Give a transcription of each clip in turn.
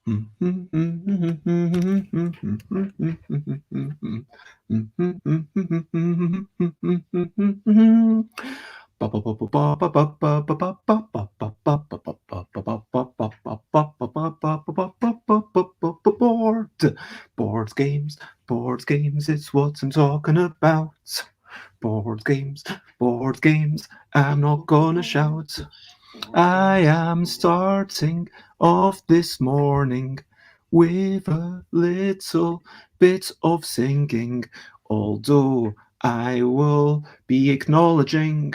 Board games, it's what I'm talking about. Board games, I'm not gonna shout. I am starting off this morning with a little bit of singing, although I will be acknowledging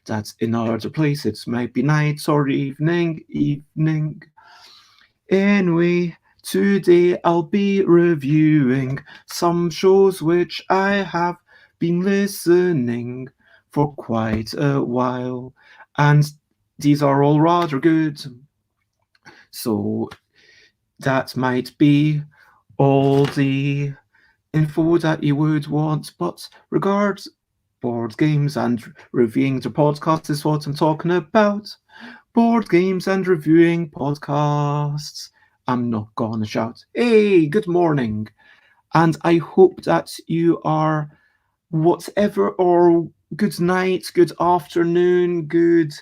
that in other places it might be night or evening. Anyway, today I'll be reviewing some shows which I have been listening for quite a while, and these are all rather good. So that might be all the info that you would want, but regards board games and reviewing the podcast is what I'm talking about. Board games and reviewing podcasts. I'm not gonna shout. Hey, good morning. And I hope that you are whatever, or good night, good afternoon, good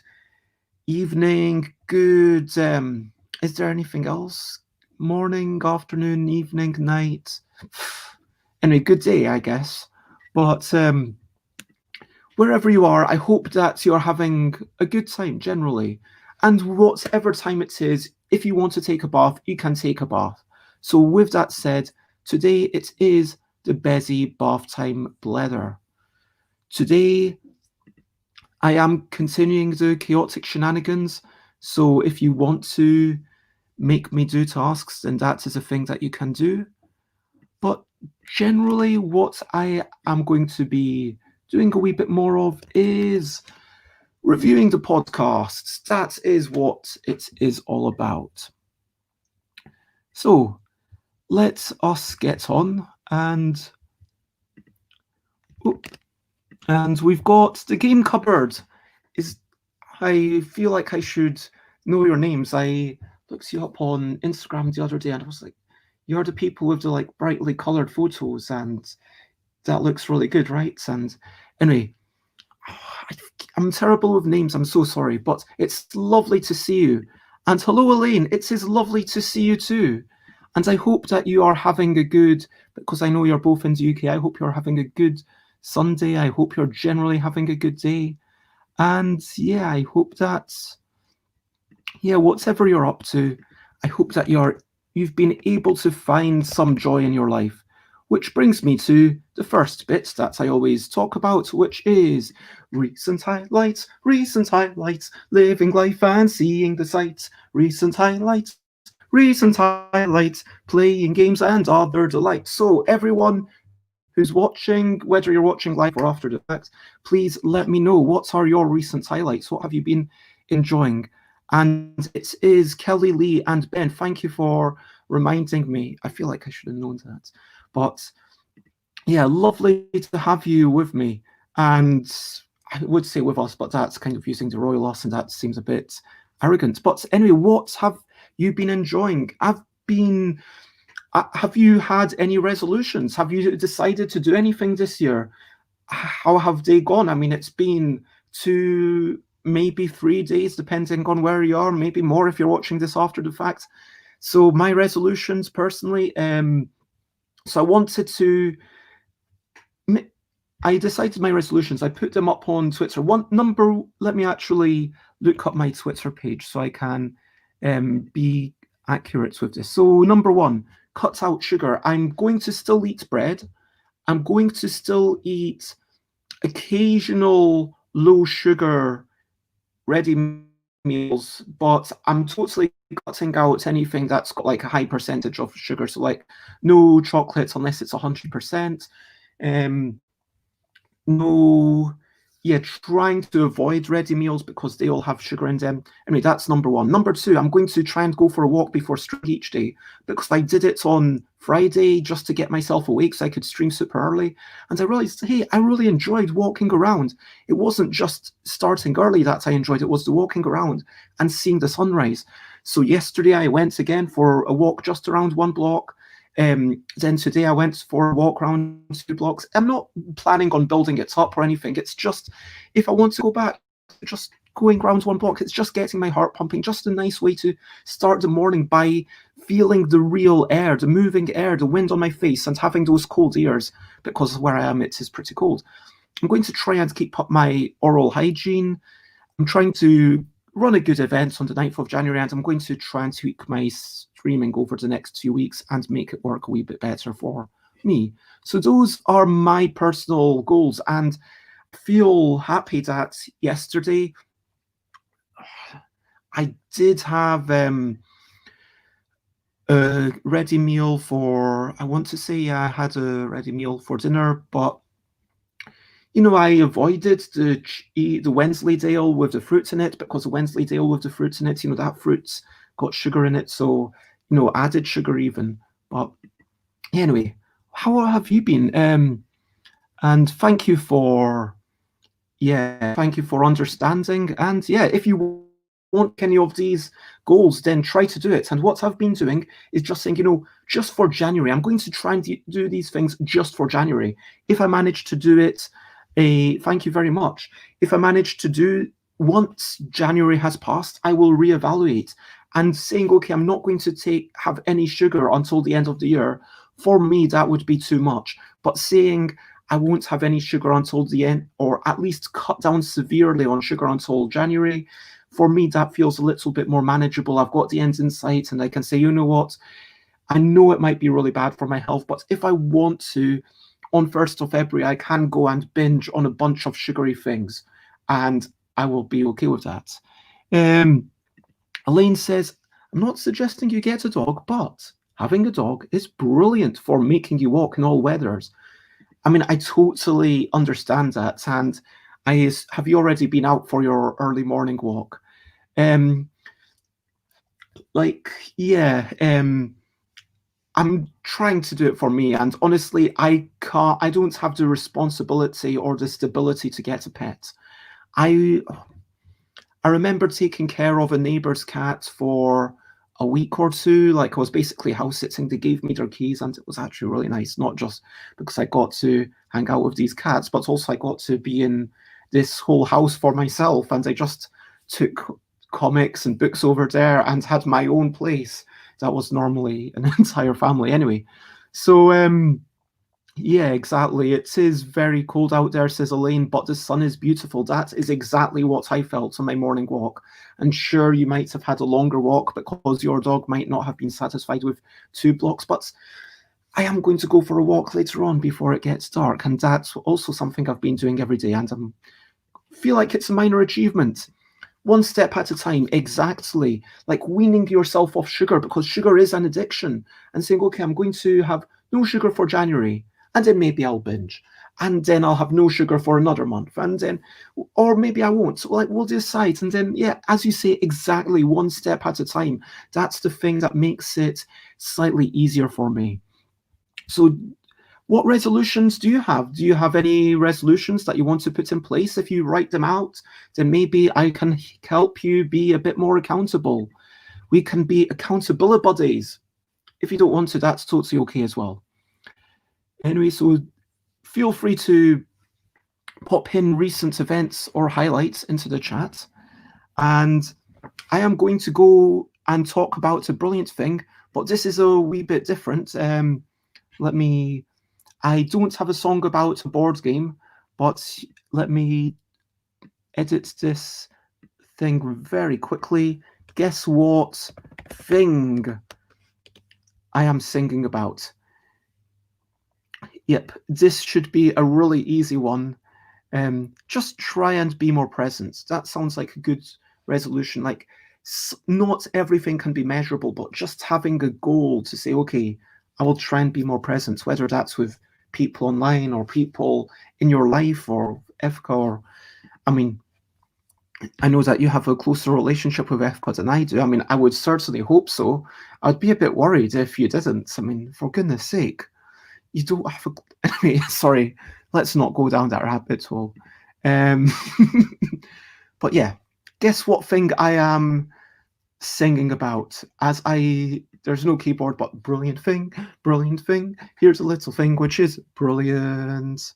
evening, good is there anything else? Morning, afternoon, evening, night. Anyway, good day, I guess. But wherever you are, I hope that you're having a good time generally. And whatever time it is, if you want to take a bath, you can take a bath. So with that said, today it is the busy bath time blether. Today I am continuing the chaotic shenanigans. So if you want to make me do tasks, then that is a thing that you can do. But generally what I am going to be doing a wee bit more of is reviewing the podcasts. That is what it is all about. So let us get on, and we've got the game cupboard. I feel like I should know your names. I looked you up on Instagram the other day, and I was like, you're the people with the like brightly coloured photos, and that looks really good, right? And anyway, I'm terrible with names, I'm so sorry, but it's lovely to see you. And hello, Elaine, it is lovely to see you too. And I hope that you are having a good, because I know you're both in the UK, I hope you're having a good Sunday. I hope you're generally having a good day. And yeah, I hope that, whatever you're up to, I hope that you've been able to find some joy in your life. Which brings me to the first bit that I always talk about, which is recent highlights, living life and seeing the sights, recent highlights, playing games and other delights. So everyone who's watching, whether you're watching live or after the fact, please let me know, what are your recent highlights? What have you been enjoying? And it is Kelly, Lee, and Ben. Thank you for reminding me. I feel like I should have known that. But yeah, lovely to have you with me. And I would say with us, but that's kind of using the royal us, and that seems a bit arrogant. But anyway, what have you been enjoying? Have you had any resolutions? Have you decided to do anything this year? How have they gone? I mean, it's been 2, maybe 3 days, depending on where you are, maybe more if you're watching this after the fact. So my resolutions personally, so I decided my resolutions. I put them up on Twitter. Let me actually look up my Twitter page so I can be accurate with this. So number 1, cut out sugar. I'm going to still eat bread. I'm going to still eat occasional low sugar ready meals, but I'm totally cutting out anything that's got like a high percentage of sugar. So like no chocolates unless it's 100%. No trying to avoid ready meals because they all have sugar in them. Anyway, that's number one. Number two, I'm going to try and go for a walk before stream each day because I did it on Friday just to get myself awake so I could stream super early. And I realized, hey, I really enjoyed walking around. It wasn't just starting early that I enjoyed, it was the walking around and seeing the sunrise. So yesterday I went again for a walk just around 1 block. Then today I went for a walk around 2 blocks. I'm not planning on building it up or anything. It's just, if I want to go back, just going around 1 block, it's just getting my heart pumping, just a nice way to start the morning by feeling the real air, the moving air, the wind on my face and having those cold ears because where I am, it is pretty cold. I'm going to try and keep up my oral hygiene. I'm trying to run a good event on the 9th of January, and I'm going to try and tweak my streaming over the next 2 weeks and make it work a wee bit better for me. So those are my personal goals, and I feel happy that yesterday I did have a ready meal for, I want to say I had a ready meal for dinner, but I avoided the Wensleydale with the fruits in it because the Wensleydale with the fruits in it, that fruit's got sugar in it, so added sugar even. But anyway, how have you been? And thank you for understanding. And if you want any of these goals, then try to do it. And what I've been doing is just saying, just for January, I'm going to try and do these things just for January. If I manage to do it, thank you very much. If I manage to do once January has passed, I will reevaluate. And saying, okay, I'm not going to have any sugar until the end of the year, for me, that would be too much. But saying I won't have any sugar until the end, or at least cut down severely on sugar until January, for me, that feels a little bit more manageable. I've got the end in sight, and I can say, you know what? I know it might be really bad for my health, but if I want to, on 1st of February, I can go and binge on a bunch of sugary things, and I will be okay with that. Elaine says, I'm not suggesting you get a dog, but having a dog is brilliant for making you walk in all weathers. I mean, I totally understand that. And have you already been out for your early morning walk? I'm trying to do it for me, and honestly, I don't have the responsibility or the stability to get a pet. I remember taking care of a neighbor's cat for a week or two. Like, I was basically house sitting. They gave me their keys, and it was actually really nice, not just because I got to hang out with these cats, but also I got to be in this whole house for myself, and I just took comics and books over there and had my own place. That was normally an entire family anyway. So exactly. It is very cold out there, says Elaine, but the sun is beautiful. That is exactly what I felt on my morning walk. And sure, you might have had a longer walk because your dog might not have been satisfied with 2 blocks, but I am going to go for a walk later on before it gets dark. And that's also something I've been doing every day, and I feel like it's a minor achievement. 1 step at a time, exactly. Like weaning yourself off sugar, because sugar is an addiction, and saying, okay, I'm going to have no sugar for January, and then maybe I'll binge, and then I'll have no sugar for another month, and then, or maybe I won't. So like, we'll decide, and then, as you say, exactly, 1 step at a time. That's the thing that makes it slightly easier for me. So what resolutions do you have? Do you have any resolutions that you want to put in place? If you write them out, then maybe I can help you be a bit more accountable. We can be accountability buddies. If you don't want to, that's totally okay as well. Anyway, so feel free to pop in recent events or highlights into the chat. And I am going to go and talk about a brilliant thing, but this is a wee bit different. I don't have a song about a board game, but let me edit this thing very quickly. Guess what thing I am singing about? Yep, this should be a really easy one. Just try and be more present. That sounds like a good resolution. Like, not everything can be measurable, but just having a goal to say, okay, I will try and be more present, whether that's with people online or people in your life or FCA or I mean, I know that you have a closer relationship with FCOD than I do. I mean, I would certainly hope so. I'd be a bit worried if you didn't. I mean, for goodness sake, you don't have a... Anyway, sorry, let's not go down that rabbit hole. But yeah, guess what thing I am singing about? There's no keyboard, but brilliant thing. Here's a little thing which is brilliant.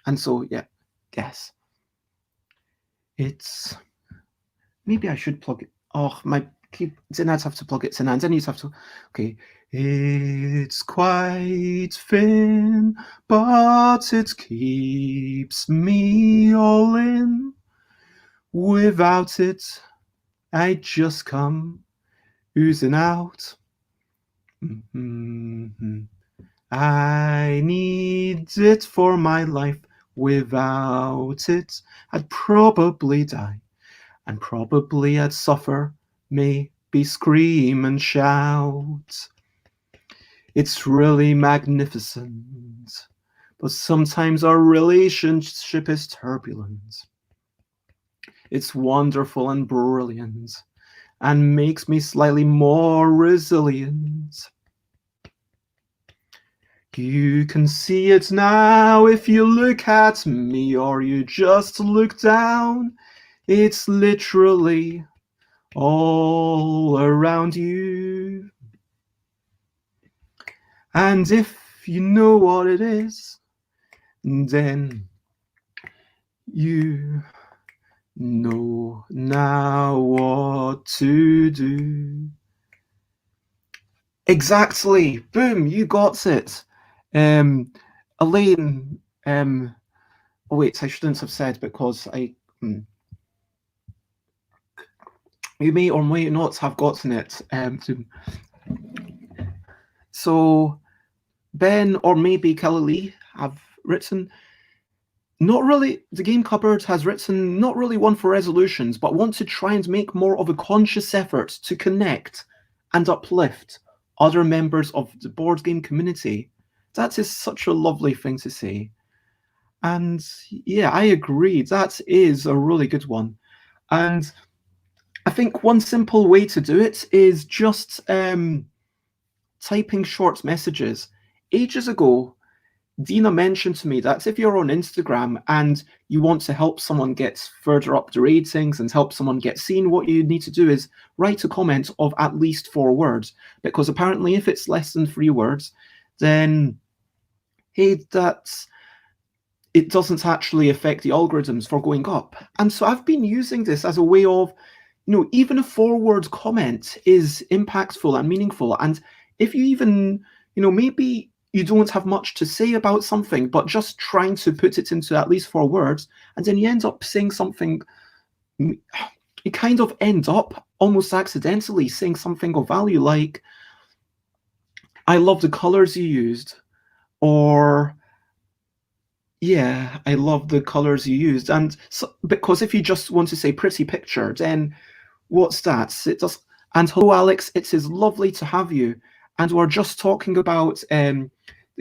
And so, yeah, guess. It's... Maybe I should plug it. Oh, didn't I have to plug it in? And then you have to... Okay. It's quite thin, but it keeps me all in. Without it, I just come oozing out. Mm-hmm. I need it for my life. Without it, I'd probably die. And probably I'd suffer, maybe scream and shout. It's really magnificent, but sometimes our relationship is turbulent. It's wonderful and brilliant, and makes me slightly more resilient. You can see it now if you look at me, or you just look down. It's literally all around you. And if you know what it is, then you know now what to do. Exactly. Boom, you got it. Elaine, oh wait, I shouldn't have said because you may or may not have gotten it. So Ben or maybe Kelly Lee have written, the Game Cupboard has written, not really one for resolutions, but want to try and make more of a conscious effort to connect and uplift other members of the board game community. That is such a lovely thing to say. And yeah, I agree. That is a really good one. And I think one simple way to do it is just typing short messages. Ages ago, Dina mentioned to me that if you're on Instagram and you want to help someone get further up the ratings and help someone get seen, what you need to do is write a comment of at least 4 words. Because apparently if it's less than 3 words, then hey, it doesn't actually affect the algorithms for going up. And so I've been using this as a way of, even a 4-word comment is impactful and meaningful. And if you even, maybe you don't have much to say about something, but just trying to put it into at least 4 words, and then you end up saying something, you kind of end up almost accidentally saying something of value, like, I love the colors you used, or yeah, I love the colors you used. And so, because if you just want to say pretty picture, then what's that? It does. And hello, Alex. It is lovely to have you. And we're just talking about the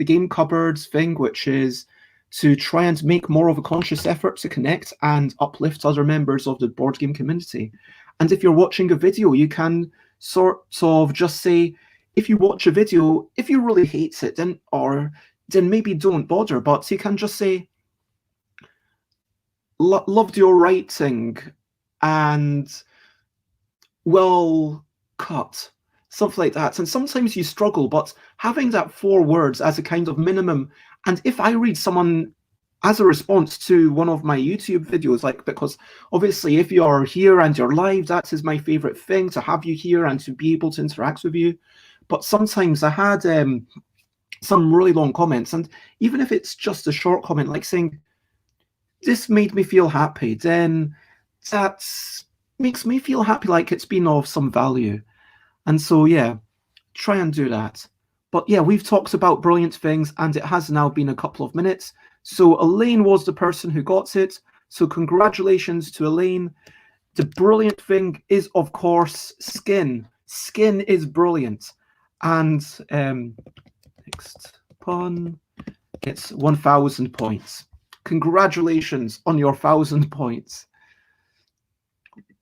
Game Cupboards thing, which is to try and make more of a conscious effort to connect and uplift other members of the board game community. And if you're watching a video, you can sort of just say, if you watch a video, if you really hate it, then maybe don't bother. But you can just say, loved your writing and well cut, something like that. And sometimes you struggle, but having that 4 words as a kind of minimum. And if I read someone as a response to one of my YouTube videos, because obviously if you're here and you're live, that is my favorite thing, to have you here and to be able to interact with you. But sometimes I had some really long comments, and even if it's just a short comment, like saying, this made me feel happy, then that makes me feel happy, like it's been of some value. And so, yeah, try and do that. But yeah, we've talked about brilliant things, and it has now been a couple of minutes. So Elaine was the person who got it. So congratulations to Elaine. The brilliant thing is, of course, skin. Skin is brilliant. And next pun, it's 1,000 points. congratulations on your 1,000 points.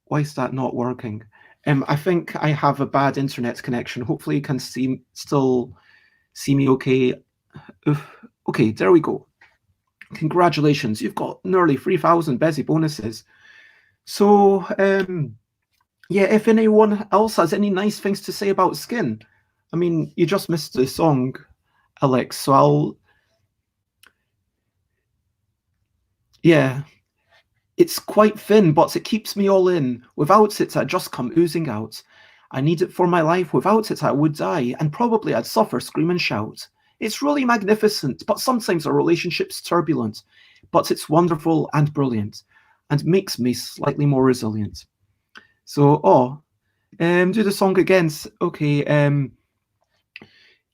Why is that not working? I think I have a bad internet connection. Hopefully you can still see me okay. Okay, there we go. Congratulations, you've got nearly 3,000 busy bonuses. So, yeah, if anyone else has any nice things to say about skin. I mean, you just missed the song, Alex, so yeah. It's quite thin, but it keeps me all in. Without it, I'd just come oozing out. I need it for my life. Without it, I would die, and probably I'd suffer, scream and shout. It's really magnificent, but sometimes our relationship's turbulent. But it's wonderful and brilliant, and makes me slightly more resilient. So, do the song again. Okay,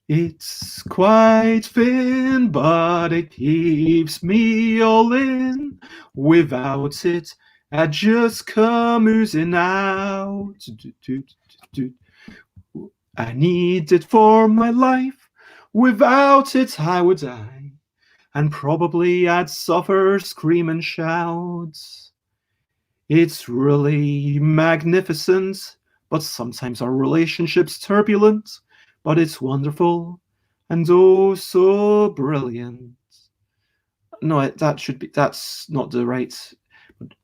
it's quite thin, but it keeps me all in. Without it, I'd just come oozing out. I need it for my life. Without it, I would die. And probably I'd suffer, scream and shout. It's really magnificent, but sometimes our relationship's turbulent. But it's wonderful and oh so brilliant. No, that's not the right.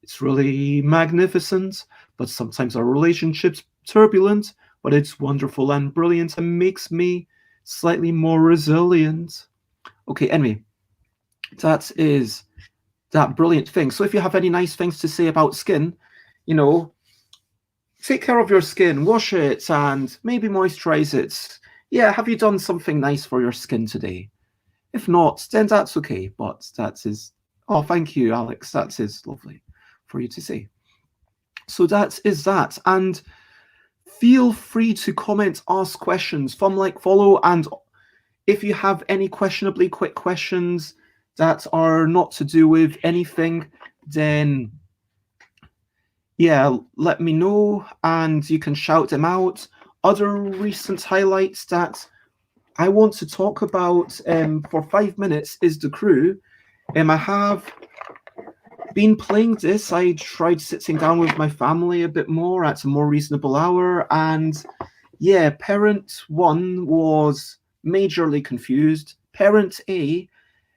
It's really magnificent, but sometimes our relationship's turbulent, but it's wonderful and brilliant and makes me slightly more resilient. Okay, anyway, that is that brilliant thing. So if you have any nice things to say about skin, take care of your skin, wash it, and maybe moisturize it. Yeah, have you done something nice for your skin today? If not, then that's okay, but that is... Oh, thank you, Alex. That is lovely for you to say. So that is that. And feel free to comment, ask questions, follow, and if you have any questionably quick questions that are not to do with anything, then yeah, let me know and you can shout them out. Other recent highlights that I want to talk about for 5 minutes is The Crew. I have been playing this. I tried sitting down with my family a bit more at a more reasonable hour, and yeah, Parent 1 was majorly confused. Parent A,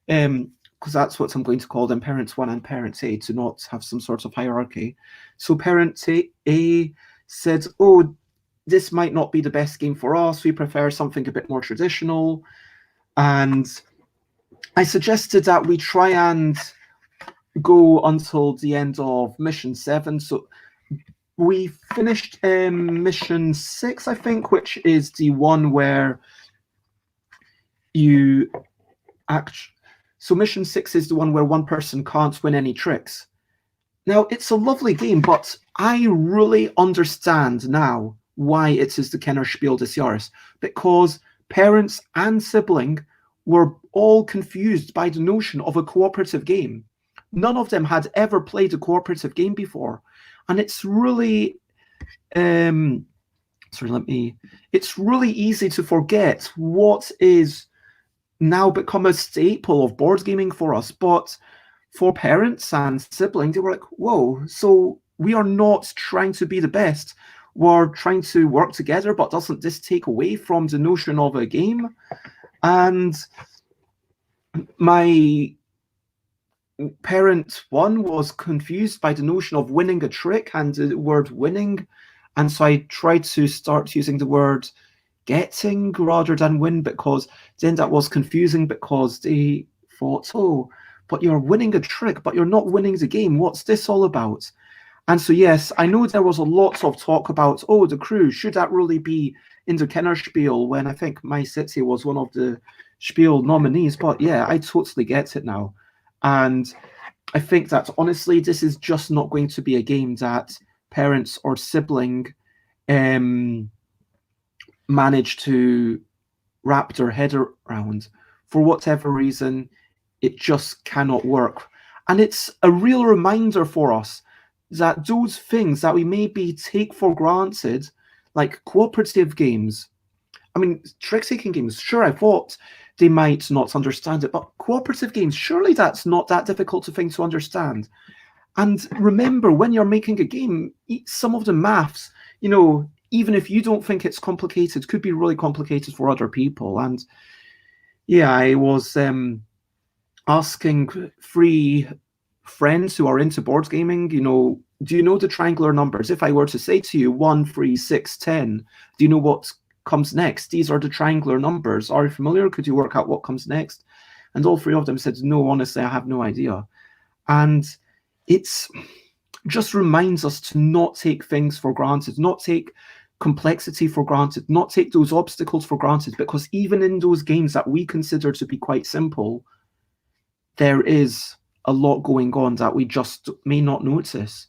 because that's what I'm going to call them, Parents 1 and Parent A, to not have some sort of hierarchy. So Parent A said, oh, this might not be the best game for us. We prefer something a bit more traditional. And I suggested that we try and go until the end of Mission 7. So we finished Mission 6, I think, which is the one where you So Mission 6 is the one where one person can't win any tricks. Now, it's a lovely game, but I really understand now why it is the Kennerspiel des Jahres, because parents and sibling were all confused by the notion of a cooperative game. None of them had ever played a cooperative game before, and it's really it's really easy to forget what is now become a staple of board gaming for us. But for parents and siblings, they were like, whoa, so we are not trying to be the best. We're trying to work together, but doesn't this take away from the notion of a game? And my Parent 1 was confused by the notion of winning a trick and the word winning. And so I tried to start using the word getting rather than win, because then that was confusing, because they thought, oh, but you're winning a trick, but you're not winning the game. What's this all about? And so, yes, I know there was a lot of talk about, oh, The Crew, should that really be in the Kennerspiel, when I think My City was one of the Spiel nominees. But yeah, I totally get it now. And I think that, honestly, this is just not going to be a game that parents or sibling manage to wrap their head around. For whatever reason, it just cannot work. And it's a real reminder for us that those things that we maybe take for granted, like cooperative games I mean, trick-taking games, sure, I thought they might not understand it, but cooperative games, surely that's not that difficult a thing to understand. And remember, when you're making a game, some of the maths, even if you don't think it's complicated, could be really complicated for other people. And yeah, I was asking 3 friends who are into board gaming, do you know the triangular numbers? If I were to say to you 1, 3, 6, 10, do you know what comes next? These are the triangular numbers. Are you familiar? Could you work out what comes next? And all 3 of them said, no, honestly, I have no idea. And it's just reminds us to not take things for granted, not take complexity for granted, not take those obstacles for granted, because even in those games that we consider to be quite simple, there is a lot going on that we just may not notice.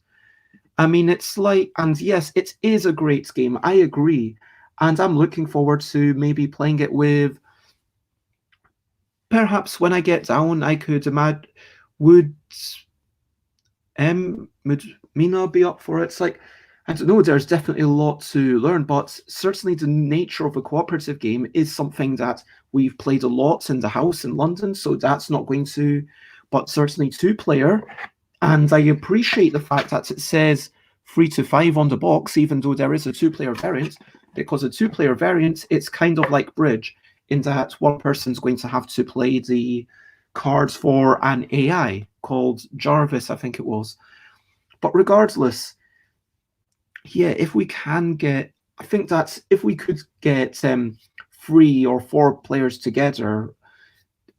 I mean, it's like, and yes, it is a great game, I agree, and I'm looking forward to maybe playing it with, perhaps when I get down, I could imagine, would Mina be up for it? It's like, I don't know, there's definitely a lot to learn, but certainly the nature of a cooperative game is something that we've played a lot in the house in London, so that's not going to, but certainly 2-player. And I appreciate the fact that it says 3 to 5 on the box, even though there is a 2-player variant, because a 2-player variant, it's kind of like bridge, in that one person's going to have to play the cards for an AI called Jarvis, I think it was. But regardless, yeah, if we can get, I think that if we could get 3 or 4 players together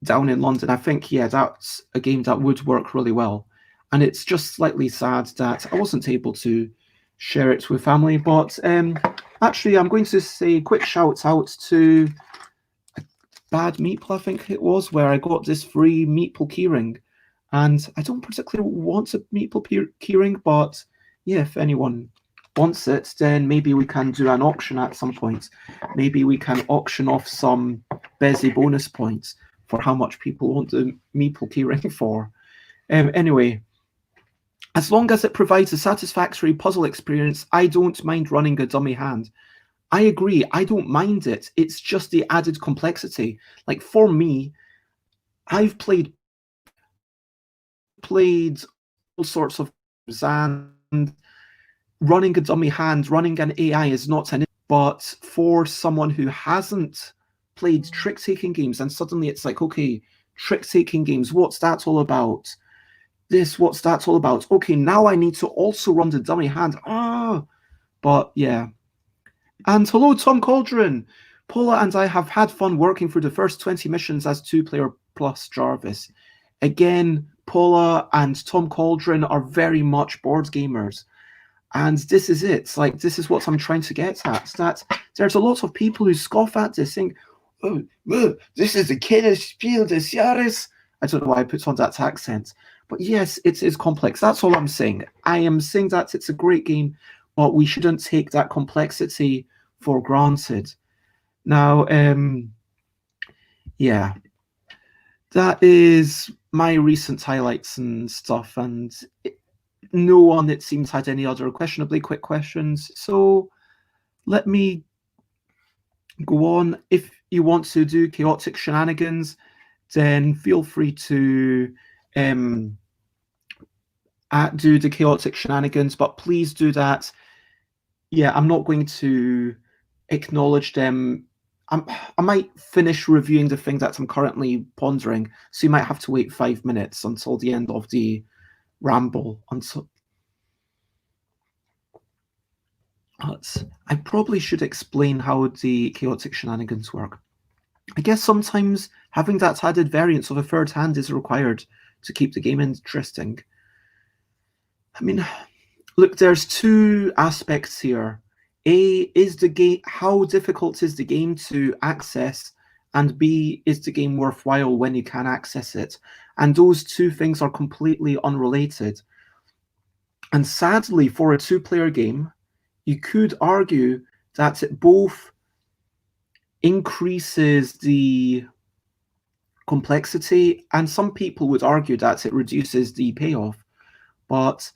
down in London, I think, yeah, that's a game that would work really well. And it's just slightly sad that I wasn't able to share it with family. But actually, I'm going to say a quick shout out to Bad Meeple, I think it was, where I got this free Meeple keyring. And I don't particularly want a Meeple keyring, but yeah, if anyone wants it, then maybe we can do an auction at some point. Maybe we can auction off some Bezzy bonus points for how much people want the Meeple keyring for. Anyway, as long as it provides a satisfactory puzzle experience, I don't mind running a dummy hand. I agree, I don't mind it. It's just the added complexity. Like, for me, I've played all sorts of games, and running a dummy hand, running an AI is not an issue. But for someone who hasn't played trick-taking games, and suddenly it's like, okay, trick-taking games, what's that all about? What's that all about? Okay, now I need to also run the dummy hand. But yeah. And hello, Tom Cauldron. Paula and I have had fun working through the first 20 missions as 2-player plus Jarvis. Again, Paula and Tom Cauldron are very much board gamers. And this is it. Like, this is what I'm trying to get at. That there's a lot of people who scoff at this, saying, oh, this is the Kiddish Spiel des Jahres. I don't know why I put on that accent. But yes, it is complex. That's all I'm saying. I am saying that it's a great game, but we shouldn't take that complexity for granted. Now, yeah, that is my recent highlights and stuff, and no one, it seems, had any other questionably quick questions. So let me go on. If you want to do chaotic shenanigans, then feel free to do the chaotic shenanigans, but please do that. Yeah, I'm not going to acknowledge them. I might finish reviewing the thing that I'm currently pondering, so you might have to wait 5 minutes until the end of the ramble. I probably should explain how the chaotic shenanigans work. I guess sometimes having that added variance of a third hand is required to keep the game interesting. I mean, look, there's 2 aspects here. A, is the game, how difficult is the game to access? And B, is the game worthwhile when you can access it? And those 2 things are completely unrelated. And sadly, for a 2-player game, you could argue that it both increases the complexity, and some people would argue that it reduces the payoff. But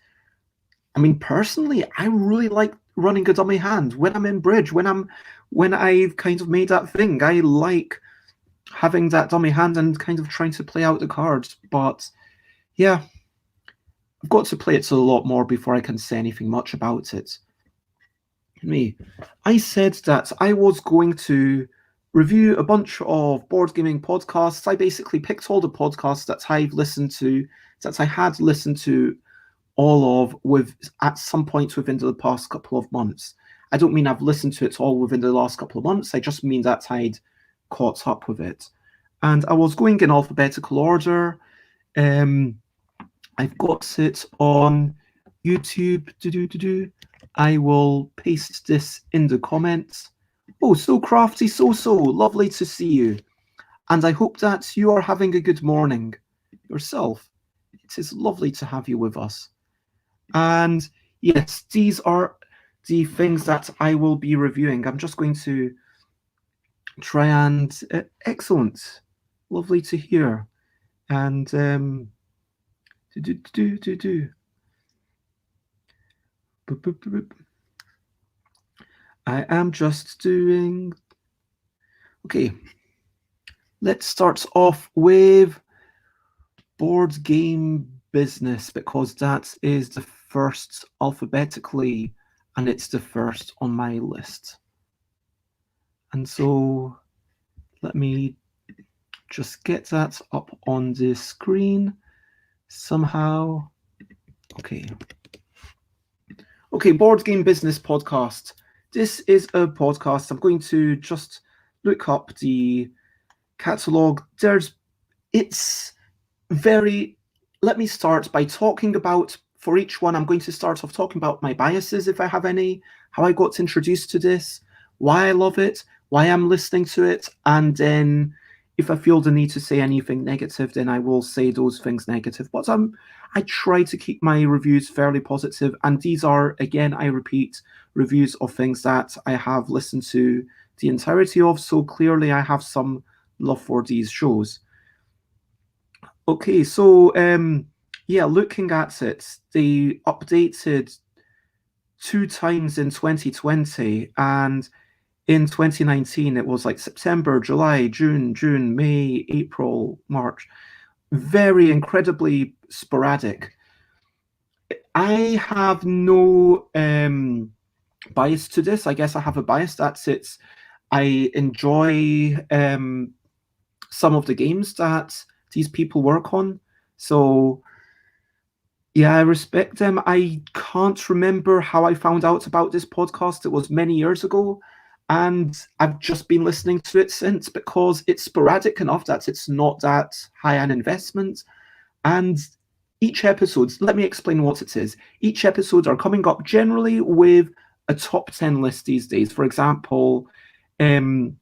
I mean, personally, I really like running a dummy hand, when I'm in bridge, when I've kind of made that thing. I like having that dummy hand and kind of trying to play out the cards. But yeah, I've got to play it a lot more before I can say anything much about it. Me, I said that I was going to review a bunch of board gaming podcasts. I basically picked all the podcasts that I've listened to, that I had listened to all of with at some point within the past couple of months. I don't mean I've listened to it all within the last couple of months. I just mean that I'd caught up with it. And I was going in alphabetical order. I've got it on YouTube. I will paste this in the comments. Oh, so crafty, so lovely to see you. And I hope that you are having a good morning yourself. It is lovely to have you with us. And yes, these are the things that I will be reviewing. I'm just going to try and excellent, lovely to hear. And I am just doing. Okay, let's start off with board game business, because that is the first alphabetically, and it's the first on my list. And so let me just get that up on the screen somehow. Okay, Board Game Business Podcast. This is a podcast. I'm going to just look up the catalogue. Let me start by talking about, for each one, I'm going to start off talking about my biases, if I have any, how I got introduced to this, why I love it, why I'm listening to it, and then if I feel the need to say anything negative, then I will say those things negative. But I try to keep my reviews fairly positive, and these are, again, I repeat, reviews of things that I have listened to the entirety of, so clearly I have some love for these shows. Okay, so looking at it, they updated 2 times in 2020, and in 2019 it was like September, July, June, May, April, March. Very incredibly sporadic. I have no bias to this. I guess I have a bias. That's it. I enjoy some of the games that these people work on. So yeah, I respect them. I can't remember how I found out about this podcast. It was many years ago. And I've just been listening to it since, because it's sporadic enough that it's not that high an investment. And each episode, let me explain what it is. Each episode are coming up generally with a top 10 list these days. For example, early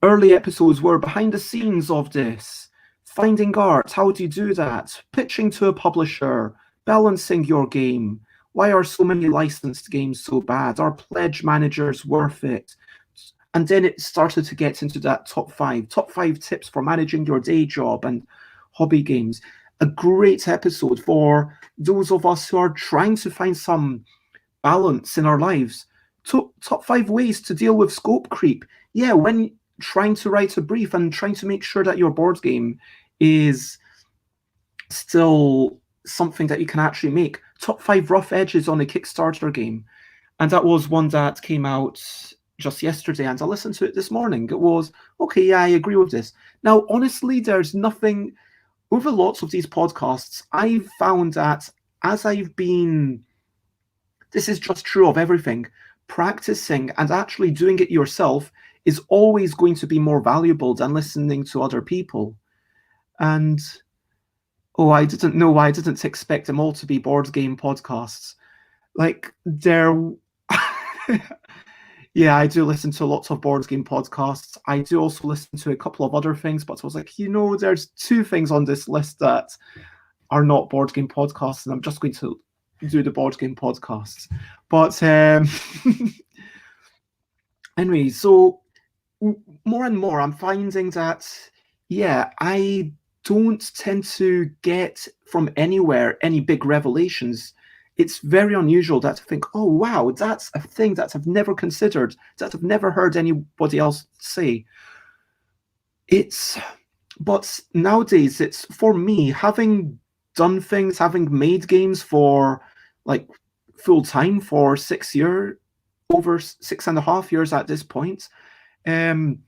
episodes were behind the scenes of this, finding art, how do you do that, pitching to a publisher, balancing your game, why are so many licensed games so bad, are pledge managers worth it? And then it started to get into that top five tips for managing your day job and hobby games. A great episode for those of us who are trying to find some balance in our lives. Top 5 ways to deal with scope creep. Yeah, when trying to write a brief and trying to make sure that your board game is still something that you can actually make. Top 5 rough edges on a Kickstarter game. And that was one that came out just yesterday, and I listened to it this morning. It was, okay, yeah, I agree with this. Now, honestly, there's nothing, over lots of these podcasts, I've found that as I've been, this is just true of everything, practicing and actually doing it yourself is always going to be more valuable than listening to other people. And I didn't know, I didn't expect them all to be board game podcasts. Like, they're yeah, I do listen to lots of board game podcasts. I do also listen to a couple of other things, but I was like, there's 2 things on this list that are not board game podcasts, and I'm just going to do the board game podcasts. But anyway, so more and more I'm finding that, yeah, I don't tend to get from anywhere any big revelations. it's very unusual that to think, oh wow, that's a thing that I've never considered, that I've never heard anybody else say. But nowadays, it's for me, having done things, having made games for like full time for 6 years, over 6.5 years at this point. Um,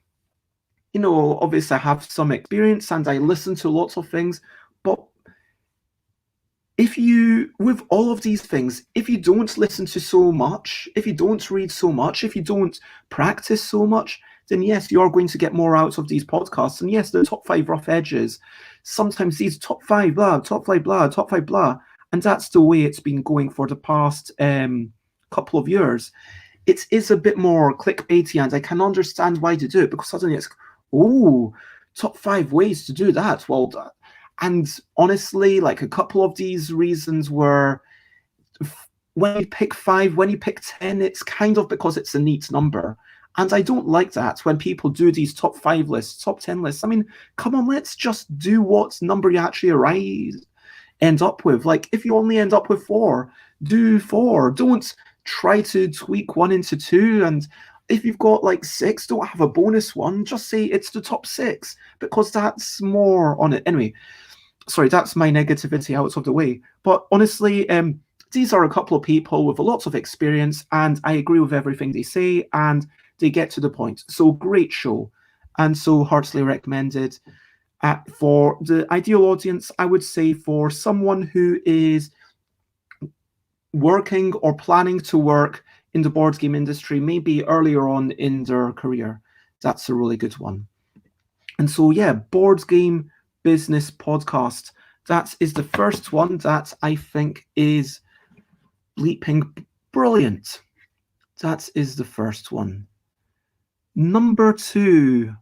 obviously I have some experience and I listen to lots of things, but with all of these things, if you don't listen to so much, if you don't read so much, if you don't practice so much, then yes, you're going to get more out of these podcasts. And yes, the top 5 rough edges, sometimes these top 5 blah, top 5 blah, top 5 blah, and that's the way it's been going for the past couple of years. It is a bit more clickbaity, and I can understand why they do it, because suddenly it's, oh, top 5 ways to do that. Well, and honestly, like a couple of these reasons were, when you pick 5, when you pick 10, it's kind of because it's a neat number. And I don't like that when people do these top 5 lists, top 10 lists. I mean, come on, let's just do what number you actually end up with. Like, if you only end up with 4, do 4. Don't try to tweak 1 into 2. And if you've got like 6, don't have a bonus one. Just say it's the top 6, because that's more on it. Anyway, sorry, that's my negativity out of the way. But honestly, these are a couple of people with a lot of experience, and I agree with everything they say, and they get to the point. So great show, and so heartily recommended. For the ideal audience, I would say for someone who is working or planning to work in the board game industry, maybe earlier on in their career, that's a really good one. And so, yeah, Board Game Business Podcast. That is the first one that I think is bleeping brilliant. That is the first one. Number 2,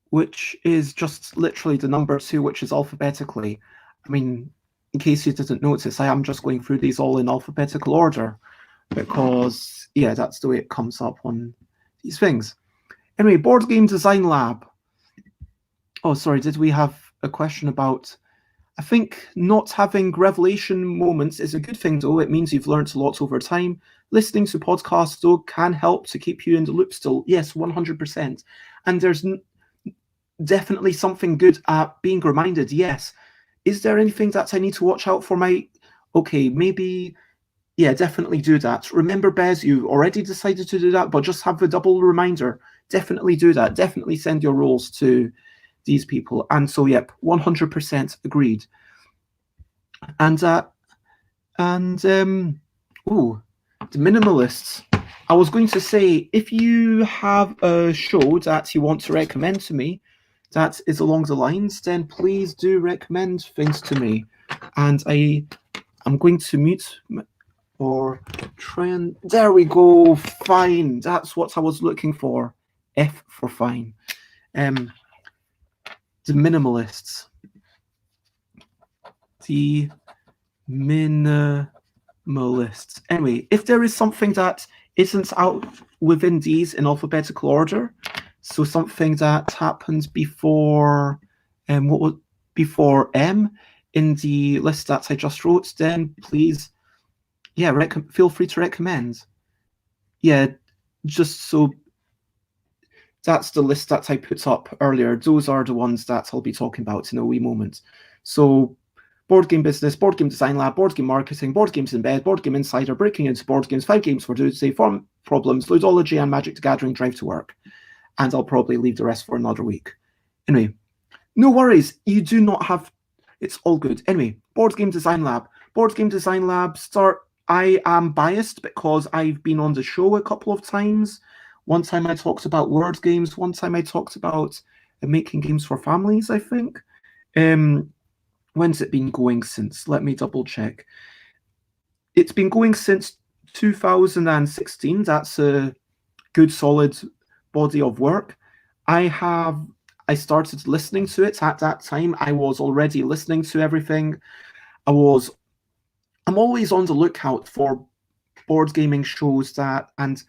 which is just literally the number 2, which is alphabetically. I mean, in case you didn't notice, I am just going through these all in alphabetical order, because, yeah, that's the way it comes up on these things. Anyway, Board Game Design Lab. Oh, sorry, did we have a question about... I think not having revelation moments is a good thing, though. It means you've learned a lot over time. Listening to podcasts, though, can help to keep you in the loop still. Yes, 100%. And there's definitely something good at being reminded. Yes. Is there anything that I need to watch out for? Okay, maybe... Yeah, definitely do that. Remember, Bez, you already decided to do that, but just have a double reminder. Definitely do that. Definitely send your roles to these people. And so, yep, 100% agreed. And the minimalists. I was going to say, if you have a show that you want to recommend to me that is along the lines, then please do recommend things to me. And I'm going to mute or try and... There we go. Fine. That's what I was looking for. F for fine. The minimalists. The minimalists. Anyway, if there is something that isn't out within these in alphabetical order, so something that happens before before M in the list that I just wrote, then please, yeah, feel free to recommend. Yeah, just so... That's the list that I put up earlier. Those are the ones that I'll be talking about in a wee moment. So, Board Game Business, Board Game Design Lab, Board Game Marketing, Board Games in Bed, Board Game Insider, Breaking Into Board Games, 5 Games for Doomsday, Farm Problems, Ludology, and Magic the Gathering, Drive to Work. And I'll probably leave the rest for another week. Anyway, no worries. You do not have... It's all good. Anyway, Board Game Design Lab. Board Game Design Lab I am biased because I've been on the show a couple of times. One time I talked about word games. One time I talked about making games for families, I think. When's it been going since? Let me double check. It's been going since 2016. That's a good, solid body of work. I started listening to it at that time. I was already listening to everything. I'm always on the lookout for board gaming shows and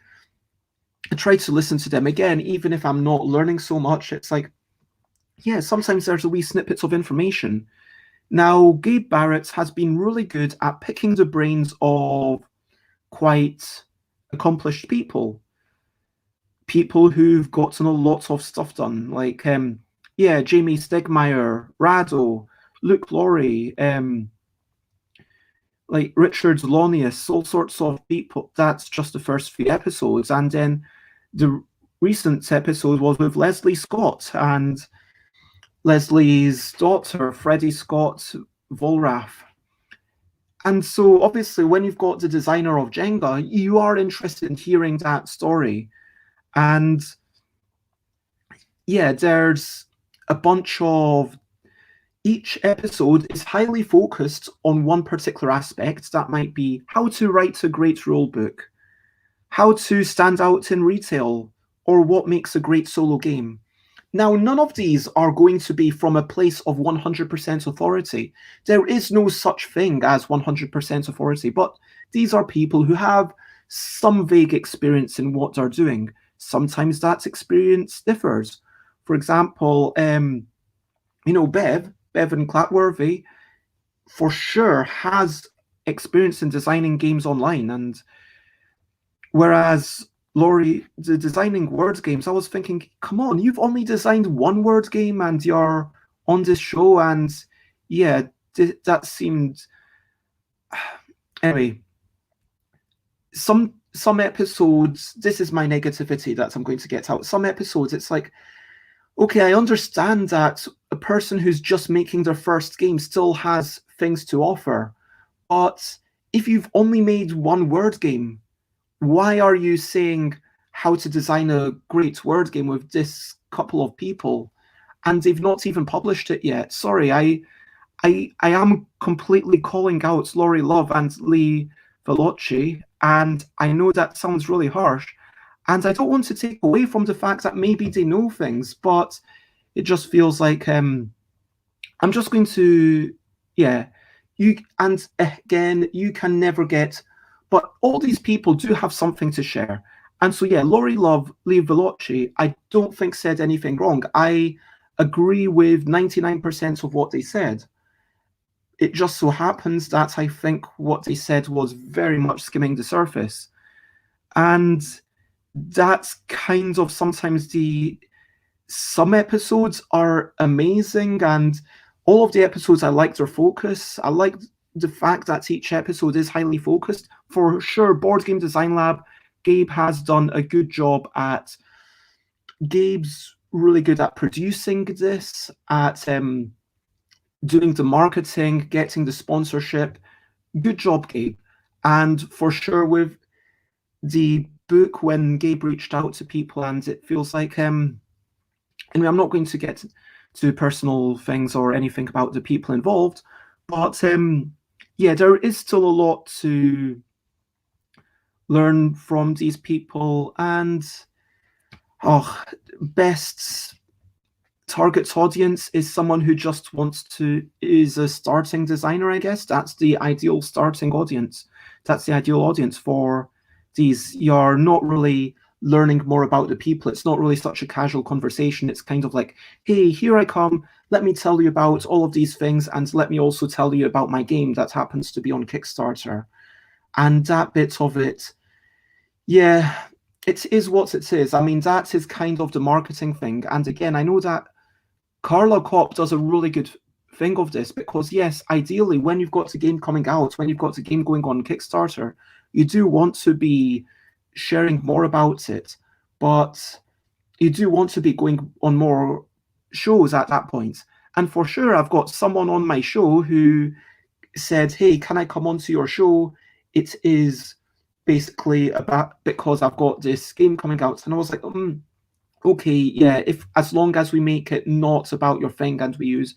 I try to listen to them again, even if I'm not learning so much. It's like, yeah, sometimes there's a wee snippets of information. Now, Gabe Barrett has been really good at picking the brains of quite accomplished people who've gotten a lot of stuff done, like Jamie Stegmaier, Rado, Luke Laurie, like Richard Lonius, all sorts of people. That's just the first few episodes, and then the recent episode was with Leslie Scott and Leslie's daughter, Freddie Scott Volrath. And so, obviously, when you've got the designer of Jenga, you are interested in hearing that story. And yeah, there's a bunch of each episode is highly focused on one particular aspect. That might be how to write a great rule book, how to stand out in retail, or what makes a great solo game. Now, none of these are going to be from a place of 100% authority. There is no such thing as 100% authority, but these are people who have some vague experience in what they're doing. Sometimes that experience differs. For example, Bevan Clatworthy, for sure has experience in designing games online, and whereas Laurie, the designing word games, I was thinking, come on, you've only designed one word game and you're on this show, and yeah, that seemed anyway. Some episodes, this is my negativity that I'm going to get out. Some episodes, it's like, okay, I understand that a person who's just making their first game still has things to offer, but if you've only made one word game, why are you saying how to design a great word game with this couple of people, and they've not even published it yet? Sorry, I am completely calling out Laurie Love and Lee Veloci, and I know that sounds really harsh, and I don't want to take away from the fact that maybe they know things, but it just feels like I'm just going to, yeah, you, and again, you can never get, but all these people do have something to share. And so, yeah, Laurie Love, Lee Veloci, I don't think said anything wrong. I agree with 99% of what they said. It just so happens that I think what they said was very much skimming the surface. And that's kind of sometimes some episodes are amazing, and all of the episodes I like their focus. I like the fact that each episode is highly focused. For sure, Board Game Design Lab, Gabe has done a good job at. Gabe's really good at producing this, at doing the marketing, getting the sponsorship. Good job, Gabe. And for sure, with the book, when Gabe reached out to people, and it feels like anyway, I'm not going to get to personal things or anything about the people involved, but yeah, there is still a lot to learn from these people, and best target audience is someone who just is a starting designer, I guess. That's the ideal starting audience. That's the ideal audience for these. You're not really learning more about the people. It's not really such a casual conversation. It's kind of like, hey, here I come. Let me tell you about all of these things, and let me also tell you about my game that happens to be on Kickstarter. And that bit of it, yeah, it is what it is. I mean, that is kind of the marketing thing. And again, I know that Carla Kopp does a really good thing of this, because yes, ideally, when you've got the game coming out, when you've got the game going on Kickstarter, you do want to be sharing more about it, but you do want to be going on more shows at that point. And for sure, I've got someone on my show who said, hey, can I come onto your show? It is basically about, because I've got this game coming out. And I was like, okay, yeah, if as long as we make it not about your thing and we use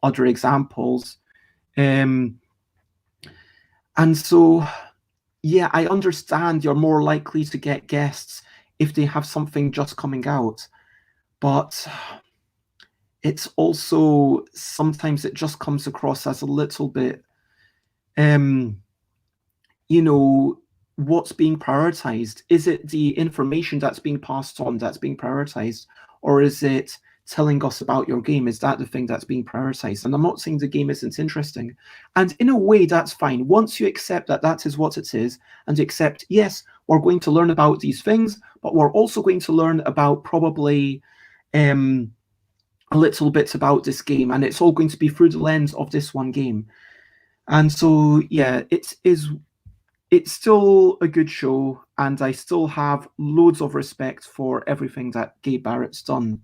other examples. And so, yeah, I understand you're more likely to get guests if they have something just coming out. But it's also, sometimes it just comes across as a little bit, what's being prioritized? Is it the information that's being passed on that's being prioritized? Or is it telling us about your game? Is that the thing that's being prioritized? And I'm not saying the game isn't interesting. And in a way, that's fine. Once you accept that that is what it is, and you accept, yes, we're going to learn about these things, but we're also going to learn about probably a little bit about this game, and it's all going to be through the lens of this one game. And so, yeah, it's still a good show, and I still have loads of respect for everything that Gabe Barrett's done.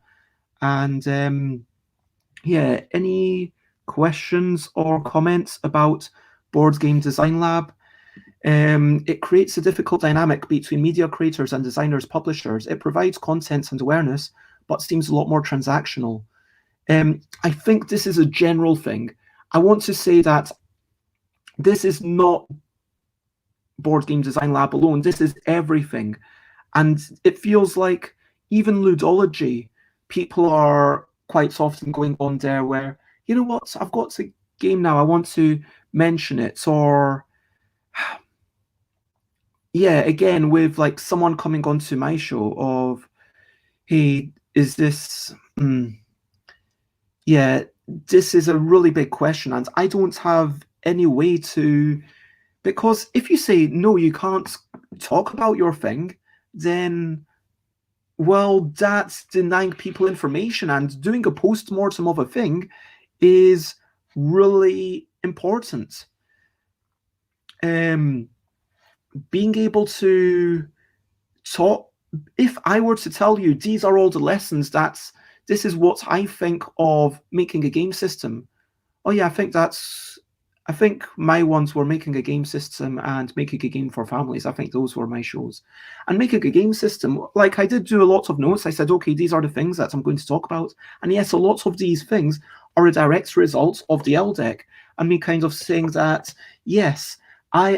And yeah, any questions or comments about Board Game Design Lab? It creates a difficult dynamic between media creators and designers, publishers. It provides content and awareness, but seems a lot more transactional. I think this is a general thing. I want to say that this is not Board Game Design Lab alone. This is everything. And it feels like even Ludology, people are quite often going on there where, you know what, I've got a game now, I want to mention it. Or, yeah, again, with like someone coming onto my show of, hey, is this... yeah, this is a really big question, and I don't have any way to... Because if you say, no, you can't talk about your thing, then, well, that's denying people information, and doing a post-mortem of a thing is really important. Being able to talk... If I were to tell you, these are all the lessons, this is what I think of making a game system. Oh yeah, I think my ones were making a game system and making a game for families. I think those were my shows. And making a game system, like I did do a lot of notes. I said, okay, these are the things that I'm going to talk about. And yes, a lot of these things are a direct result of the LDEC. And me kind of saying that, yes, I've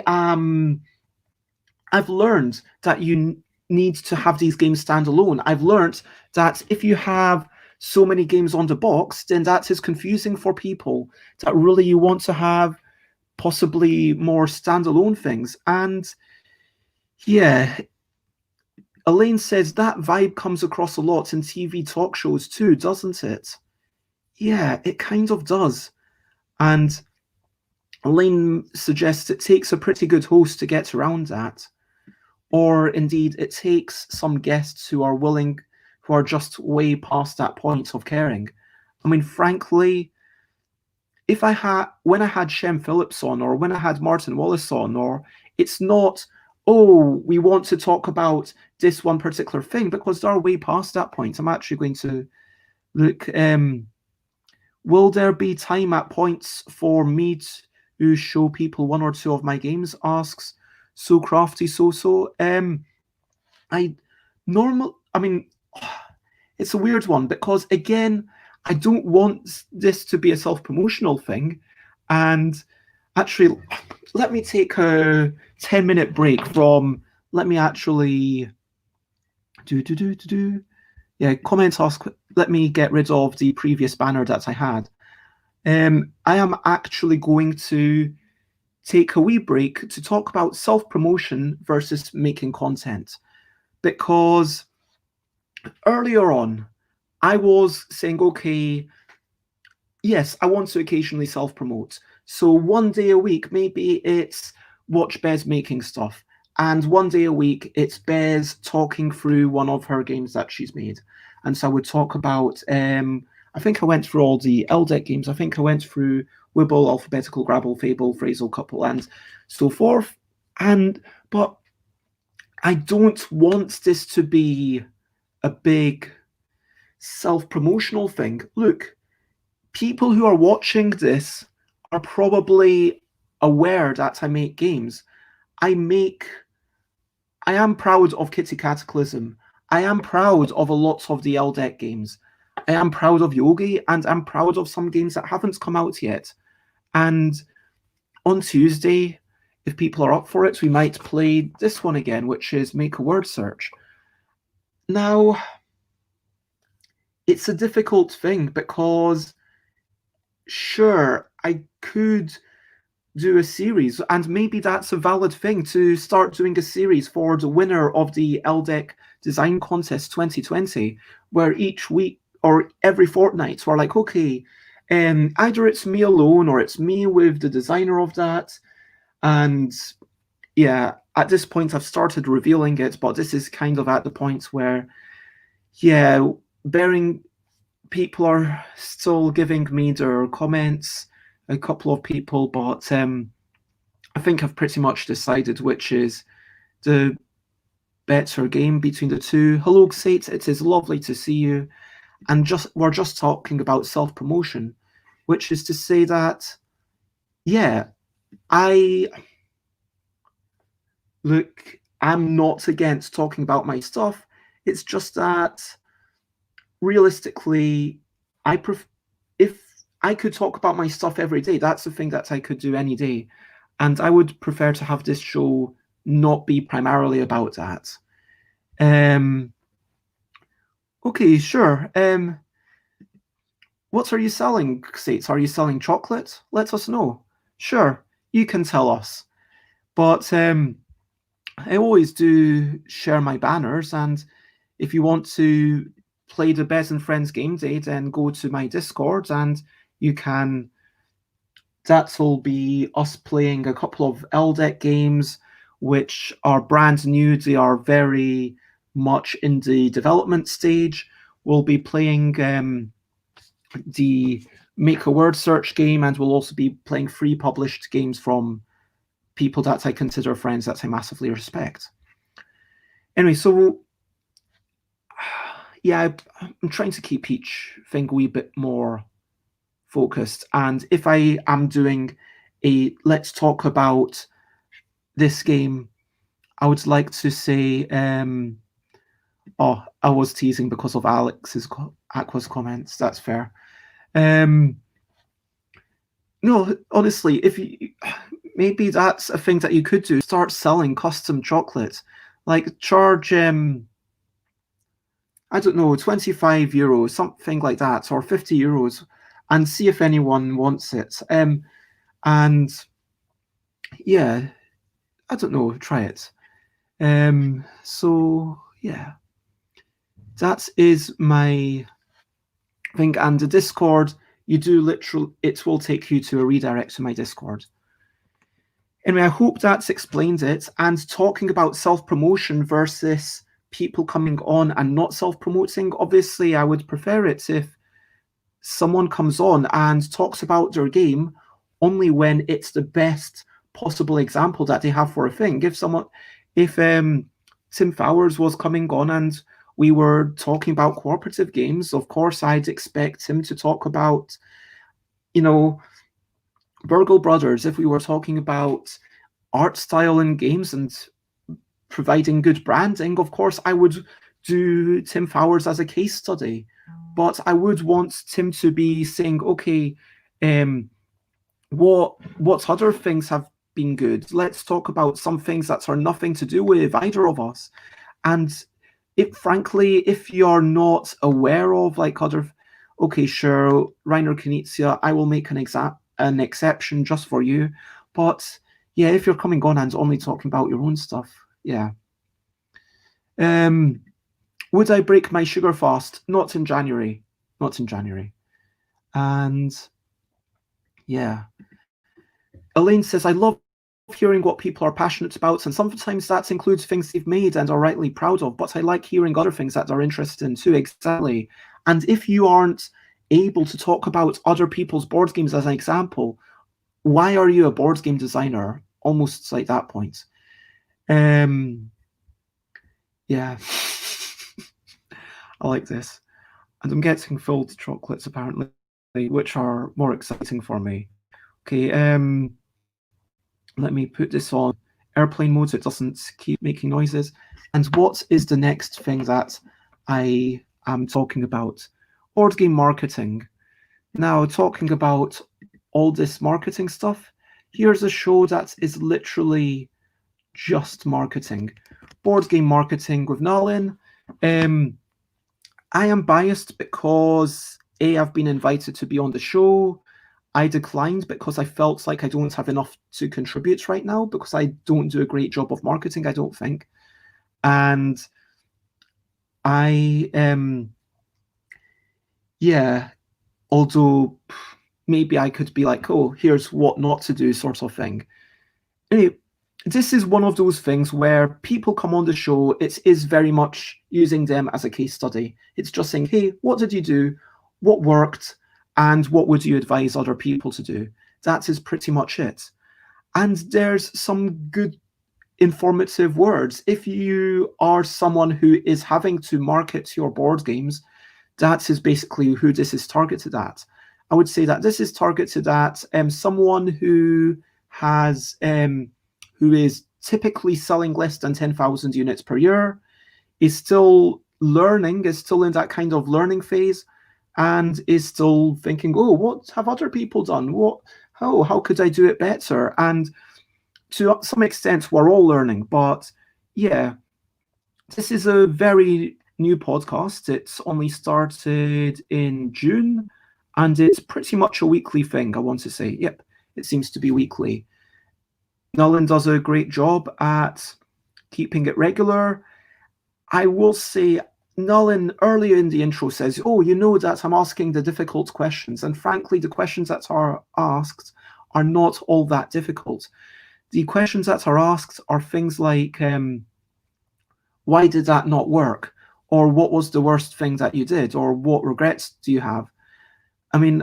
learned that you need to have these games stand alone. I've learned that if you have so many games on the box, then that is confusing for people, that really you want to have possibly more standalone things. And yeah, Elaine says that vibe comes across a lot in TV talk shows too, doesn't it? Yeah, it kind of does. And Elaine suggests it takes a pretty good host to get around that. Or indeed, it takes some guests who are willing, who are just way past that point of caring. I mean, frankly, when I had Shem Phillips on, or when I had Martin Wallace on, or it's not, oh, we want to talk about this one particular thing, because they're way past that point. I'm actually going to look, will there be time at points for me to show people one or two of my games, asks So Crafty So. I mean, it's a weird one, because again, I don't want this to be a self-promotional thing. And actually, let me take a 10-minute break from, let me actually yeah, comment ask, let me get rid of the previous banner that I had. I am actually going to take a wee break to talk about self-promotion versus making content. Because earlier on, I was saying, okay, yes, I want to occasionally self-promote. So one day a week, maybe it's watch Bez making stuff. And one day a week, it's Bez talking through one of her games that she's made. And so I would talk about, I think I went through all the LDEC games. I think I went through Wibble, Alphabetical, Grabble, Fable, Phrasal Couple, and so forth. But I don't want this to be a big self-promotional thing. Look, people who are watching this are probably aware that I make games. I am proud of Kitty Cataclysm. I am proud of a lot of the LDEC games. I am proud of Yogi, and I'm proud of some games that haven't come out yet. And on Tuesday, if people are up for it, we might play this one again, which is Make a Word Search. Now, it's a difficult thing, because sure, I could do a series, and maybe that's a valid thing, to start doing a series for the winner of the LDEC Design Contest 2020, where each week, or every fortnight, we're like, okay, either it's me alone or it's me with the designer of that. And yeah, at this point, I've started revealing it, but this is kind of at the point where, yeah, bearing people are still giving me their comments, a couple of people, but I think I've pretty much decided which is the better game between the two. Hello, Xate, it is lovely to see you. And we're just talking about self-promotion, which is to say that, yeah, I'm not against talking about my stuff. It's just that realistically, if I could talk about my stuff every day, that's the thing that I could do any day. And I would prefer to have this show not be primarily about that. Okay, sure. What are you selling, Sates? Are you selling chocolate? Let us know. Sure, you can tell us. But I always do share my banners, and if you want to play the Bez and Friends game day, then go to my Discord, and you can. That will be us playing a couple of LDEC games, which are brand new. They are very much in the development stage. We'll be playing the Make a Word Search game, and we'll also be playing free published games from people that I consider friends that I massively respect. Anyway, so yeah, I'm trying to keep each thing a wee bit more focused. And if I am doing a let's talk about this game, I would like to say, oh, I was teasing because of Aqua's comments. That's fair. No, honestly, if you maybe that's a thing that you could do. Start selling custom chocolate, like charge I don't know, 25 euros, something like that, or 50 euros, and see if anyone wants it. And yeah, I don't know, try it. So yeah, that is my thing. And the Discord, you do literally, it will take you to a redirect to my Discord. Anyway, I hope that's explained it. And talking about self-promotion versus people coming on and not self-promoting, obviously I would prefer it if someone comes on and talks about their game only when it's the best possible example that they have for a thing. If Tim Fowers was coming on and we were talking about cooperative games, of course I'd expect him to talk about, Burgle Brothers. If we were talking about art style in games and providing good branding, of course I would do Tim Fowers as a case study. But I would want Tim to be saying, okay, what other things have been good? Let's talk about some things that are nothing to do with either of us. And frankly, if you're not aware of like okay, sure, Reiner Knizia, I will make an exception just for you. But yeah, if you're coming on and only talking about your own stuff, yeah. Would I break my sugar fast? Not in January. Not in January. And yeah. Elaine says, I love hearing what people are passionate about, and sometimes that includes things they've made and are rightly proud of, but I like hearing other things that they're interested in too. Exactly. And if you aren't able to talk about other people's board games as an example, why are you a board game designer? Almost like that point. Yeah. I like this. And I'm getting filled chocolates apparently, which are more exciting for me. Okay, let me put this on airplane mode so it doesn't keep making noises. And what is the next thing that I am talking about? Board game marketing. Now, talking about all this marketing stuff, here's a show that is literally just marketing. Board game marketing with Nalin. I am biased because I've been invited to be on the show. I declined because I felt like I don't have enough to contribute right now because I don't do a great job of marketing, I don't think. And yeah, although maybe I could be like, oh, here's what not to do, sort of thing. Anyway, this is one of those things where people come on the show, it is very much using them as a case study. It's just saying, hey, what did you do? What worked? And what would you advise other people to do? That is pretty much it. And there's some good informative words. If you are someone who is having to market your board games, that is basically who this is targeted at. I would say that this is targeted at someone who has who is typically selling less than 10,000 units per year, is still learning, is still in that kind of learning phase, and is still thinking, oh, what have other people done? How could I do it better? And to some extent, we're all learning, but yeah, this is a very new podcast. It's only started in June, and it's pretty much a weekly thing, I want to say. Yep, it seems to be weekly. Nolan does a great job at keeping it regular. I will say, Nolan earlier in the intro says, oh, you know that I'm asking the difficult questions. And frankly, the questions that are asked are not all that difficult. The questions that are asked are things like, why did that not work? Or what was the worst thing that you did? Or what regrets do you have? I mean,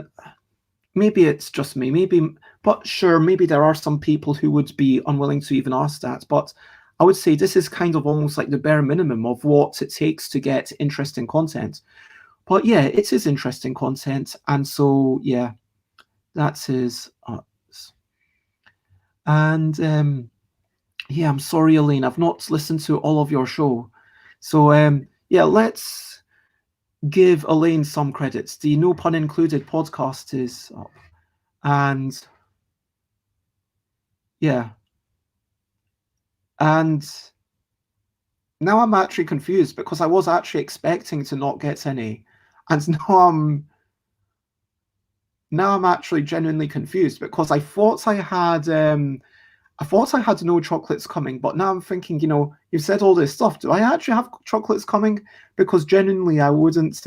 maybe it's just me, but sure, maybe there are some people who would be unwilling to even ask that. But I would say this is kind of almost like the bare minimum of what it takes to get interesting content. But yeah, it is interesting content. And so, yeah, that is us. And yeah, I'm sorry, Elaine, I've not listened to all of your show. So yeah, let's give Elaine some credits. The No Pun Included podcast is up. And yeah. And now I'm actually confused because I was actually expecting to not get any. And now I'm actually genuinely confused because I thought I had no chocolates coming, but now I'm thinking, you've said all this stuff. Do I actually have chocolates coming? Because genuinely, I wouldn't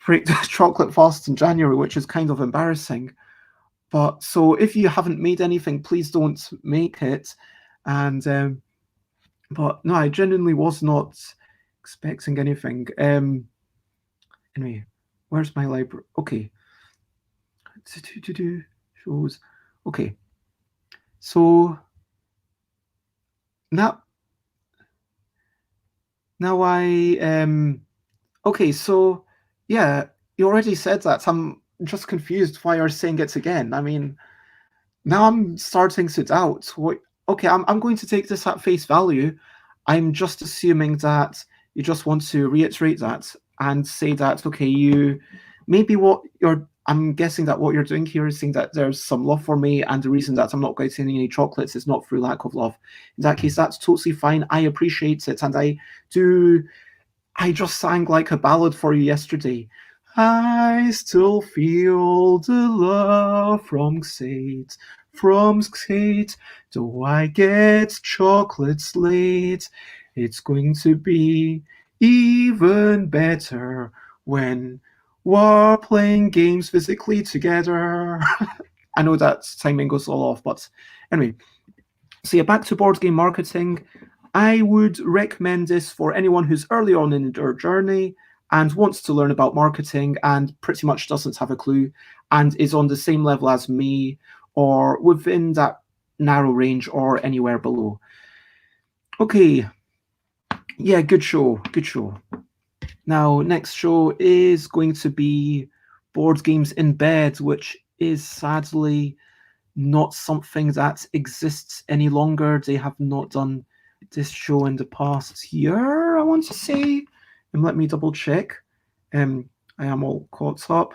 break the chocolate fast in January, which is kind of embarrassing. But so if you haven't made anything, please don't make it. And but no, I genuinely was not expecting anything. Anyway, where's my library? Okay. Shows. Okay. So now I okay, so yeah, you already said that. I'm just confused why you're saying it again. I mean, now I'm starting to doubt what. Okay, I'm going to take this at face value. I'm just assuming that you just want to reiterate that and say that, okay, I'm guessing that what you're doing here is saying that there's some love for me, and the reason that I'm not getting any chocolates is not through lack of love. In that case, that's totally fine. I appreciate it, and I just sang like a ballad for you yesterday. I still feel the love from Kate, though I get chocolates late. It's going to be even better when we're playing games physically together. I know that timing goes all off, but anyway. So yeah, back to board game marketing. I would recommend this for anyone who's early on in their journey and wants to learn about marketing and pretty much doesn't have a clue and is on the same level as me or within that narrow range or anywhere below. Okay. Yeah, good show. Now, next show is going to be Board Games in Bed, which is sadly not something that exists any longer. They have not done this show in the past year, I want to say. And let me double check. I am all caught up.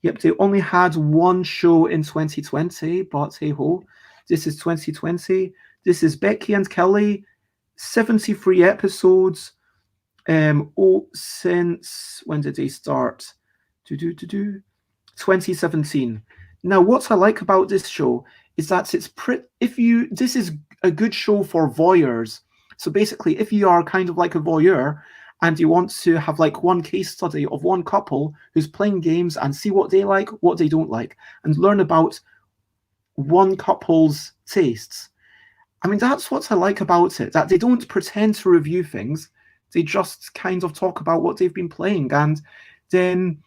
Yep, they only had one show in 2020, but hey ho, this is 2020. This is Becky and Kelly, 73 episodes. Since when did they start? 2017. Now, what I like about this show is that this is a good show for voyeurs. So basically, if you are kind of like a voyeur and you want to have like one case study of one couple who's playing games and see what they like, what they don't like, and learn about one couple's tastes. I mean, that's what I like about it, that they don't pretend to review things. They just kind of talk about what they've been playing. And then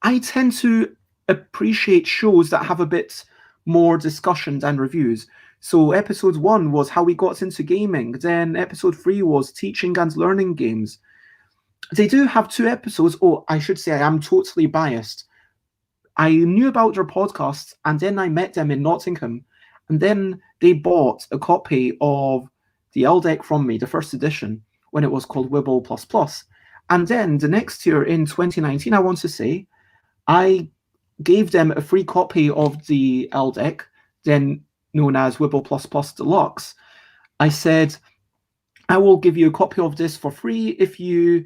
I tend to appreciate shows that have a bit more discussion than reviews. So episode 1 was how we got into gaming. Then episode 3 was teaching and learning games. They do have 2 episodes. Oh, I should say I am totally biased. I knew about their podcasts, and then I met them in Nottingham, and then they bought a copy of the L deck from me, the first edition, when it was called Wibble Plus Plus. And then the next year in 2019, I want to say, I gave them a free copy of the L deck, then known as Wibble Plus Plus Deluxe. I said, I will give you a copy of this for free if you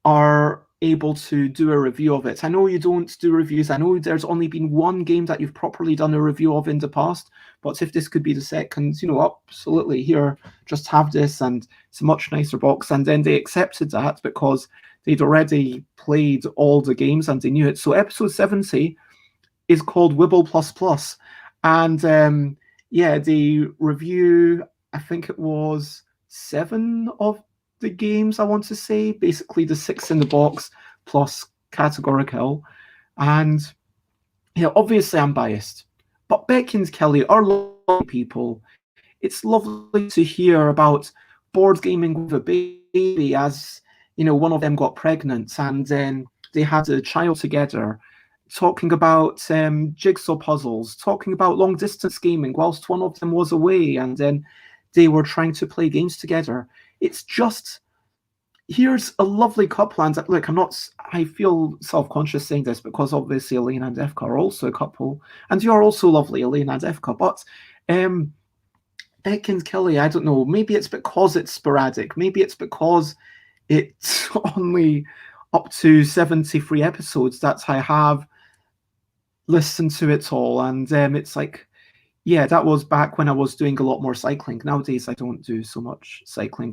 are able to do a review of it. I know you don't do reviews. I know there's only been one game that you've properly done a review of in the past, but if this could be the second, absolutely, here, just have this, and it's a much nicer box. And then they accepted that because they'd already played all the games and they knew it. So episode 70 is called Wibble Plus Plus. And they review, I think it was 7 of the games, I want to say, basically the 6 in the box plus categorical. And obviously I'm biased, but Becky and Kelly are lovely people. It's lovely to hear about board gaming with a baby, as one of them got pregnant and then they had a child together, talking about jigsaw puzzles, talking about long distance gaming whilst one of them was away, and then they were trying to play games together. It's just, here's a lovely couple. And look, I feel self-conscious saying this because obviously Elaine and Efka are also a couple, and you're also lovely, Elaine and Efka, but Beck and Kelly, I don't know, maybe it's because it's sporadic, maybe it's because it's only up to 73 episodes that I have listened to it all, and it's like, yeah, that was back when I was doing a lot more cycling. Nowadays I don't do so much cycling,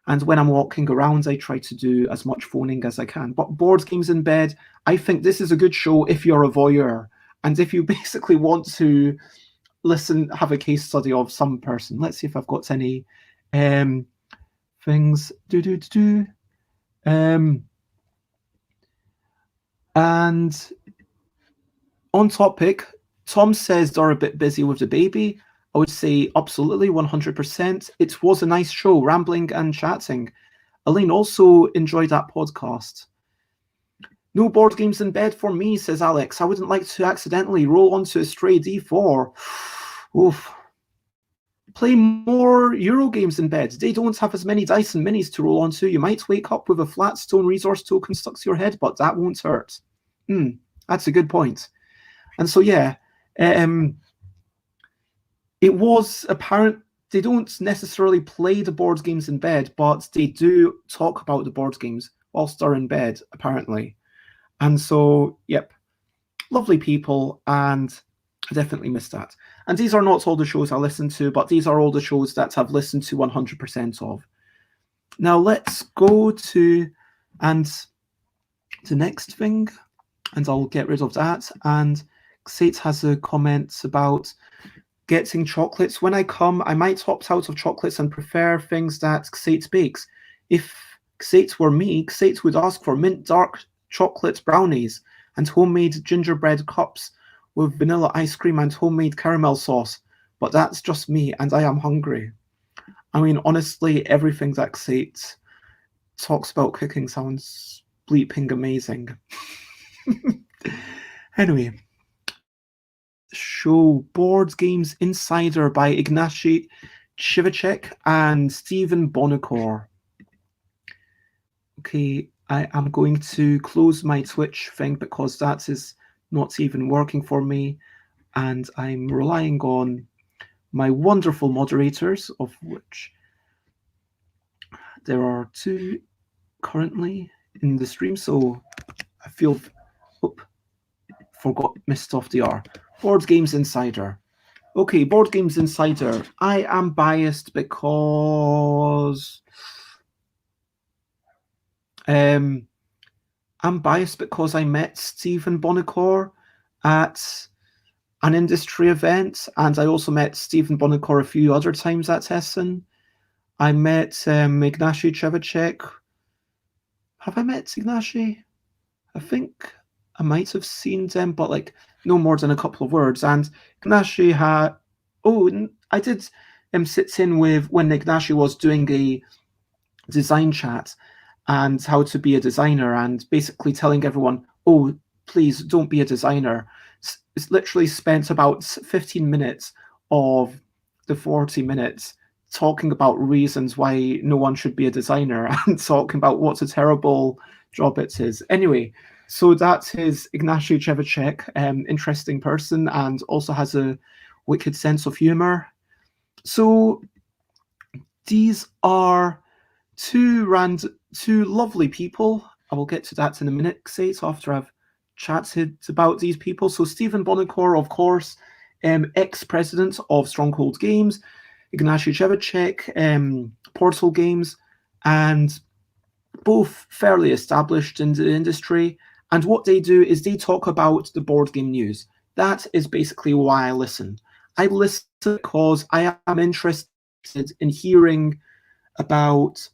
and when I'm walking around I try to do as much phoning as I can. But Board Games in Bed, I think this is a good show if you're a voyeur, and if you basically want to listen, have a case study of some person. Let's see if I've got any things. And on topic, Tom says they're a bit busy with the baby. I would say absolutely, 100%. It was a nice show, rambling and chatting. Elaine also enjoyed that podcast. No board games in bed for me, says Alex. I wouldn't like to accidentally roll onto a stray D4. Oof. Play more Euro games in bed. They don't have as many dice and minis to roll onto. You might wake up with a flat stone resource token stuck to your head, but that won't hurt. That's a good point. And so, yeah, it was apparent they don't necessarily play the board games in bed, but they do talk about the board games whilst they're in bed, apparently. And so, yep, lovely people, and I definitely missed that. And these are not all the shows I listen to, but these are all the shows that I've listened to 100% of. Now let's go to the next thing, and I'll get rid of that. And Xate has a comment about getting chocolates. When I come, I might opt out of chocolates and prefer things that Xate bakes. If Xate were me, Xate would ask for mint dark chocolate brownies and homemade gingerbread cups with vanilla ice cream and homemade caramel sauce. But that's just me, and I am hungry. I mean, honestly, everything that Xate talks about cooking sounds bleeping amazing. Anyway, show Board Games Insider by Ignacy Chivacek and Stephen Bonacore. Okay, I am going to close my Twitch thing because that is not even working for me, and I'm relying on my wonderful moderators, of which there are 2 currently in the stream, so I feel missed off the R. Board Games Insider. Okay, Board Games Insider. I am biased because Um, I'm biased because I met Stephen Bonacore at an industry event, and I also met Stephen Bonacore a few other times at Essen. I met Ignacy Trzewiczek. Have I met Ignacy? I think I might have seen them, but like no more than a couple of words. And Ignacy had. Oh, I did sit in with when Ignacy was doing a design chat and how to be a designer, and basically telling everyone, oh, please don't be a designer. It's literally spent about 15 minutes of the 40 minutes talking about reasons why no one should be a designer and talking about what a terrible job it is. Anyway, so that is Ignacy Trzewiczek, interesting person, and also has a wicked sense of humor. So these are two lovely people. I will get to that in a minute, Xate, after I've chatted about these people. So Stephen Bonacore, of course, ex-president of Stronghold Games, Ignacy Trzewiczek, Portal Games, and both fairly established in the industry. And what they do is they talk about the board game news. That is basically why I listen. I listen because I am interested in hearing about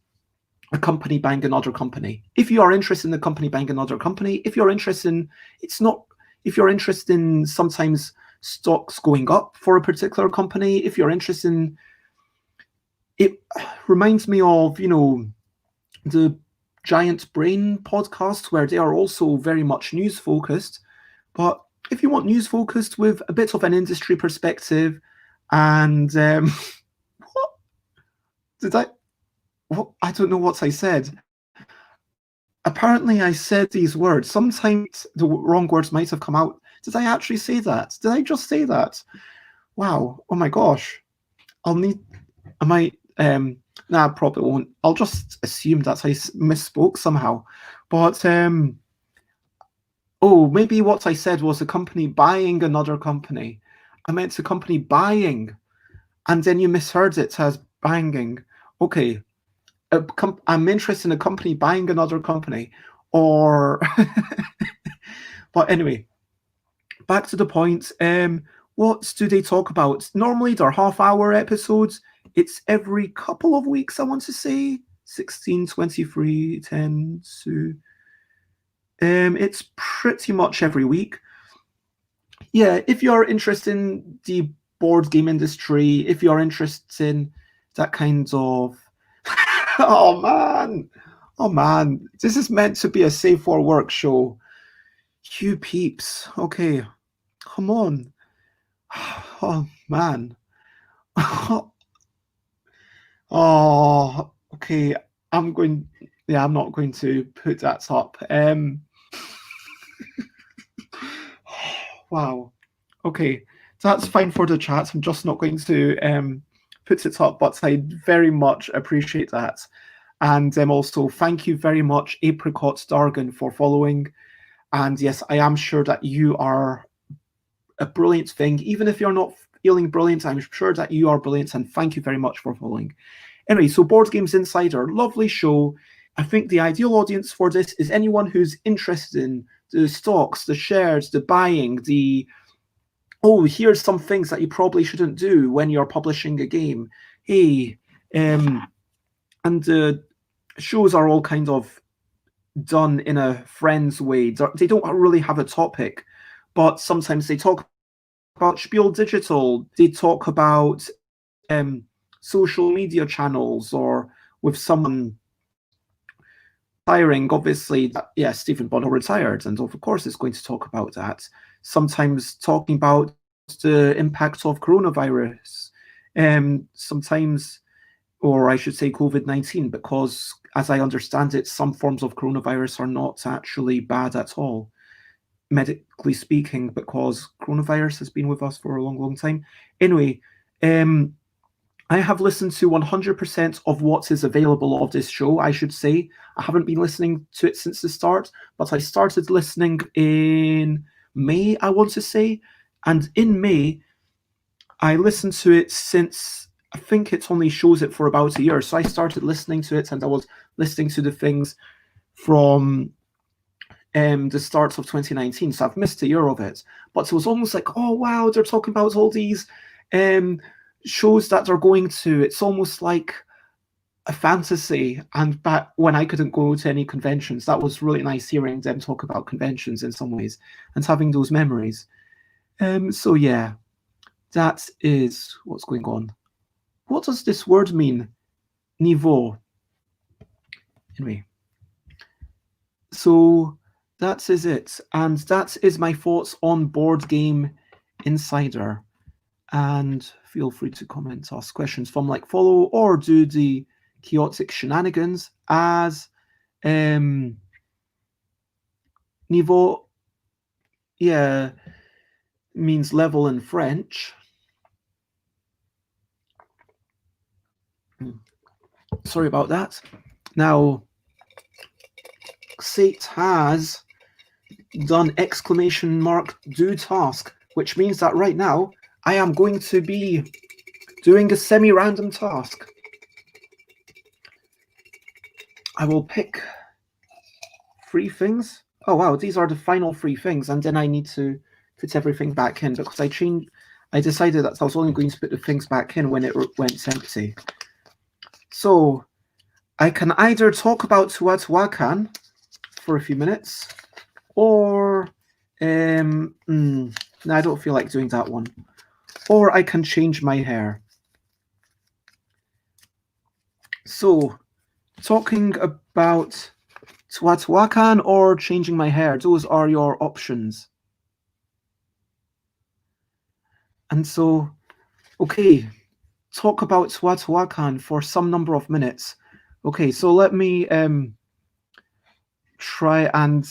a company buying another company. If you are interested in a company buying another company, if you're interested in, if you're interested in sometimes stocks going up for a particular company, if you're interested in, it reminds me of, the Giant Brain podcast, where they are also very much news focused. But if you want news focused with a bit of an industry perspective, and what did I? What, I don't know what I said. Apparently, I said these words. Sometimes the wrong words might have come out. Did I actually say that? Did I just say that? Wow. Oh my gosh. I'll need. I might. Nah, I probably won't. I'll just assume that I misspoke somehow. But oh, maybe what I said was a company buying another company. I meant a company buying, and then you misheard it as banging. Okay, I'm interested in a company buying another company, or. But anyway, back to the point. What do they talk about? Normally, they're half-hour episodes. It's every couple of weeks, I want to say. 16, 23, 10, so... it's pretty much every week. Yeah, if you're interested in the board game industry, if you're interested in that kind of... Oh, man! Oh, man. This is meant to be a safe for work show. You peeps. Okay. Come on. Oh, man. Oh, okay. I'm not going to put that up. Wow. Okay. That's fine for the chat. I'm just not going to put it up, but I very much appreciate that. And also, thank you very much, Apricot Dargan, for following. And yes, I am sure that you are a brilliant thing. Even if you're not feeling brilliant, I'm sure that you are brilliant. And thank you very much for following. Anyway, so Board Games Insider, lovely show. I think the ideal audience for this is anyone who's interested in the stocks, the shares, the buying, here's some things that you probably shouldn't do when you're publishing a game. Hey, and the shows are all kind of done in a friend's way. They don't really have a topic, but sometimes they talk about Spiel Digital. They talk about social media channels, or with someone retiring. Obviously, Stephen Bono retired, and of course it's going to talk about that. Sometimes talking about the impact of coronavirus, sometimes, or I should say COVID-19, because as I understand it, some forms of coronavirus are not actually bad at all, medically speaking, because coronavirus has been with us for a long, long time. Anyway, I have listened to 100% of what is available of this show, I should say. I haven't been listening to it since the start, but I started listening in May, I want to say. And in May, I listened to it since, I think it only shows it for about a year. So I started listening to it, and I was listening to the things from the start of 2019, so I've missed a year of it. But it was almost like, oh wow, they're talking about all these shows that they're going to. It's almost like a fantasy. And back when I couldn't go to any conventions, that was really nice hearing them talk about conventions in some ways and having those memories. So yeah, that is what's going on. What does this word mean? Niveau. Anyway, so that is it, and that is my thoughts on Board Game Insider. And feel free to comment, ask questions from like, follow, or do the chaotic shenanigans as niveau, yeah, means level in French. Sorry about that. Now, Sate has done exclamation mark do task, which means that right now I am going to be doing a semi-random task. I will pick 3 things. Oh wow, these are the final 3 things, and then I need to put everything back in because I decided that I was only going to put the things back in when it went empty. So I can either talk about Teotihuacan for a few minutes, or no, I don't feel like doing that one. Or I can change my hair. So, talking about Teotihuacan or changing my hair, those are your options. And so, okay, talk about Teotihuacan for some number of minutes. Okay, so let me try and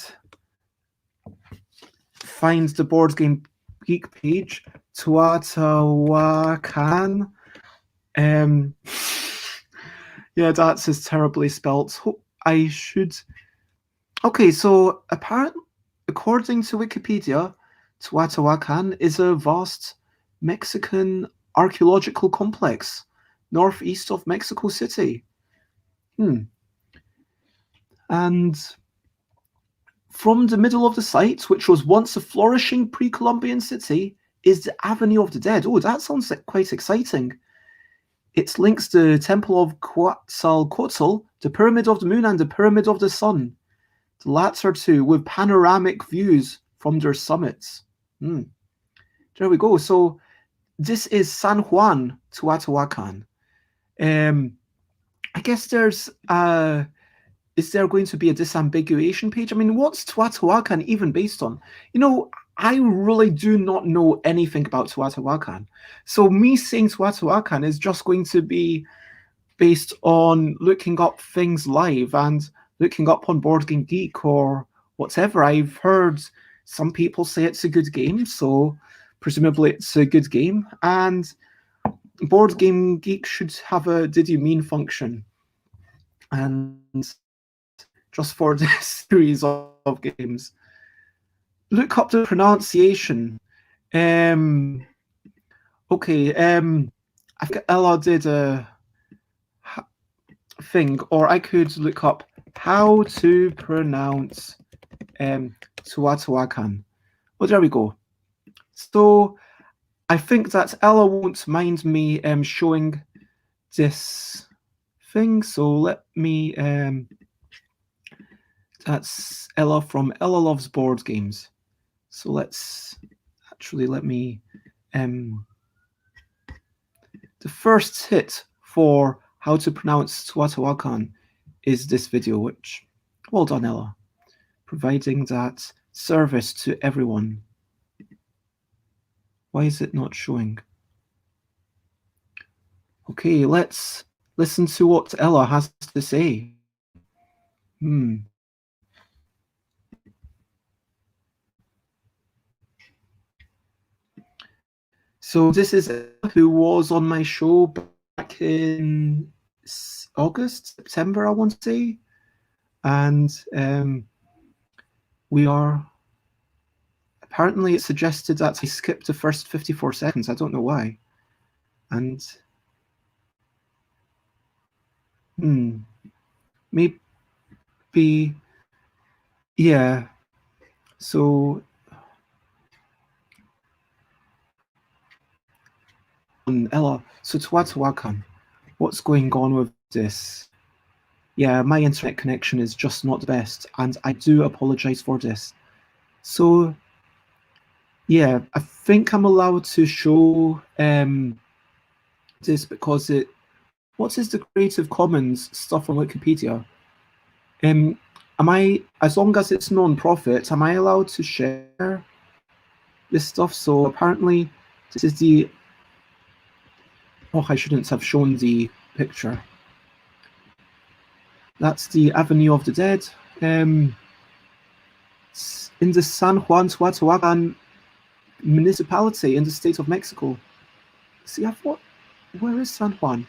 find the Board Game Geek page. Teotihuacan. Yeah, that's is terribly spelt. I should. Okay, so according to Wikipedia, Teotihuacan is a vast Mexican archaeological complex northeast of Mexico City. And from the middle of the site, which was once a flourishing pre-Columbian city, is the Avenue of the Dead. Oh, that sounds like quite exciting. It links the Temple of Quetzalcoatl, the Pyramid of the Moon, and the Pyramid of the Sun. The latter two with panoramic views from their summits. There we go. So this is San Juan, Teotihuacan. I guess there's is there going to be a disambiguation page? I mean, what's Teotihuacan even based on? You know, I really do not know anything about Teotihuacan. So me saying Teotihuacan is just going to be based on looking up things live and looking up on Board Game Geek or whatever. I've heard some people say it's a good game, so presumably it's a good game. And Board Game Geek should have a did you mean function. And just for this series of games, look up the pronunciation. Okay, I think Ella did a thing, or I could look up how to pronounce Teotihuacan. Well, there we go. So I think that Ella won't mind me showing this thing. So let me. That's Ella from Ella Loves Board Games. So let me. The first hit for how to pronounce Teotihuacan is this video, which, well done, Ella, providing that service to everyone. Why is it not showing? Okay, let's listen to what Ella has to say. So this is Ella, who was on my show back in August, September, I want to say. And we are... Apparently it suggested that I skipped the first 54 seconds. I don't know why. And... maybe Yeah. So Ella, so Tuatawakan, what's going on with this? Yeah, my internet connection is just not the best, and I do apologize for this. So yeah, I think I'm allowed to show this because it. What is the Creative Commons stuff on Wikipedia? Um, am I, as long as it's non-profit, am I allowed to share this stuff? So apparently, this is the. Oh, I shouldn't have shown the picture. That's the Avenue of the Dead. In the San Juan Teotihuacan municipality in the state of Mexico. See, I thought, where is San Juan?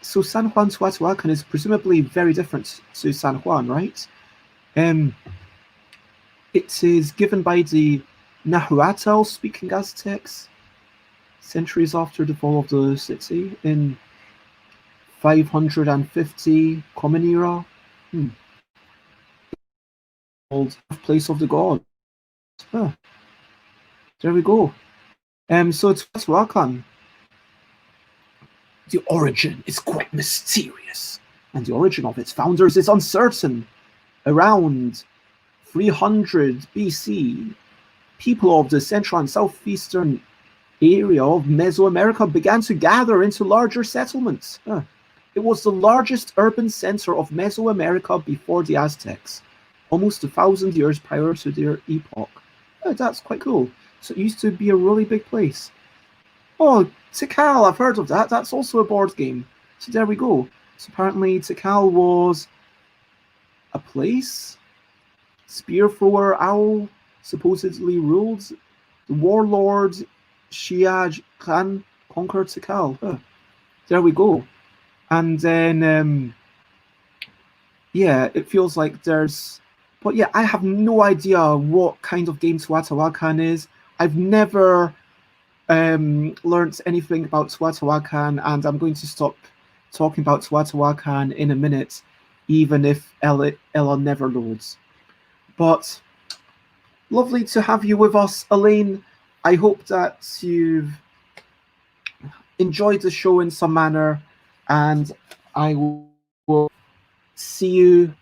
So San Juan Teotihuacan is presumably very different to San Juan, right? It is given by the Nahuatl-speaking Aztecs centuries after the fall of the city in 550 Common Era. Called Place of the Gods. Huh. There we go. So it's Teotihuacan. The origin is quite mysterious, and the origin of its founders is uncertain. Around 300 BC, people of the central and southeastern area of Mesoamerica began to gather into larger settlements. It was the largest urban center of Mesoamerica before the Aztecs, almost 1,000 years prior to their epoch. That's quite cool. So it used to be a really big place. Oh, Tikal, I've heard of that. That's also a board game. So there we go. So apparently Tikal was a place. Spear thrower owl supposedly ruled. The warlord Shiaj Khan conquered Tikal. There we go. And then, yeah, it feels like there's... But yeah, I have no idea what kind of game Teotihuacan is. I've never learned anything about Teotihuacan, and I'm going to stop talking about Teotihuacan in a minute, even if Ella never loads. But lovely to have you with us, Elaine. I hope that you've enjoyed the show in some manner, and I will see you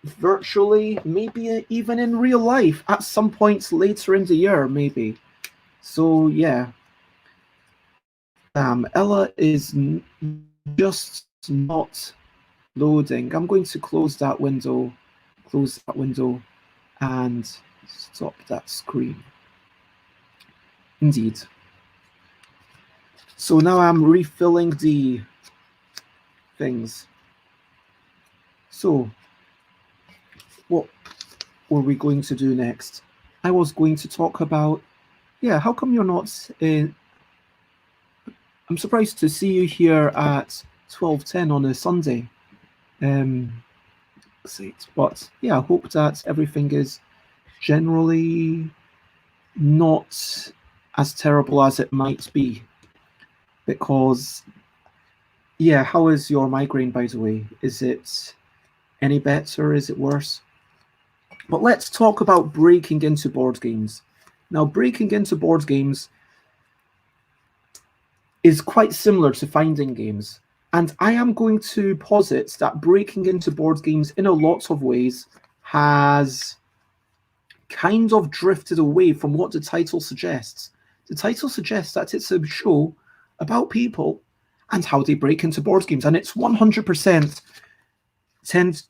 virtually, maybe even in real life at some point later in the year, maybe. So yeah, Ella is just not loading. I'm going to close that window, and stop that screen. Indeed. So now I'm refilling the things. So what were we going to do next? I was going to talk about, yeah, how come you're not in... I'm surprised to see you here at 12:10 on a Sunday. But yeah, I hope that everything is generally not as terrible as it might be. Because, yeah, how is your migraine, by the way? Is it any better? Is it worse? But let's talk about breaking into board games. Now, breaking into board games is quite similar to finding games. And I am going to posit that breaking into board games in a lot of ways has kind of drifted away from what the title suggests. The title suggests that it's a show about people and how they break into board games. And it's 100%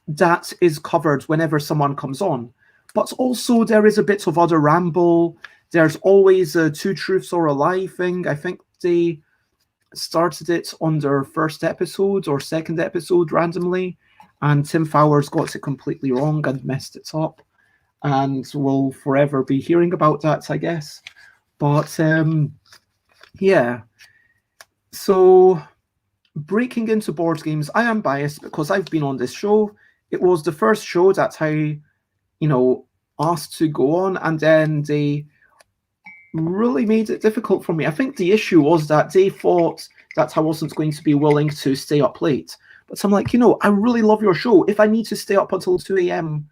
that is covered whenever someone comes on. But also there is a bit of other ramble. There's always a two truths or a lie thing. I think they started it on their first episode or second episode randomly, and Tim Fowers got it completely wrong and messed it up. And we'll forever be hearing about that, I guess. But yeah. So breaking into board games, I am biased because I've been on this show. It was the first show that I, asked to go on, and then they really made it difficult for me. I think the issue was that they thought that I wasn't going to be willing to stay up late. But I'm like, I really love your show. If I need to stay up until 2 a.m.,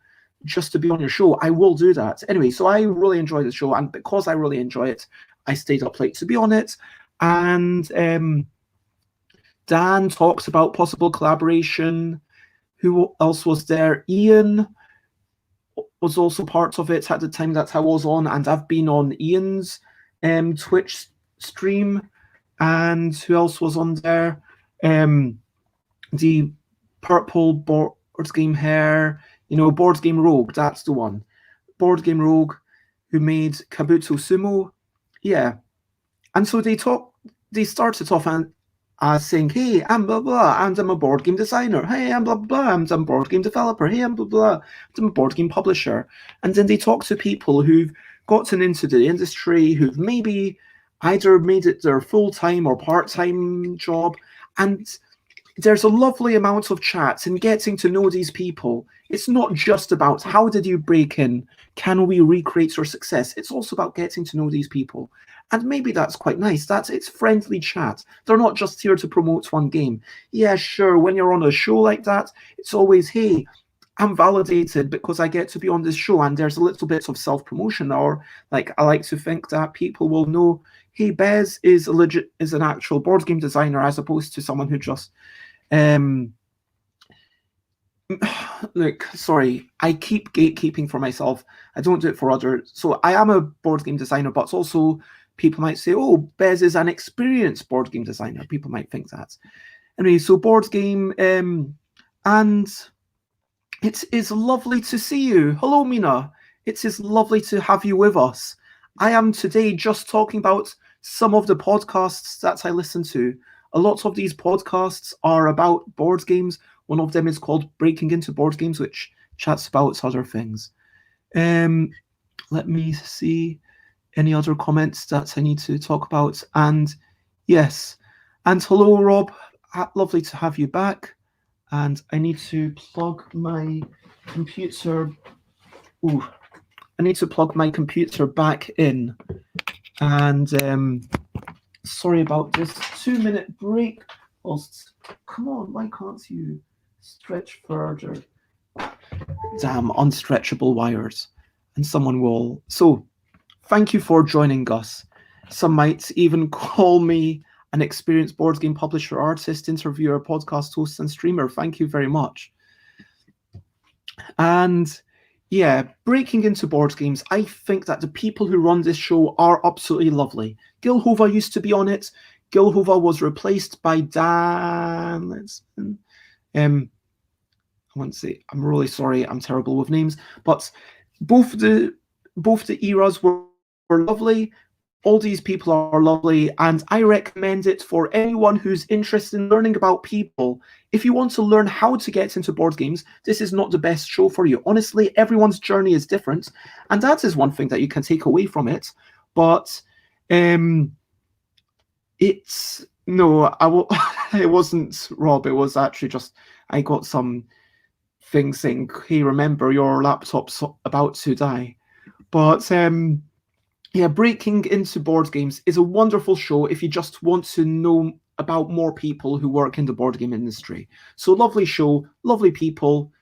just to be on your show, I will do that. Anyway, so I really enjoy the show, and because I really enjoy it, I stayed up late to be on it. And Dan talks about possible collaboration. Who else was there? Ian was also part of it at the time that I was on, and I've been on Ian's Twitch stream. And who else was on there? The purple board game hair, Board Game Rogue, that's the one. Board Game Rogue, who made Kabuto Sumo. Yeah. And so they started off saying, hey, I'm blah, blah, and I'm a board game designer. Hey, I'm blah, blah, I'm a board game developer. Hey, I'm blah, blah, I'm a board game publisher. And then they talk to people who've gotten into the industry, who've maybe either made it their full-time or part-time job. And there's a lovely amount of chats and getting to know these people. It's not just about how did you break in? Can we recreate your success? It's also about getting to know these people. And maybe that's quite nice. It's friendly chat. They're not just here to promote one game. Yeah, sure, when you're on a show like that, it's always, hey, I'm validated because I get to be on this show, and there's a little bit of self-promotion, or I like to think that people will know, hey, Bez is an actual board game designer, as opposed to someone who just look, sorry, I keep gatekeeping for myself. I don't do it for others. So I am a board game designer, but also people might say, oh, Bez is an experienced board game designer. People might think that. Anyway, so board game, and it is lovely to see you. Hello, Mina. It is lovely to have you with us. I am today just talking about some of the podcasts that I listen to. A lot of these podcasts are about board games. One of them is called Breaking Into Board Games, which chats about other things. Let me see any other comments that I need to talk about. And yes, and hello, Rob. Lovely to have you back. And I need to plug my computer. Ooh, I need to plug my computer back in. And sorry about this 2-minute break. Come on, why can't you stretch further? Damn, unstretchable wires. And someone will. So, thank you for joining us. Some might even call me an experienced board game publisher, artist, interviewer, podcast host, and streamer. Thank you very much. And yeah, Breaking Into Board Games, I think that the people who run this show are absolutely lovely. Gil Hova used to be on it. Gil Hova was replaced by Dan. I want to say, I'm really sorry, I'm terrible with names, but both the eras were lovely. All these people are lovely, and I recommend it for anyone who's interested in learning about people. If you want to learn how to get into board games, this is not the best show for you. Honestly, everyone's journey is different, and that is one thing that you can take away from it. But it wasn't, Rob. It was actually just I got some thing saying, "Hey, remember your laptop's about to die." But yeah, Breaking Into Board Games is a wonderful show if you just want to know about more people who work in the board game industry. So lovely show, lovely people.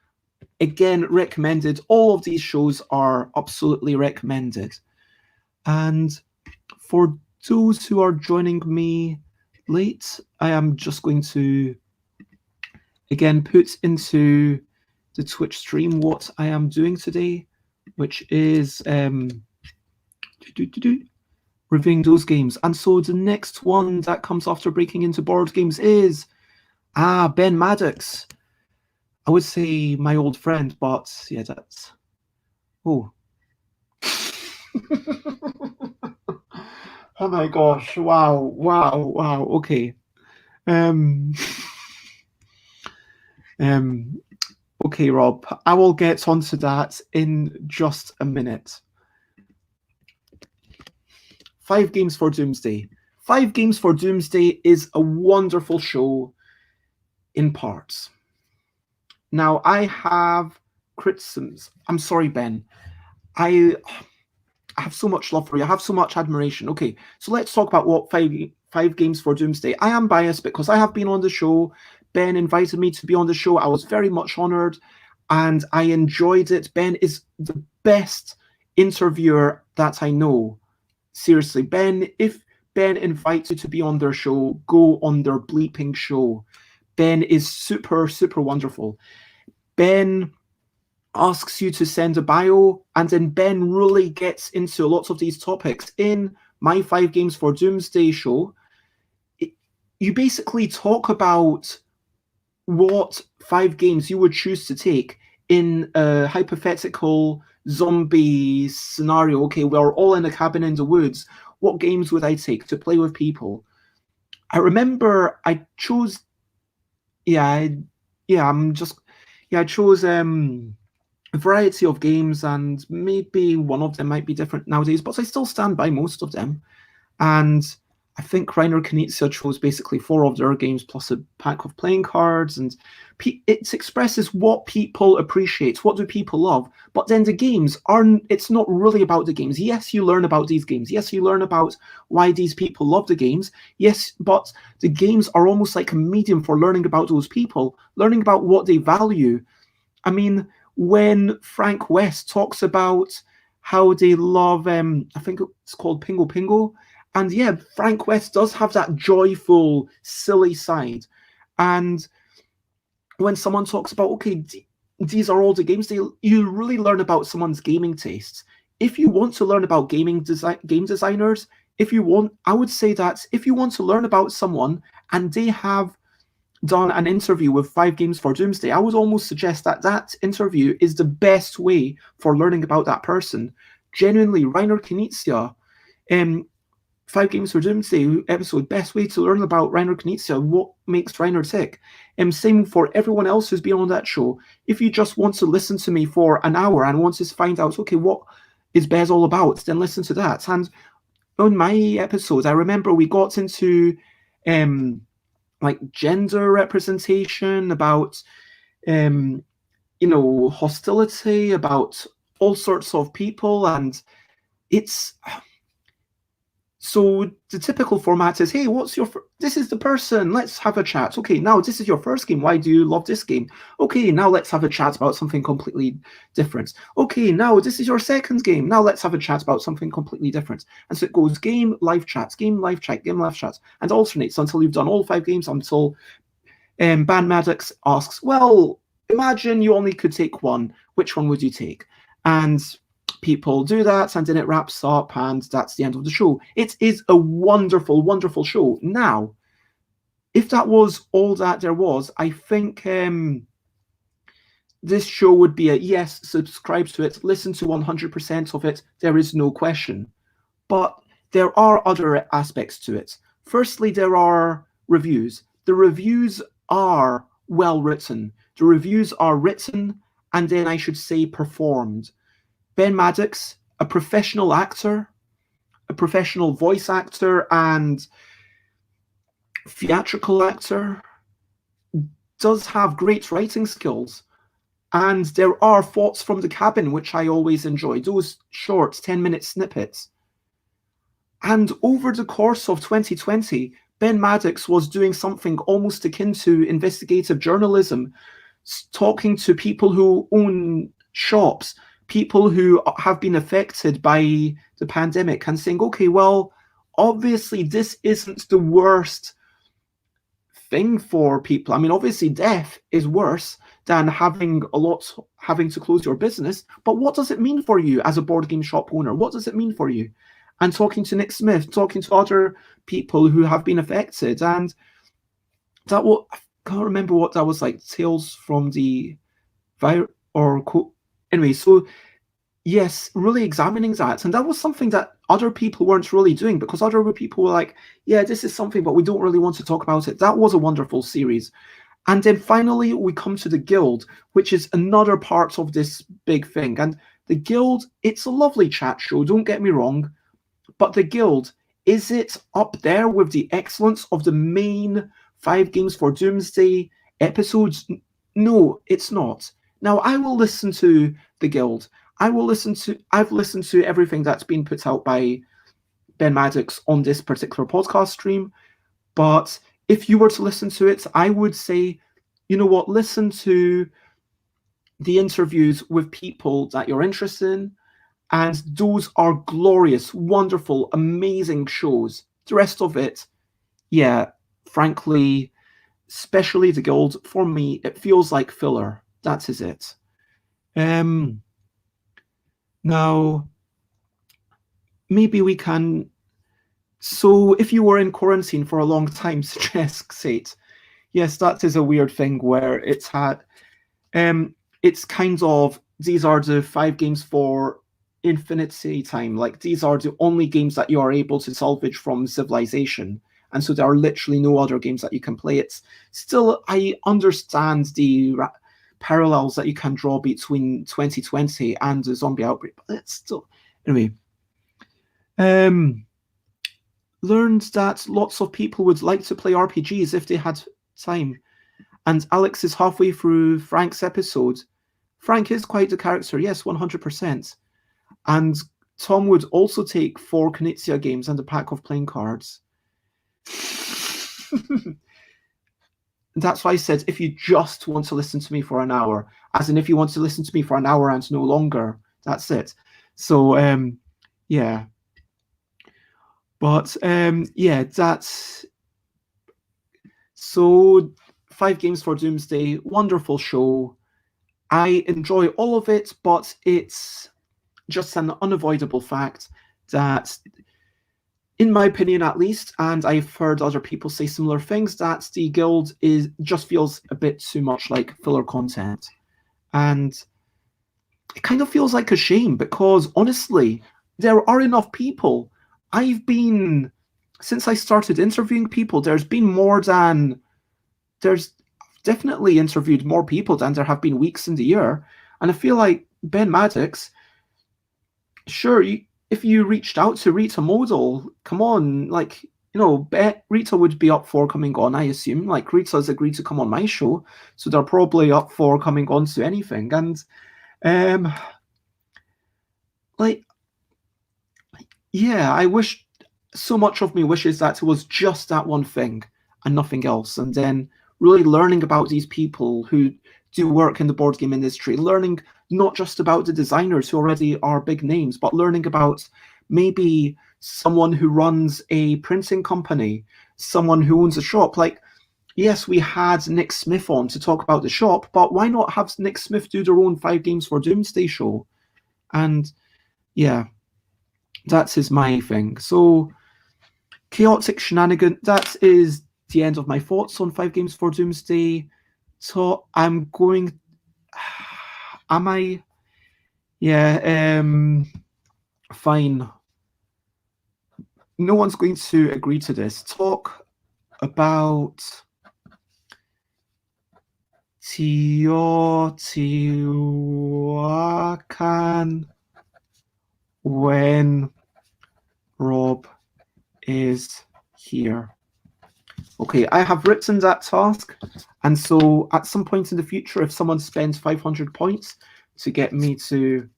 Again, recommended. All of these shows are absolutely recommended. And for those who are joining me late, I am just going to, again, put into the Twitch stream what I am doing today, which is reviewing those games. And so the next one that comes after Breaking Into Board Games is Ben Maddox. I would say my old friend, but yeah, that's oh oh my gosh, wow, okay. Okay, Rob, I will get onto that in just a minute. 5 Games for Doomsday. 5 Games for Doomsday is a wonderful show in parts. Now, I have criticisms. I'm sorry, Ben. I have so much love for you. I have so much admiration. Okay, so let's talk about what 5 Games for Doomsday. I am biased because I have been on the show. Ben invited me to be on the show. I was very much honored. and I enjoyed it. Ben is the best interviewer that I know. Seriously, Ben, if Ben invites you to be on their show, go on their bleeping show. Ben is super, super wonderful. Ben asks you to send a bio, and then Ben really gets into lots of these topics. In my 5 Games for Doomsday show, you basically talk about what 5 games you would choose to take in a hypothetical zombie scenario. Okay, we're all in a cabin in the woods. What games would I take to play with people? I remember I chose, yeah, I chose a variety of games, and maybe one of them might be different nowadays, but I still stand by most of them. And I think Reiner Knizia chose basically 4 of their games plus a pack of playing cards, and it expresses what people appreciate, what do people love. But then the games it's not really about the games. Yes, you learn about these games. Yes, you learn about why these people love the games. Yes, but the games are almost like a medium for learning about those people, learning about what they value. I mean, when Frank West talks about how they love, I think it's called Pingo Pingo, and yeah, Frank West does have that joyful, silly side. And when someone talks about, okay, these are all the games, you really learn about someone's gaming tastes. If you want to learn about game designers, I would say that if you want to learn about someone and they have done an interview with 5 Games for Doomsday, I would almost suggest that that interview is the best way for learning about that person. Genuinely, Reiner Knizia, 5 Games for Doomsday episode, best way to learn about Reiner Knizia, what makes Reiner tick. Same for everyone else who's been on that show. If you just want to listen to me for an hour and want to find out, okay, what is Bez all about, then listen to that. And on my episodes, I remember we got into like gender representation, about hostility, about all sorts of people, and it's so the typical format is, hey, this is the person, let's have a chat. Okay, now this is your first game, why do you love this game? Okay, now let's have a chat about something completely different. Okay, now this is your second game, now let's have a chat about something completely different. And so it goes game, live chats, game, live chat, game, live chats, and alternates until you've done all 5 games, until Ban Maddox asks, well, imagine you only could take one, which one would you take? And people do that, and then it wraps up, and that's the end of the show. It is a wonderful, wonderful show. Now, if that was all that there was, I think this show would be a yes, subscribe to it, listen to 100% of it, there is no question. But there are other aspects to it. Firstly, there are reviews. The reviews are well written. The reviews are written, and then I should say performed. Ben Maddox, a professional actor, a professional voice actor and theatrical actor, does have great writing skills. And there are Thoughts from the Cabin, which I always enjoy, those short 10-minute snippets. And over the course of 2020, Ben Maddox was doing something almost akin to investigative journalism, talking to people who own shops, people who have been affected by the pandemic, and saying, okay, well, obviously this isn't the worst thing for people. I mean, obviously death is worse than having to close your business, but what does it mean for you as a board game shop owner? What does it mean for you? And talking to Nick Smith, talking to other people who have been affected, and I can't remember what that was, like Tales from the Virus or anyway. So yes, really examining that, and that was something that other people weren't really doing, because other people were like, yeah, this is something, but we don't really want to talk about it. That was a wonderful series. And then finally we come to the Guild, which is another part of this big thing. And the Guild, it's a lovely chat show, don't get me wrong, but the Guild, is it up there with the excellence of the main 5 Games for Doomsday episodes? No, it's not. Now, I will listen to the Guild. I've listened to everything that's been put out by Ben Maddox on this particular podcast stream. But if you were to listen to it, I would say, you know what, listen to the interviews with people that you're interested in, and those are glorious, wonderful, amazing shows. The rest of it, yeah, frankly, especially the Guild, for me, it feels like filler. That is it. Now, maybe we can. So, if you were in quarantine for a long time, Stresk said, yes, that is a weird thing where it's had. It's kind of, these are the 5 games for infinity time. Like, these are the only games that you are able to salvage from Civilization. And so there are literally no other games that you can play. It's still, I understand the parallels that you can draw between 2020 and the zombie outbreak, but it's still, anyway. Learned that lots of people would like to play RPGs if they had time. And Alex is halfway through Frank's episode. Frank is quite the character, yes, 100%. And Tom would also take 4 Knizia games and a pack of playing cards. That's why I said, if you just want to listen to me for an hour, as in if you want to listen to me for an hour and no longer, that's it. So, yeah. But, yeah, that's... So, 5 games for Doomsday, wonderful show. I enjoy all of it, but it's just an unavoidable fact that, in my opinion at least, and I've heard other people say similar things, that the Guild just feels a bit too much like filler content. And it kind of feels like a shame because, honestly, there are enough people. Since I started interviewing people, there's definitely interviewed more people than there have been weeks in the year. And I feel like Ben Maddox, sure, if you reached out to Rita Modal, come on, like, Rita would be up for coming on, I assume. Like, Rita's agreed to come on my show, so they're probably up for coming on to anything. And, like, yeah, I wish, so much of me wishes that it was just that one thing and nothing else. And then really learning about these people who do work in the board game industry, learning not just about the designers who already are big names, but learning about maybe someone who runs a printing company, someone who owns a shop. Like, yes, we had Nick Smith on to talk about the shop, but why not have Nick Smith do their own 5 games for Doomsday show? And yeah, that is my thing. So, chaotic shenanigan, that is the end of my thoughts on 5 games for Doomsday. So I'm going... Am I... Yeah, fine. No one's going to agree to this. Talk about Teotihuacan when Rob is here. Okay, I have written that task, and so at some point in the future, if someone spends 500 points to get me to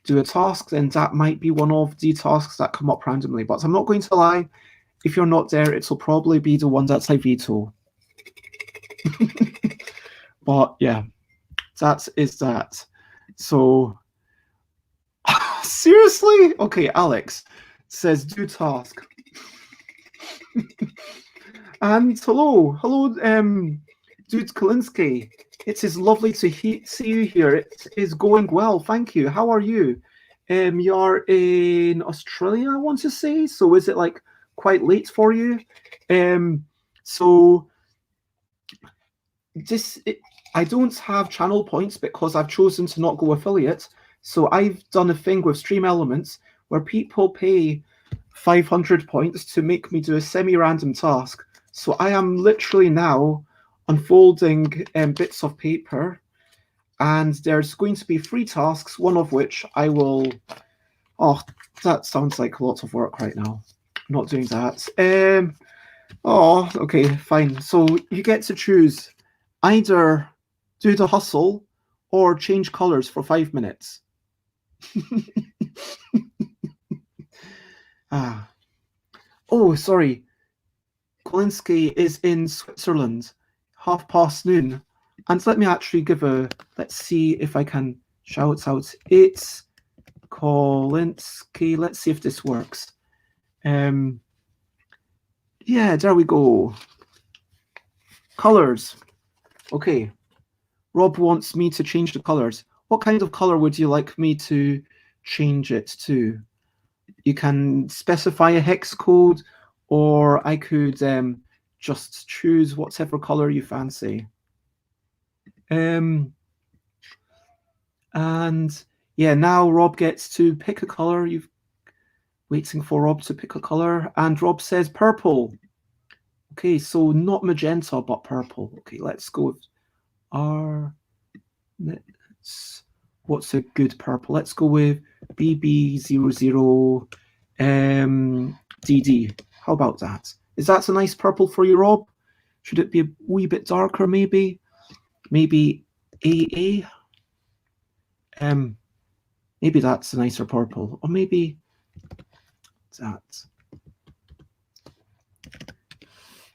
do a task, then that might be one of the tasks that come up randomly. But I'm not going to lie, if you're not there, it'll probably be the one that I veto. But yeah, that is that. So, seriously? Okay, Alex says do task. And hello, Dude Kalinsky. It is lovely to see you here. It is going well, thank you. How are you? You're in Australia, I want to say. So is it like quite late for you? So I don't have channel points because I've chosen to not go affiliate. So I've done a thing with Stream Elements where people pay 500 points to make me do a semi-random task. So I am literally now unfolding bits of paper, and there's going to be 3 tasks, one of which I will... Oh, that sounds like a lot of work right now. I'm not doing that. Oh, okay, fine. So you get to choose either do the hustle or change colors for 5 minutes. Oh, sorry. Kolinsky is in Switzerland, 12:30 noon. And let me actually let's see if I can shout out. It's Kolinsky. Let's see if this works. Yeah, there we go. Colors. Okay. Rob wants me to change the colors. What kind of color would you like me to change it to? You can specify a hex code, or I could just choose whatever color you fancy. And yeah, now Rob gets to pick a color. You've waiting for Rob to pick a color, and Rob says purple. Okay, so not magenta, but purple. Okay, let's go with what's a good purple? Let's go with BB00 DD. How about that? Is that a nice purple for you, Rob? Should it be a wee bit darker, maybe? Maybe AA? Maybe that's a nicer purple. Or maybe that.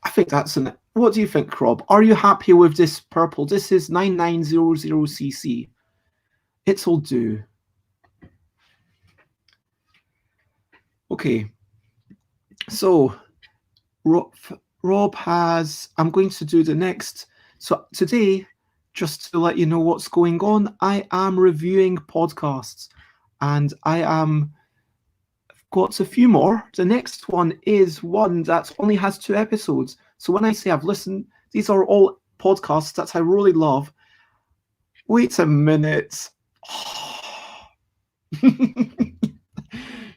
I think that's what do you think, Rob? Are you happy with this purple? This is 9900cc. It'll do. Okay. So Rob has, I'm going to do the next. So today, just to let you know what's going on, I am reviewing podcasts, and I've got a few more. The next one is one that only has 2 episodes. So when I say I've listened, these are all podcasts that I really love. Wait a minute.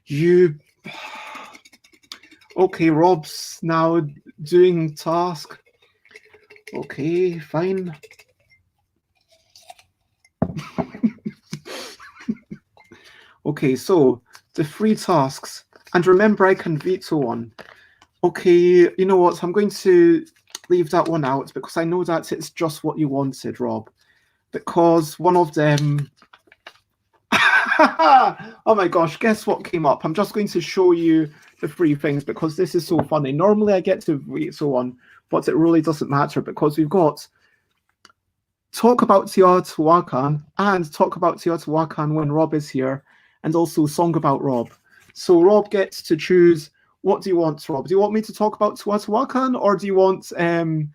You... Okay, Rob's now doing task. Okay, fine. Okay, so the 3 tasks. And remember, I can veto one. Okay, you know what? I'm going to leave that one out because I know that it's just what you wanted, Rob. Because one of them... Oh my gosh, guess what came up? I'm just going to show you the 3 things because this is so funny. Normally I get to veto one, but it really doesn't matter because we've got talk about Teotihuacan and talk about Teotihuacan when Rob is here, and also song about Rob. So Rob gets to choose. What do you want, Rob? Do you want me to talk about Teotihuacan, or do you want to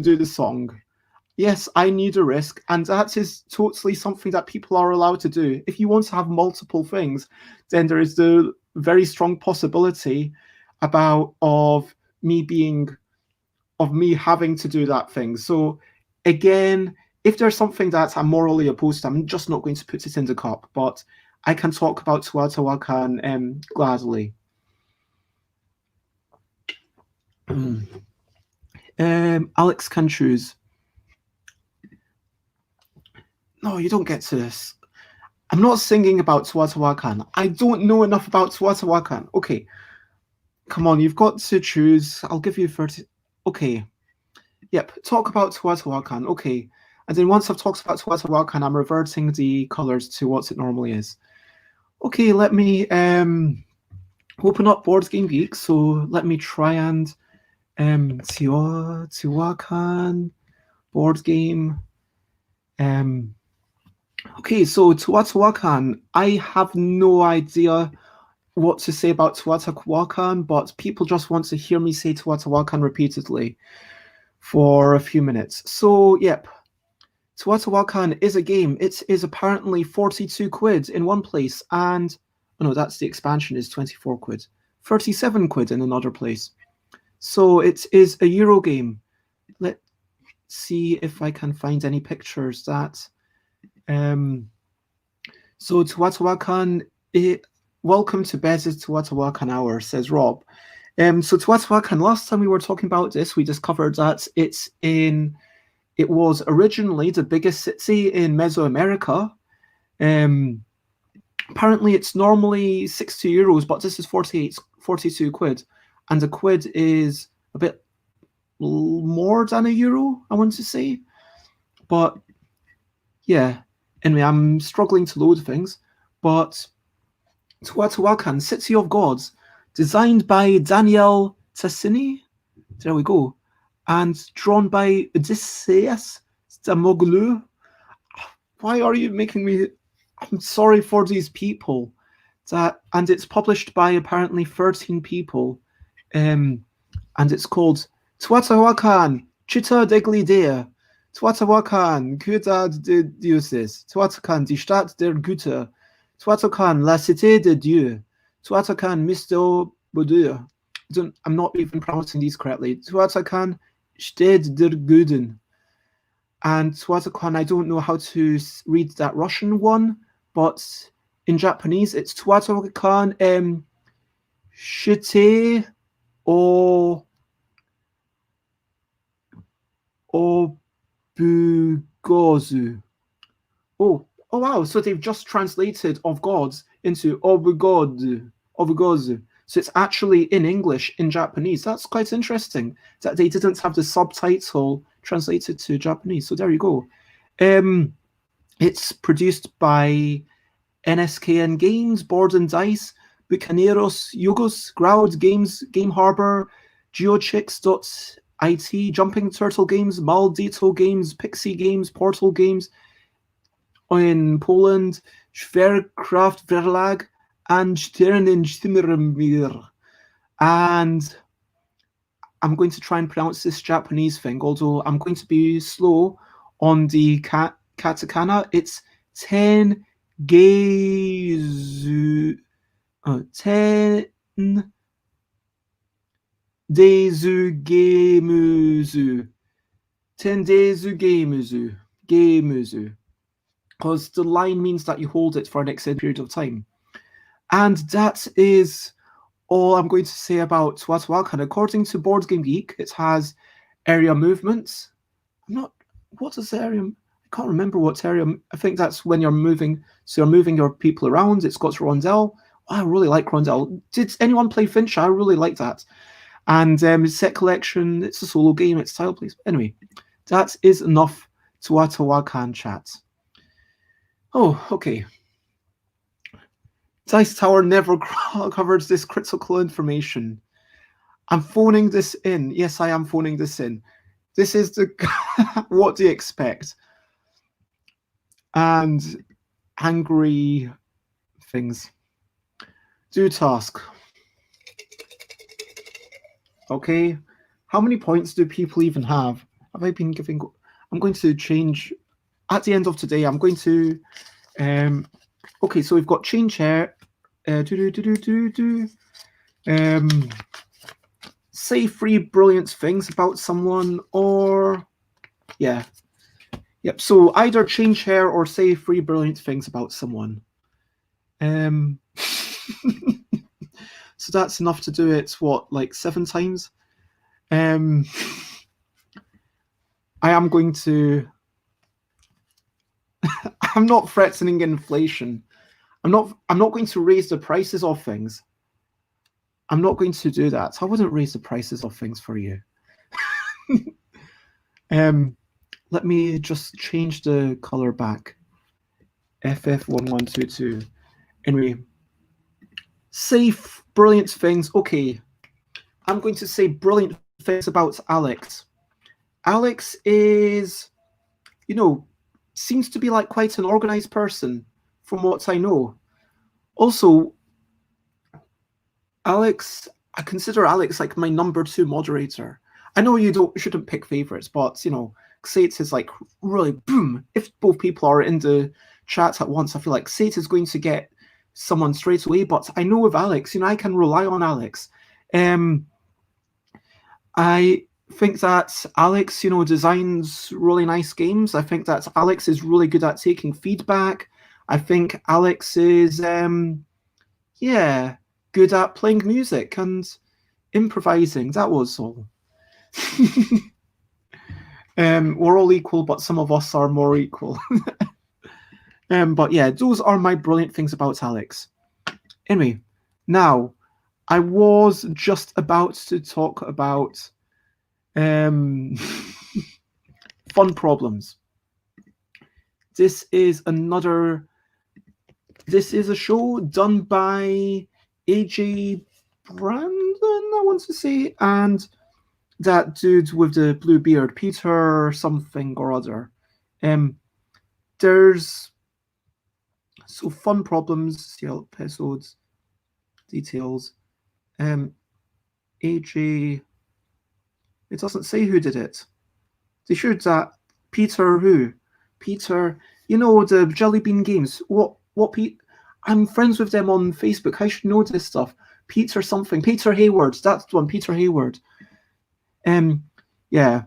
do the song? Yes, I need a risk, and that is totally something that people are allowed to do. If you want to have multiple things, then there is the very strong possibility of me having to do that thing. So again, if there's something that I'm morally opposed to, I'm just not going to put it in the cup, but I can talk about Teotihuacan gladly. Alex can choose. No, you don't get to this. I'm not singing about Teotihuacan. I don't know enough about Teotihuacan. Okay. Come on, you've got to choose. I'll give you 30. Okay. Yep, talk about Teotihuacan. Okay. And then once I've talked about Teotihuacan, I'm reverting the colors to what it normally is. Okay, let me open up Board Game Geek. So let me try and Teotihuacan board game. Okay, so Teotihuacan, I have no idea what to say about Teotihuacan, but people just want to hear me say Teotihuacan repeatedly for a few minutes. So, yep, Teotihuacan is a game. It is apparently 42 quid in one place, and oh no, that's the expansion is 24 quid. 37 quid in another place. So it is a Euro game. Let's see if I can find any pictures that... So Teotihuacan, welcome to Bez's Teotihuacan Hour, says Rob. So Teotihuacan, last time we were talking about this, we discovered that it was originally the biggest city in Mesoamerica. Apparently it's normally 60 euros, but this is 42 quid. And the quid is a bit more than a euro, I want to say. But yeah, anyway, I'm struggling to load things. But Teotihuacan, City of Gods, designed by Daniel Tassini. There we go. and drawn by Odysseus Stamoglu. Why are you making me? I'm sorry for these people. And it's published by apparently 13 people, and it's called Tuatawakan Città degli Dei. Tuatawakan, Ciudad de Dioses. Tuatakan, die Stadt der Güter. Tuatakan, la Cité de Dieu. Tuatakan, Misto Bodur. I'm not even pronouncing these correctly. Tuatakan, Stede der Guden. And Tuatakan, I don't know how to read that Russian one, but in Japanese it's Tuatakan Shite o Obugozu. Oh wow! So they've just translated of gods into Obugozu. So it's actually in English in Japanese. That's quite interesting that they didn't have the subtitle translated to Japanese. So there you go. It's produced by NSKN Games, Board and Dice, Bucaneros, Yugos, Groud Games, Game Harbor, GeoChicks.it, Jumping Turtle Games, Maldito Games, Pixie Games, Portal Games in Poland, Schwerkraft Verlag, and Sternenschimmermir. And I'm going to try and pronounce this Japanese thing, although I'm going to be slow on the katakana. It's Ten Geizu. Ten Dezu Gemuzu. Ten Dezu Gemuzu. Gemuzu. Because the line means that you hold it for an extended period of time. And that is all I'm going to say about Tuatawakan. According to Board Game Geek, it has area movements. What is the area? I can't remember what area. I think that's when you're moving. So you're moving your people around. It's got Rondel. Oh, I really like Rondel. Did anyone play Finch? I really like that. And set collection. It's a solo game. It's tile place. Anyway, that is enough Tuatawakan chat. Oh, okay. Dice Tower never covers this critical information. I'm phoning this in. Yes, I am phoning this in. This is the what do you expect? And angry things. Do task. Okay. How many points do people even have? Have I been giving? I'm going to change at the end of today. I'm going to okay, so we've got change here. Say 3 brilliant things about someone, or yeah. Yep, so either change hair or say 3 brilliant things about someone. So that's enough to do it, what, like 7 times? I am going to... I'm not threatening inflation. I'm not going to raise the prices of things. I'm not going to do that. I wouldn't raise the prices of things for you. Let me just change the color back. FF1122. Anyway, say brilliant things. Okay, I'm going to say brilliant things about Alex. Alex is, seems to be like quite an organized person from what I know. Also, Alex, I consider Alex like my number 2 moderator. I know you shouldn't pick favorites, but Sate is like really boom. If both people are in the chat at once, I feel like Sate is going to get someone straight away. But I know with Alex, I can rely on Alex. I think that Alex, designs really nice games. I think that Alex is really good at taking feedback. I think Alex is, good at playing music and improvising. That was all. We're all equal, but some of us are more equal. But yeah, those are my brilliant things about Alex. Anyway, now, I was just about to talk about fun problems. This is a show done by AJ Brandon, I want to say, and that dude with the blue beard, Peter something or other. There's so fun problems, episodes, details. AJ. It doesn't say who did it. They should that Peter who? Peter, the Jelly Bean Games. What I'm friends with them on Facebook. I should know this stuff. Peter something. Peter Hayward. That's the one. Peter Hayward. Yeah.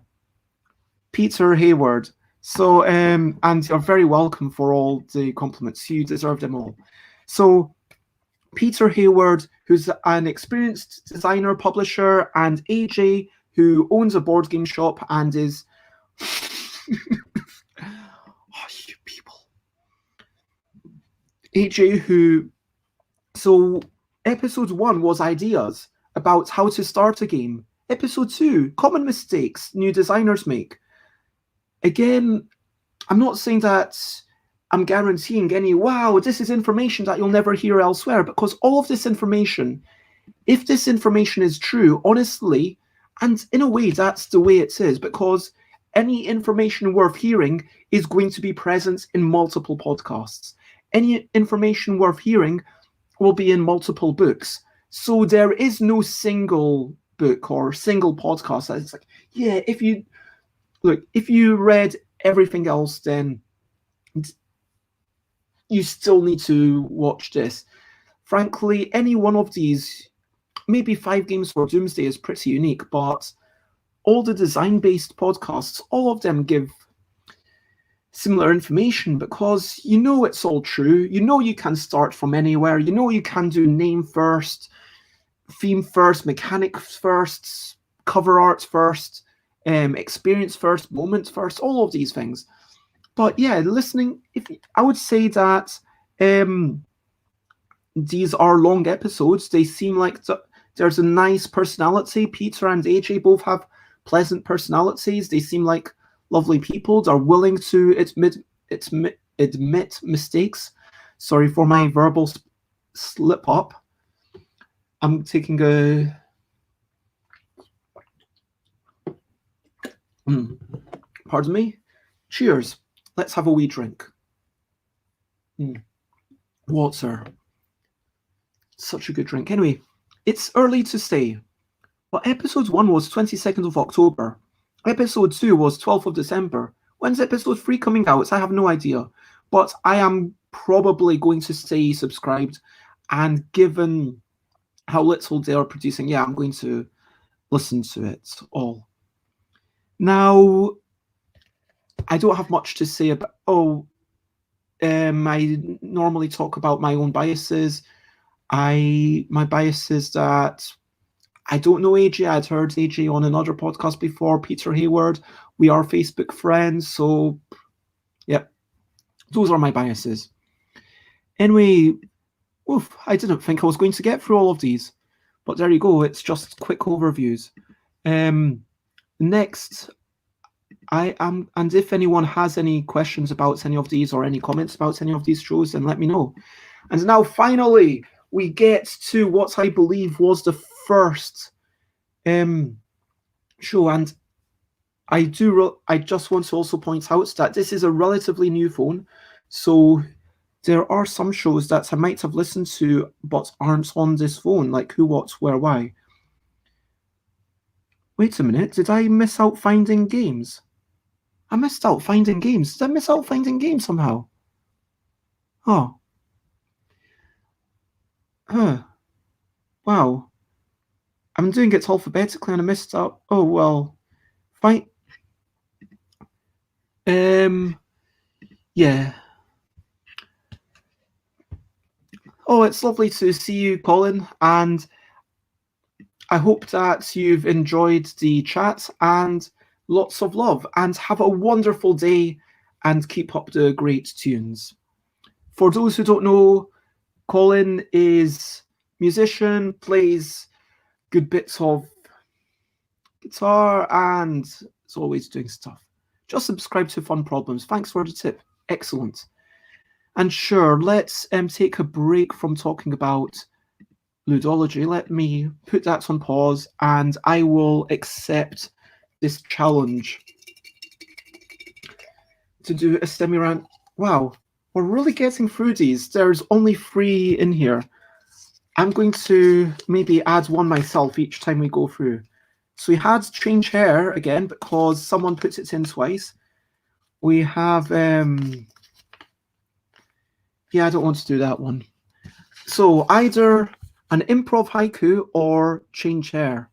Peter Hayward. So, and you're very welcome for all the compliments. You deserve them all. So, Peter Hayward, who's an experienced designer, publisher, and AJ, who owns a board game shop and is... Oh, you people. AJ, who... So, episode 1 was ideas about how to start a game. Episode 2, common mistakes new designers make. Again, I'm not saying that I'm guaranteeing any, wow, this is information that you'll never hear elsewhere, because all of this information, if this information is true, honestly, and in a way that's the way it is, because any information worth hearing is going to be present in multiple podcasts. Any information worth hearing will be in multiple books. So there is no single book or single podcast that it's like, yeah, if you read everything else, then you still need to watch this. Frankly, any one of these, maybe 5 Games for Doomsday is pretty unique, but all the design-based podcasts, all of them give similar information because it's all true. You can start from anywhere. You can do name first, theme first, mechanics first, cover art first, experience first, moment first, all of these things. But yeah, listening, I would say that these are long episodes. They seem like there's a nice personality. Peter and AJ both have pleasant personalities. They seem like lovely people. They're willing to admit mistakes. Sorry for my verbal slip up. I'm taking a... Pardon me. Cheers. Let's have a wee drink. Water. Such a good drink. Anyway, it's early to say, but episode 1 was 22nd of October. Episode 2 was 12th of December. When's episode 3 coming out? I have no idea. But I am probably going to stay subscribed. And given how little they are producing, yeah, I'm going to listen to it all. Now, I don't have much to say about... I normally talk about my own biases. My bias is that I don't know AJ. I'd heard AJ on another podcast before, Peter Hayward. We are Facebook friends, so yeah, those are my biases. Anyway, I didn't think I was going to get through all of these, but there you go. It's just quick overviews. Next, and if anyone has any questions about any of these or any comments about any of these shows, then let me know. And now, finally, we get to what I believe was the first show, and I just want to also point out that this is a relatively new phone, so there are some shows that I might have listened to but aren't on this phone, like Who, What, Where, Why. Wait a minute, did I miss out Finding Games? I missed out Finding Games. Did I miss out Finding Games somehow? Oh. Wow. I'm doing it alphabetically and I missed out. Oh, well. Fine. Yeah. Oh, it's lovely to see you, Colin, and I hope that you've enjoyed the chat, and lots of love, and have a wonderful day, and keep up the great tunes. For those who don't know, Colin is a musician, plays good bits of guitar, and is always doing stuff. Just subscribe to Fun Problems. Thanks for the tip. Excellent. And sure, let's take a break from talking about Ludology, let me put that on pause and I will accept this challenge to do a semi-rant. Wow, we're really getting through these. There's only 3 in here. I'm going to maybe add one myself each time we go through. So we had change hair again because someone puts it in twice. We have, yeah, I don't want to do that one. So either an improv haiku or change hair.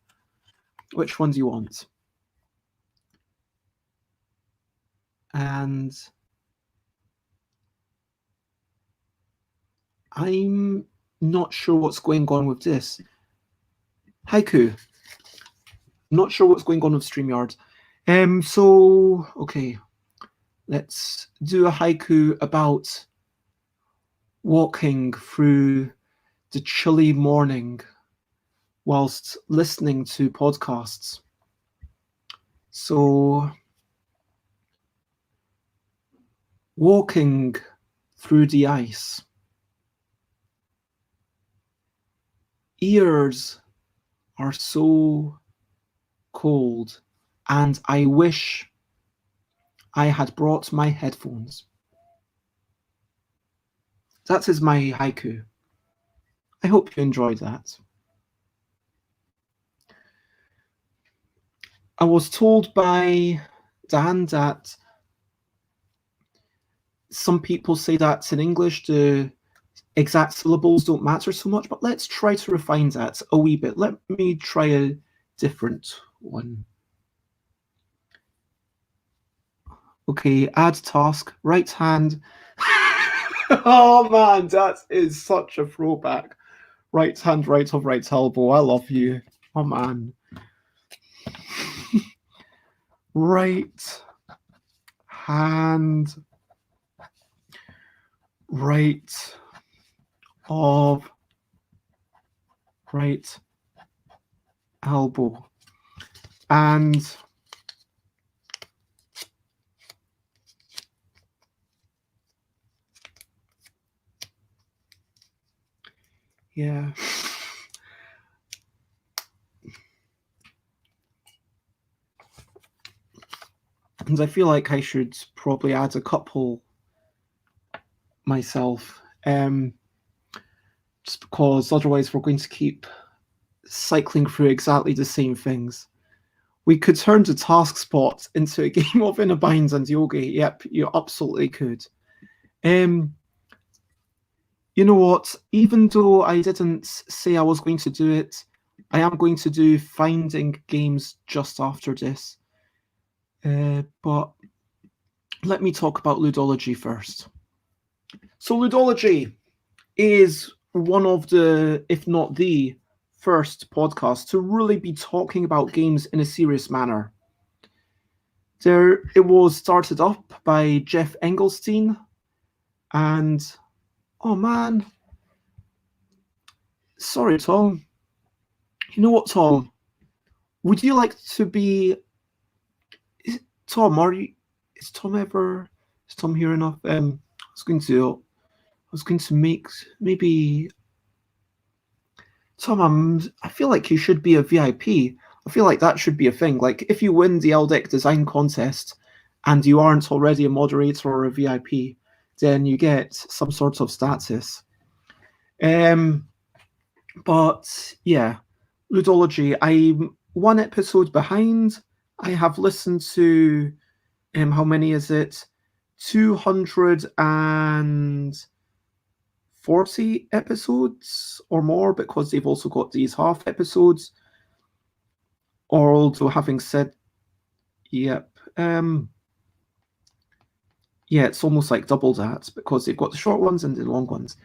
Which one do you want? And I'm not sure what's going on with this. Haiku. Not sure what's going on with StreamYard. So, okay. Let's do a haiku about walking through the chilly morning whilst listening to podcasts. So, walking through the ice. Ears are so cold, and I wish I had brought my headphones. That is my haiku. I hope you enjoyed that. I was told by Dan that some people say that in English the exact syllables don't matter so much, but let's try to refine that a wee bit. Let me try a different one. Okay, add task, right hand. Oh man, that is such a throwback. Right hand, right of right elbow. I love you. Oh man. Right hand, right of right elbow. And yeah. And I feel like I should probably add a couple myself, just because otherwise we're going to keep cycling through exactly the same things. We could turn the task spot into a game of In a Bind and Yogi. Yep, you absolutely could. You know what? Even though I didn't say I was going to do it, I am going to do finding games just after this. But let me talk about Ludology first. So Ludology is one of the, if not the first podcast to really be talking about games in a serious manner. It was started up by Jeff Engelstein, and oh man, sorry Tom. You know what, Tom? Would you like to be Tom? Is Tom here enough? I was going to make maybe Tom. I feel like you should be a VIP. I feel like that should be a thing. Like if you win the LDEC design contest and you aren't already a moderator or a VIP, then you get some sort of status. But yeah, Ludology, I'm 1 episode behind. I have listened to how many is it? 240 episodes or more, because they've also got these half episodes. Although having said, yep, yeah, it's almost like double that because they've got the short ones and the long ones.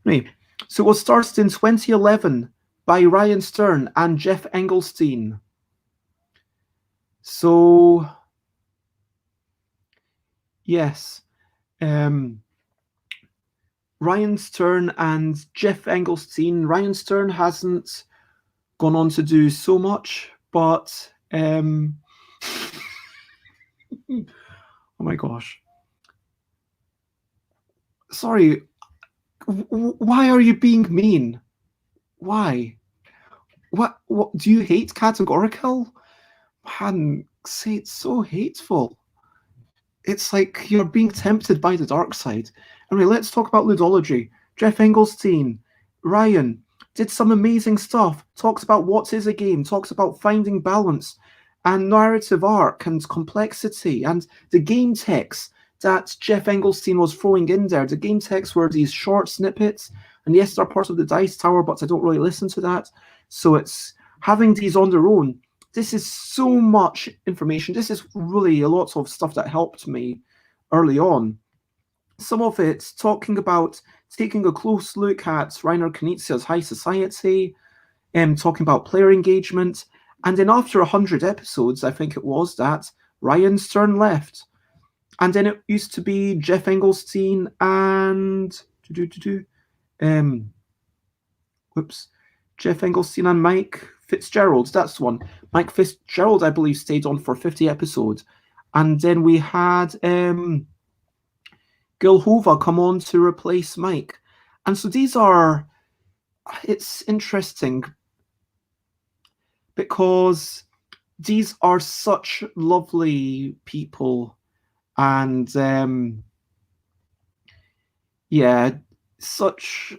Anyway, so it was started in 2011 by Ryan Stern and Jeff Engelstein. So, yes, Ryan Stern and Jeff Engelstein. Ryan Stern hasn't gone on to do so much, but oh my gosh. Sorry, why are you being mean? Why? What do you hate categorical? Man, say it's so hateful. It's like you're being tempted by the dark side. Anyway, let's talk about Ludology. Jeff Engelstein, Ryan, did some amazing stuff. Talks about what is a game, talks about finding balance and narrative arc and complexity and the game text that Jeff Engelstein was throwing in there. The game text were these short snippets, and yes, they're part of the Dice Tower, but I don't really listen to that. So it's having these on their own. This is so much information. This is really a lot of stuff that helped me early on. Some of it's talking about taking a close look at Reiner Knizia's High Society, talking about player engagement, and then after 100 episodes, I think it was, that Ryan's turn left. And then it used to be Jeff Engelstein and Jeff Engelstein and Mike Fitzgerald. That's the one. Mike Fitzgerald, I believe, stayed on for 50 episodes. And then we had Gil Hova come on to replace Mike. And so it's interesting because these are such lovely people and such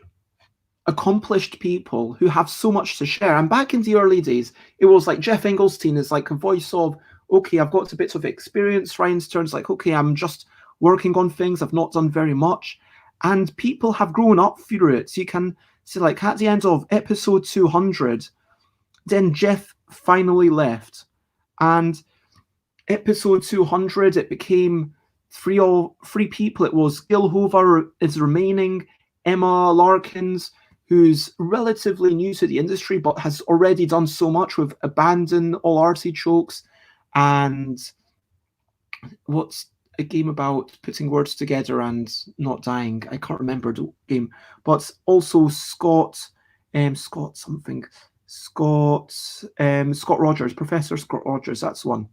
accomplished people who have so much to share. And back in the early days, it was like Jeff Engelstein is like a voice of, okay, I've got a bit of experience. Ryan's turn's like, okay, I'm just working on things. I've not done very much. And people have grown up through it. So you can see, like, at the end of episode 200, then Jeff finally left. And episode 200, it became three people. It was Gil Hova is remaining, Emma Larkins, who's relatively new to the industry but has already done so much with Abandon All Artichokes and what's a game about putting words together and not dying. I can't remember the game. But also Scott Rogers, Professor Scott Rogers, that's one.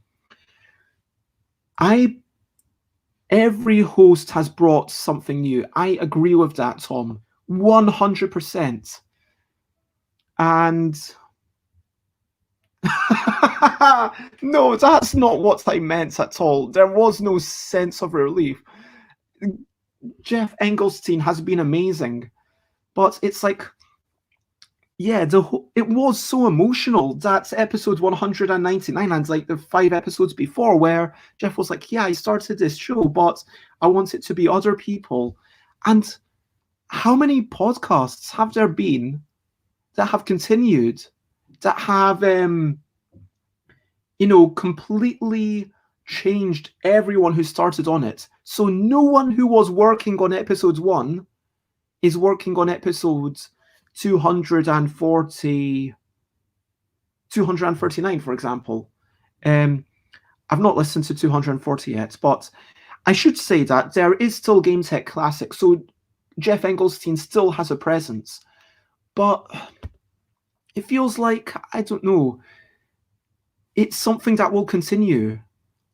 Every host has brought something new. I agree with that, Tom. 100%. And no, that's not what I meant at all. There was no sense of relief. Jeff Engelstein has been amazing, but it's like, yeah, it was so emotional. That's episode 199 and like the 5 episodes before where Jeff was like, yeah, I started this show, but I want it to be other people. And how many podcasts have there been that have continued, that have, completely changed everyone who started on it? So no one who was working on episode 1 is working on episodes 239, for example. I've not listened to 240 yet, but I should say that there is still Game Tech Classic, so Jeff Engelstein still has a presence. But it feels like, I don't know, it's something that will continue.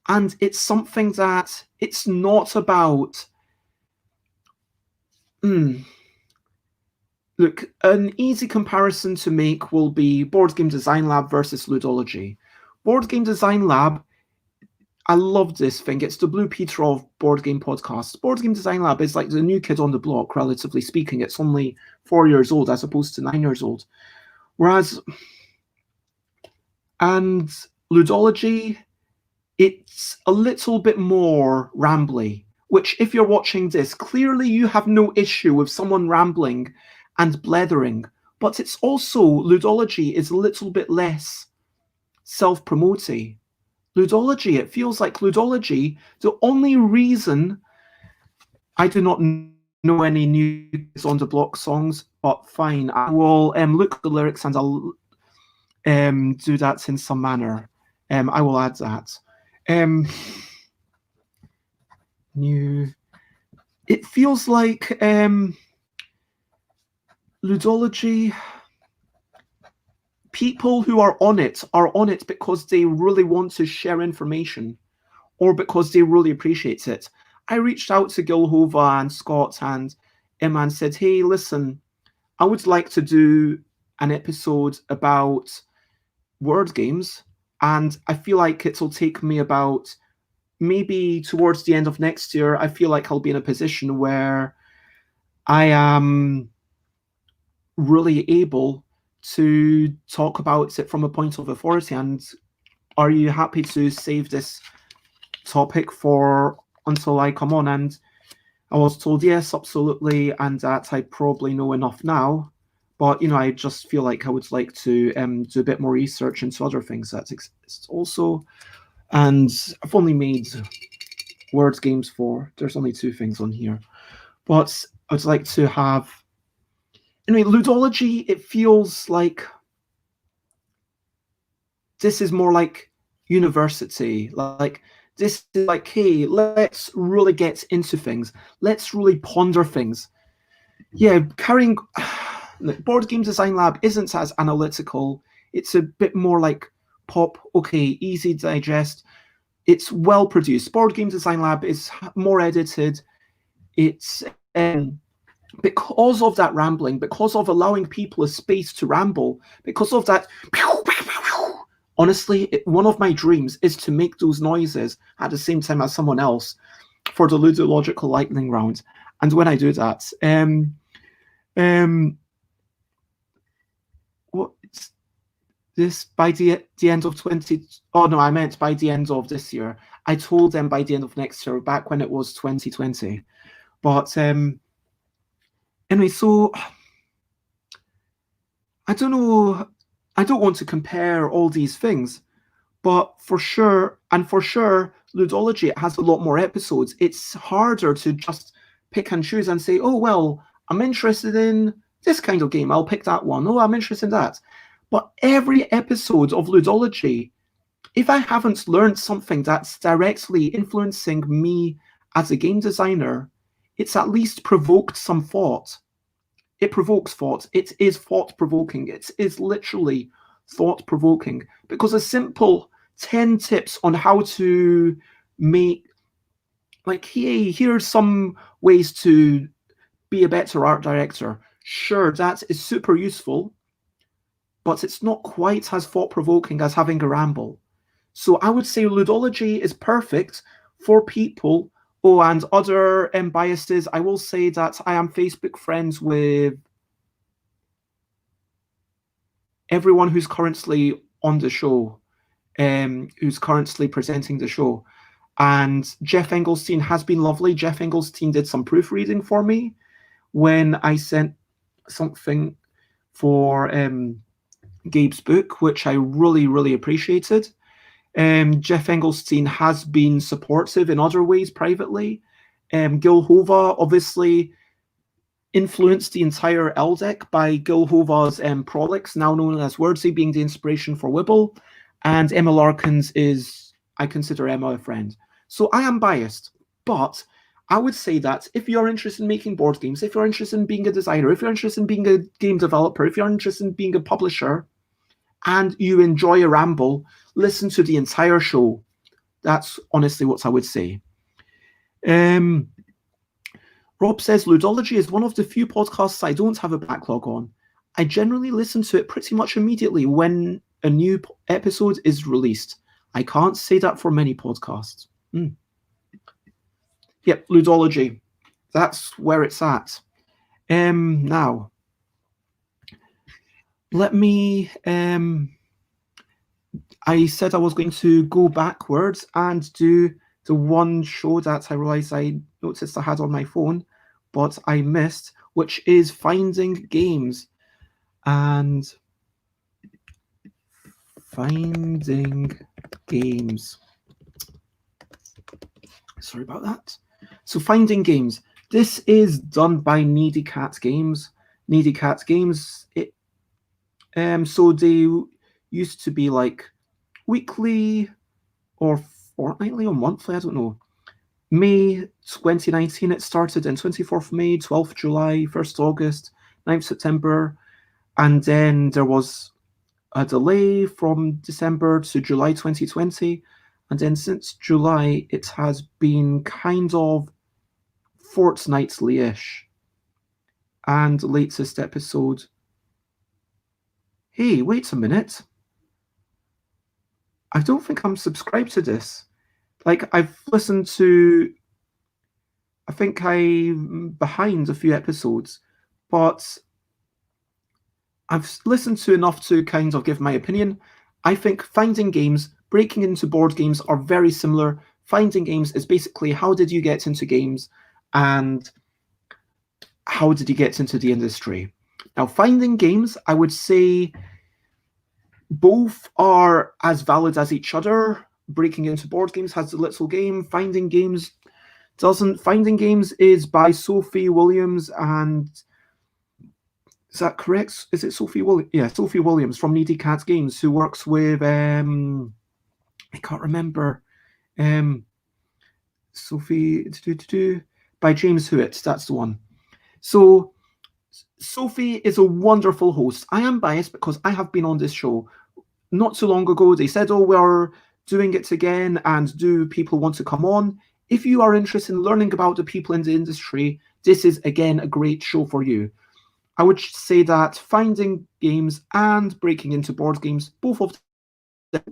And it's something that it's not about... Look, an easy comparison to make will be Board Game Design Lab versus Ludology. Board Game Design Lab, I love this thing. It's the Blue Peter of board game podcasts. Board Game Design Lab is like the new kid on the block, relatively speaking. It's only 4 years old as opposed to 9 years old. And Ludology, it's a little bit more rambly, which if you're watching this, clearly you have no issue with someone rambling and blethering, but it's also, Ludology is a little bit less self-promoting. Ludology, it feels like Ludology, the only reason I do not know any new Kids on the Block songs, but fine, I will look at the lyrics and I'll do that in some manner. I will add that. New. It feels like Ludology, people who are on it because they really want to share information or because they really appreciate it. I reached out to Gil Hova and Scott and Emma and said, hey, listen, I would like to do an episode about word games, and I feel like it'll take me about maybe towards the end of next year. I feel like I'll be in a position where I am really able to talk about it from a point of authority. And are you happy to save this topic for until I come on? And I was told yes, absolutely, and that I probably know enough now. But I just feel like I would like to do a bit more research into other things that exist also. And I've only made word games for. There's only 2 things on here, but I'd like to have. Anyway, Ludology. It feels like this is more like university. Like this is like, hey, let's really get into things. Let's really ponder things. Yeah, carrying board game design lab isn't as analytical. It's a bit more like pop. Okay, easy to digest. It's well produced. Board game design lab is more edited. It's because of that rambling, because of allowing people a space to ramble, because of that. Honestly, one of my dreams is to make those noises at the same time as someone else for the ludological lightning round. And when I do that, what this by the end of 20? Oh no, I meant by the end of this year. I told them by the end of next year, back when it was 2020. But anyway, so I don't know. I don't want to compare all these things, but for sure, Ludology has a lot more episodes. It's harder to just pick and choose and say, oh, well, I'm interested in this kind of game. I'll pick that one. Oh, I'm interested in that. But every episode of Ludology, if I haven't learned something that's directly influencing me as a game designer, it's at least provoked some thought. It provokes thought. It is thought-provoking. It is literally thought-provoking. Because a simple 10 tips on how to make, like, hey, here's some ways to be a better art director. Sure, that is super useful, but it's not quite as thought-provoking as having a ramble. So I would say Ludology is perfect for people. Oh, and other biases, I will say that I am Facebook friends with everyone who's currently on the show, who's currently presenting the show. And Jeff Engelstein has been lovely. Jeff Engelstein did some proofreading for me when I sent something for Gabe's book, which I really, really appreciated. Jeff Engelstein has been supportive in other ways privately. Gil Hova obviously influenced the entire L deck by Gil Hova's Prolix, now known as Wordsy, being the inspiration for Wibble. And Emma Larkins is, I consider Emma a friend. So I am biased, but I would say that if you're interested in making board games, if you're interested in being a designer, if you're interested in being a game developer, if you're interested in being a publisher, and you enjoy a ramble, listen to the entire show. That's honestly what I would say. Rob says, Ludology is one of the few podcasts I don't have a backlog on. I generally listen to it pretty much immediately when a new episode is released. I can't say that for many podcasts. Yep, Ludology. That's where it's at. Now, let me... I said I was going to go backwards and do the one show that I realized I noticed I had on my phone, but I missed, which is Finding Games. And Finding Games. Sorry about that. So Finding Games. This is done by Needy Cat Games. Needy Cat Games. So they used to be like weekly or fortnightly or monthly, I don't know. May 2019 it started, and 24th May, 12th July, 1st August, 9th September, and then there was a delay from December to July 2020, and then since July it has been kind of fortnightly-ish. And the latest episode hey, wait a minute. I don't think I'm subscribed to this. Like, I've listened to, I think I'm behind a few episodes, but I've listened to enough to kind of give my opinion. I think finding games, breaking into board games are very similar. Finding games is basically how did you get into games and how did you get into the industry. Now, finding games, I would say both are as valid as each other. Breaking into board games has a little game. Finding games doesn't. Finding games is by Sophie Williams and is that correct? Is it Sophie Williams? Yeah, Sophie Williams from Needy Cat Games, who works with I can't remember. Sophie by James Hewitt. That's the one. So Sophie is a wonderful host. I am biased because I have been on this show not too long ago. They said, "Oh, we're doing it again, and do people want to come on?" If you are interested in learning about the people in the industry, this is again a great show for you. I would say that finding games and breaking into board games, both of them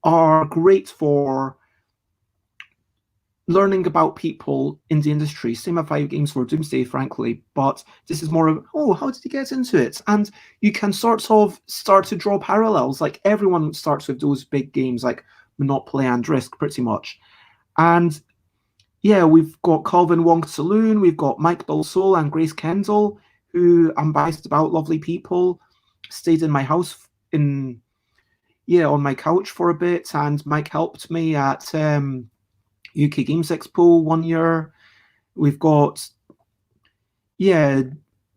are great for learning about people in the industry. Same at 5 games for Doomsday, frankly, but this is more of, oh, how did you get into it? And you can sort of start to draw parallels. Like everyone starts with those big games like Monopoly and Risk, pretty much. And yeah, we've got Calvin Wong Saloon, we've got Mike Bilsole and Grace Kendall, who I'm biased about, lovely people, stayed in my house on my couch for a bit, and Mike helped me at UK Games Expo one year. We've got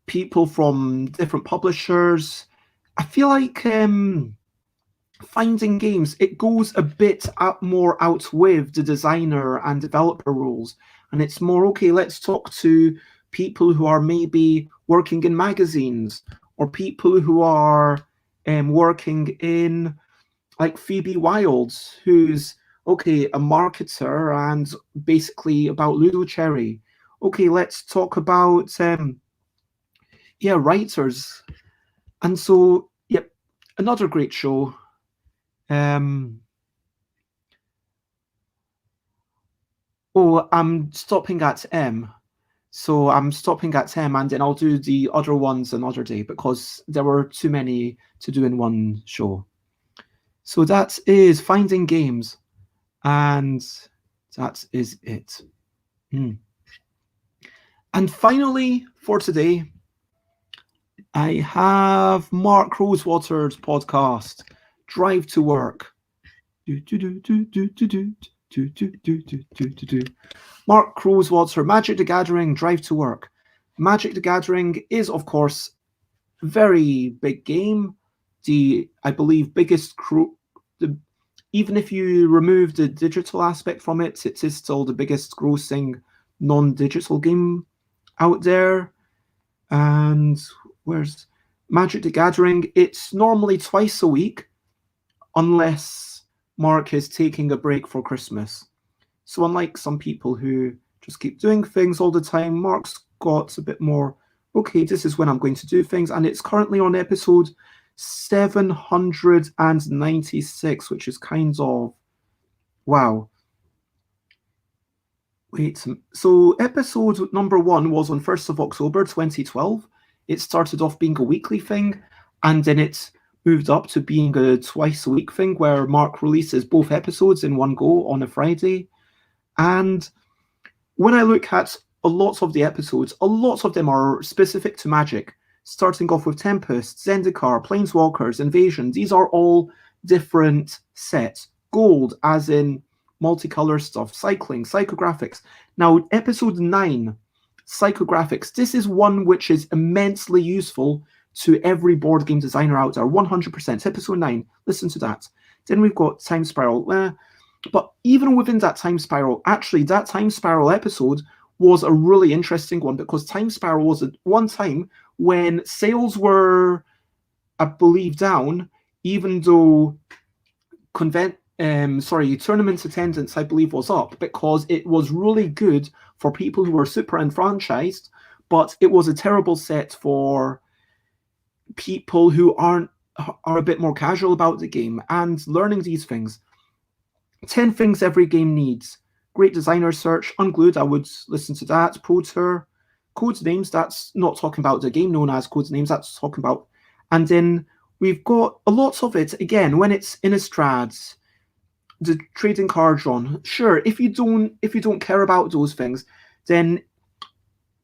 people from different publishers. I feel like finding games, it goes a bit more out with the designer and developer roles, and it's more, okay, let's talk to people who are maybe working in magazines or people who are working in like Phoebe Wilds, who's okay, a marketer and basically about Ludo Cherry. Okay, let's talk about writers. And so, yep, another great show. I'm stopping at M. So I'm stopping at M, and then I'll do the other ones another day because there were too many to do in one show. So that is finding games, and that is it. And finally, for today, I have Mark Rosewater's podcast, Drive to Work. Mark Rosewater, Magic the Gathering, Drive to Work. Magic the Gathering is, of course, a very big game. I believe, biggest even if you remove the digital aspect from it, it is still the biggest grossing non-digital game out there. And where's Magic the Gathering? It's normally twice a week, unless Mark is taking a break for Christmas. So unlike some people who just keep doing things all the time, Mark's got a bit more, okay, this is when I'm going to do things. And it's currently on episode 796, which is kind of, wow. Wait, so episode number 1 was on 1st of October 2012. It started off being a weekly thing, and then it moved up to being a twice a week thing where Mark releases both episodes in one go on a Friday. And when I look at a lot of the episodes, a lot of them are specific to Magic, starting off with Tempest, Zendikar, Planeswalkers, Invasion. These are all different sets. Gold, as in multicolor stuff, cycling, psychographics. Now, episode 9, psychographics. This is one which is immensely useful to every board game designer out there. 100%. Episode 9. Listen to that. Then we've got Time Spiral. But even within that Time Spiral, actually, that Time Spiral episode was a really interesting one because Time Spiral was at one time when sales were, I believe, down, even though tournament attendance, I believe, was up because it was really good for people who were super enfranchised, but it was a terrible set for people who are a bit more casual about the game and learning these things. 10 things every game needs. Great designer search, Unglued, I would listen to that. Pro Tour, Codenames, that's not talking about the game known as Codenames, that's talking about. And then we've got a lot of it, again, when it's Innistrad, the trading card genre. Sure, if you don't care about those things, then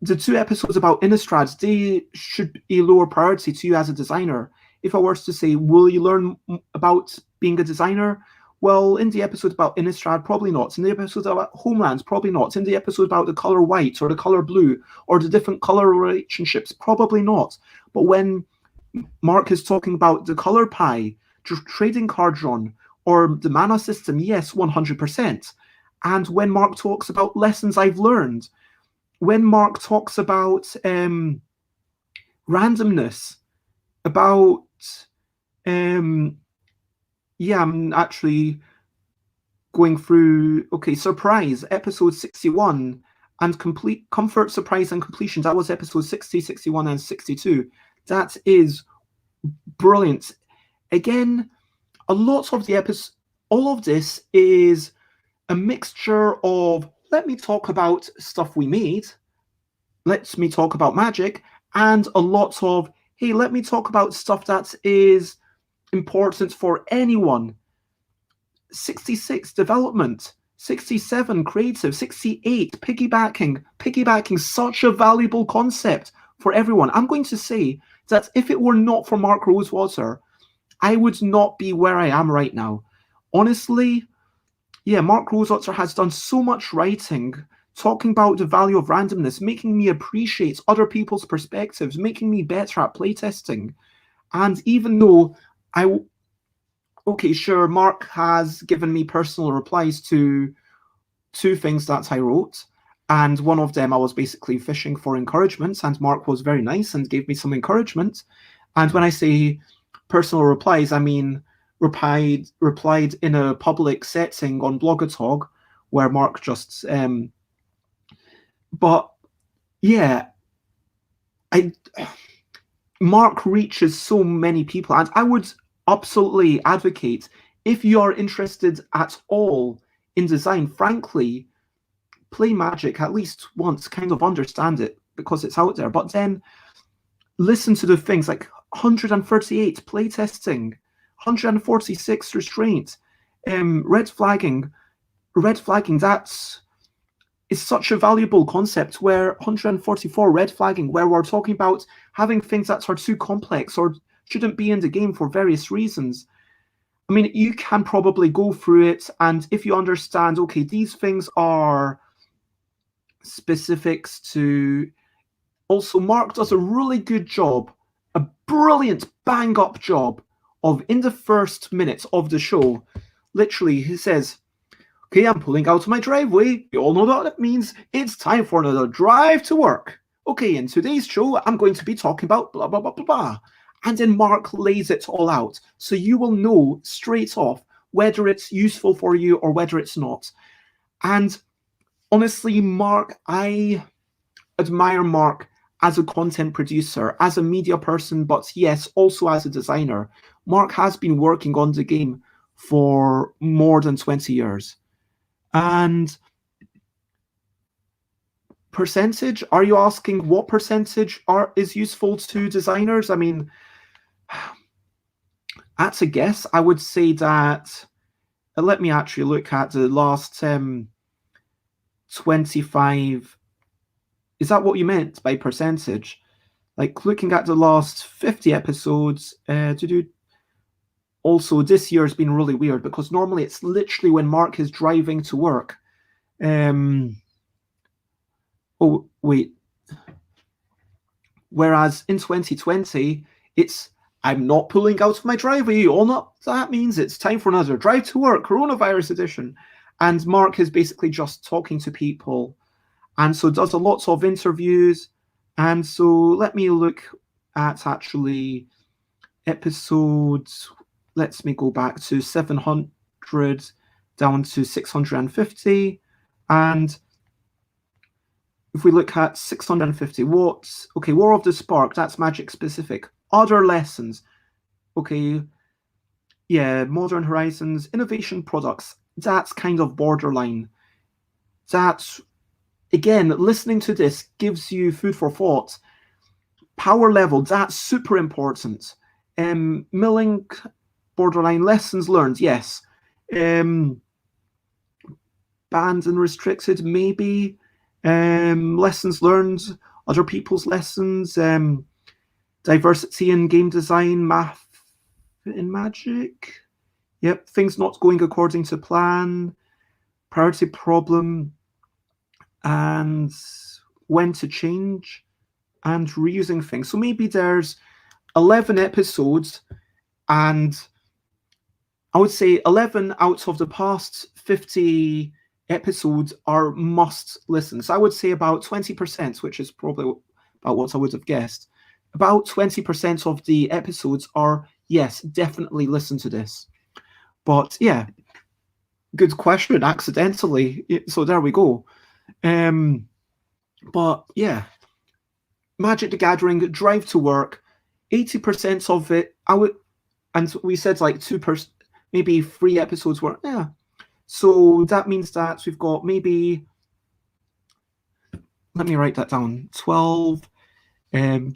the 2 episodes about Innistrad, they should be a lower priority to you as a designer. If I were to say, will you learn about being a designer? Well, in the episode about Innistrad, probably not. In the episode about Homelands, probably not. In the episode about the color white or the color blue or the different color relationships, probably not. But when Mark is talking about the color pie, trading card genre, or the mana system, yes, 100%. And when Mark talks about lessons I've learned, when Mark talks about randomness, about I'm actually going through, okay, surprise, episode 61, and complete comfort, surprise, and completion. That was episode 60, 61, and 62. That is brilliant. Again, a lot of the episode, all of this is a mixture of, let me talk about stuff we made, let me talk about Magic, and a lot of, hey, let me talk about stuff that is important for anyone. 66, development. 67, creative. 68, piggybacking. Piggybacking, such a valuable concept for everyone. I'm going to say that if it were not for Mark Rosewater, I would not be where I am right now. Honestly, yeah, Mark Rosewater has done so much writing, talking about the value of randomness, making me appreciate other people's perspectives, making me better at playtesting. And even though okay, sure, Mark has given me personal replies to 2 things that I wrote, and one of them I was basically fishing for encouragement, and Mark was very nice and gave me some encouragement. And when I say personal replies, I mean replied in a public setting on Blogatog, where Mark just but yeah, Mark reaches so many people, and I would absolutely advocate, if you are interested at all in design, frankly, play Magic at least once, kind of understand it, because it's out there. But then listen to the things like 138 playtesting, 146 restraint, red flagging. Red flagging, that's is such a valuable concept, where 144 red flagging, where we're talking about having things that are too complex or shouldn't be in the game for various reasons. I mean, you can probably go through it, and if you understand, okay, these things are specifics to... Also, Mark does a really good job, a brilliant bang-up job of, in the first minute of the show, literally, he says, okay, I'm pulling out of my driveway. You all know what that means. It's time for another drive to work. Okay, in today's show, I'm going to be talking about blah, blah, blah, blah, blah. And then Mark lays it all out. So you will know straight off whether it's useful for you or whether it's not. And honestly, Mark, I admire Mark as a content producer, as a media person, but yes, also as a designer. Mark has been working on the game for more than 20 years. And percentage, are you asking what percentage is useful to designers? I mean, at a guess, I would say that, let me actually look at the last 25. Is that what you meant by percentage? Like looking at the last 50 episodes, also this year's been really weird, because normally it's literally when Mark is driving to work. Oh, wait. Whereas in 2020, it's, I'm not pulling out of my driveway. You all know that means it's time for another drive to work, coronavirus edition. And Mark is basically just talking to people. And so does a lot of interviews. And so let me look at actually episodes. Let me go back to 700 down to 650. And if we look at 650 watts, okay, War of the Spark, that's Magic specific. other lessons. Okay, yeah, Modern Horizons, innovation products, that's kind of borderline. That's, again, listening to this gives you food for thought. Power level, that's super important. Milling, borderline. Lessons learned, yes. Banned and restricted, maybe. Lessons learned, other people's lessons. Diversity in game design, math in magic. Yep, things not going according to plan. Priority problem, and when to change, and reusing things. So maybe there's 11 episodes, and I would say 11 out of the past 50 episodes are must listen. So I would say about 20%, which is probably about what I would have guessed. About 20% of the episodes are, yes, definitely listen to this. But yeah, good question, accidentally. So there we go. But yeah, Magic the Gathering, Drive to Work, 80% of it, and we said like 2%, maybe 3 episodes were, yeah. So that means that we've got maybe, let me write that down, 12, I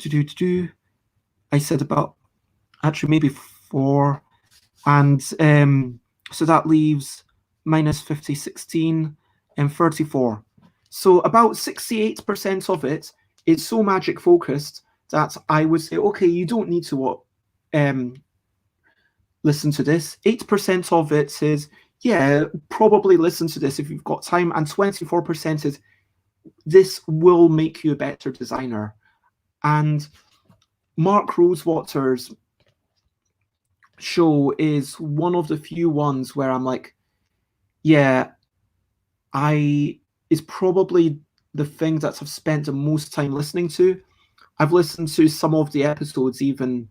said about, actually maybe 4, and so that leaves minus 50, 16, and 34. So about 68% of it is so magic focused that I would say, okay, you don't need to listen to this. 8% of it is, yeah, probably listen to this if you've got time, and 24% is, this will make you a better designer. And Mark Rosewater's show is one of the few ones where I'm like, yeah, it's probably the thing that I've spent the most time listening to. I've listened to some of the episodes even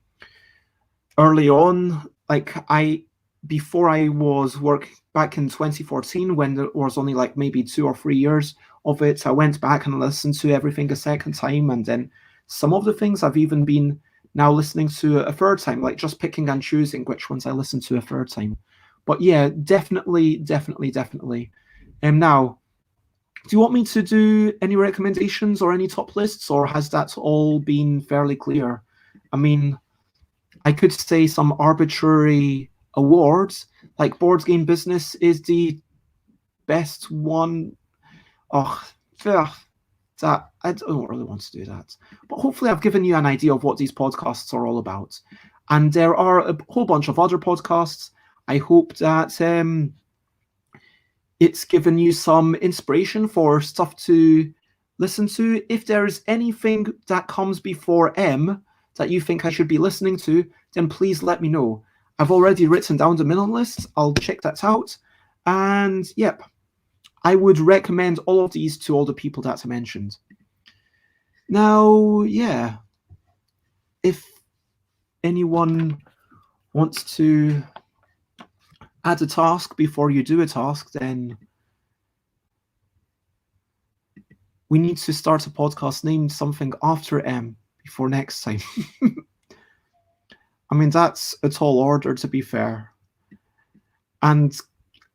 early on, like before I was working back in 2014, when there was only like maybe 2 or 3 years of it. I went back and listened to everything a second time, and then some of the things I've even been now listening to a third time, like just picking and choosing which ones I listen to a third time. But yeah, definitely. Now, do you want me to do any recommendations or any top lists, or has that all been fairly clear? I mean, I could say some arbitrary awards, like Board Game Business is the best one. Oh, that I don't really want to do that. But hopefully I've given you an idea of what these podcasts are all about. And there are a whole bunch of other podcasts. I hope that it's given you some inspiration for stuff to listen to. If there's anything that comes before M that you think I should be listening to, then please let me know. I've already written down the minimum list. I'll check that out. And yep, I would recommend all of these to all the people that I mentioned. Now, yeah, if anyone wants to add a task before you do a task, then we need to start a podcast named something after M before next time. I mean, that's a tall order, to be fair. And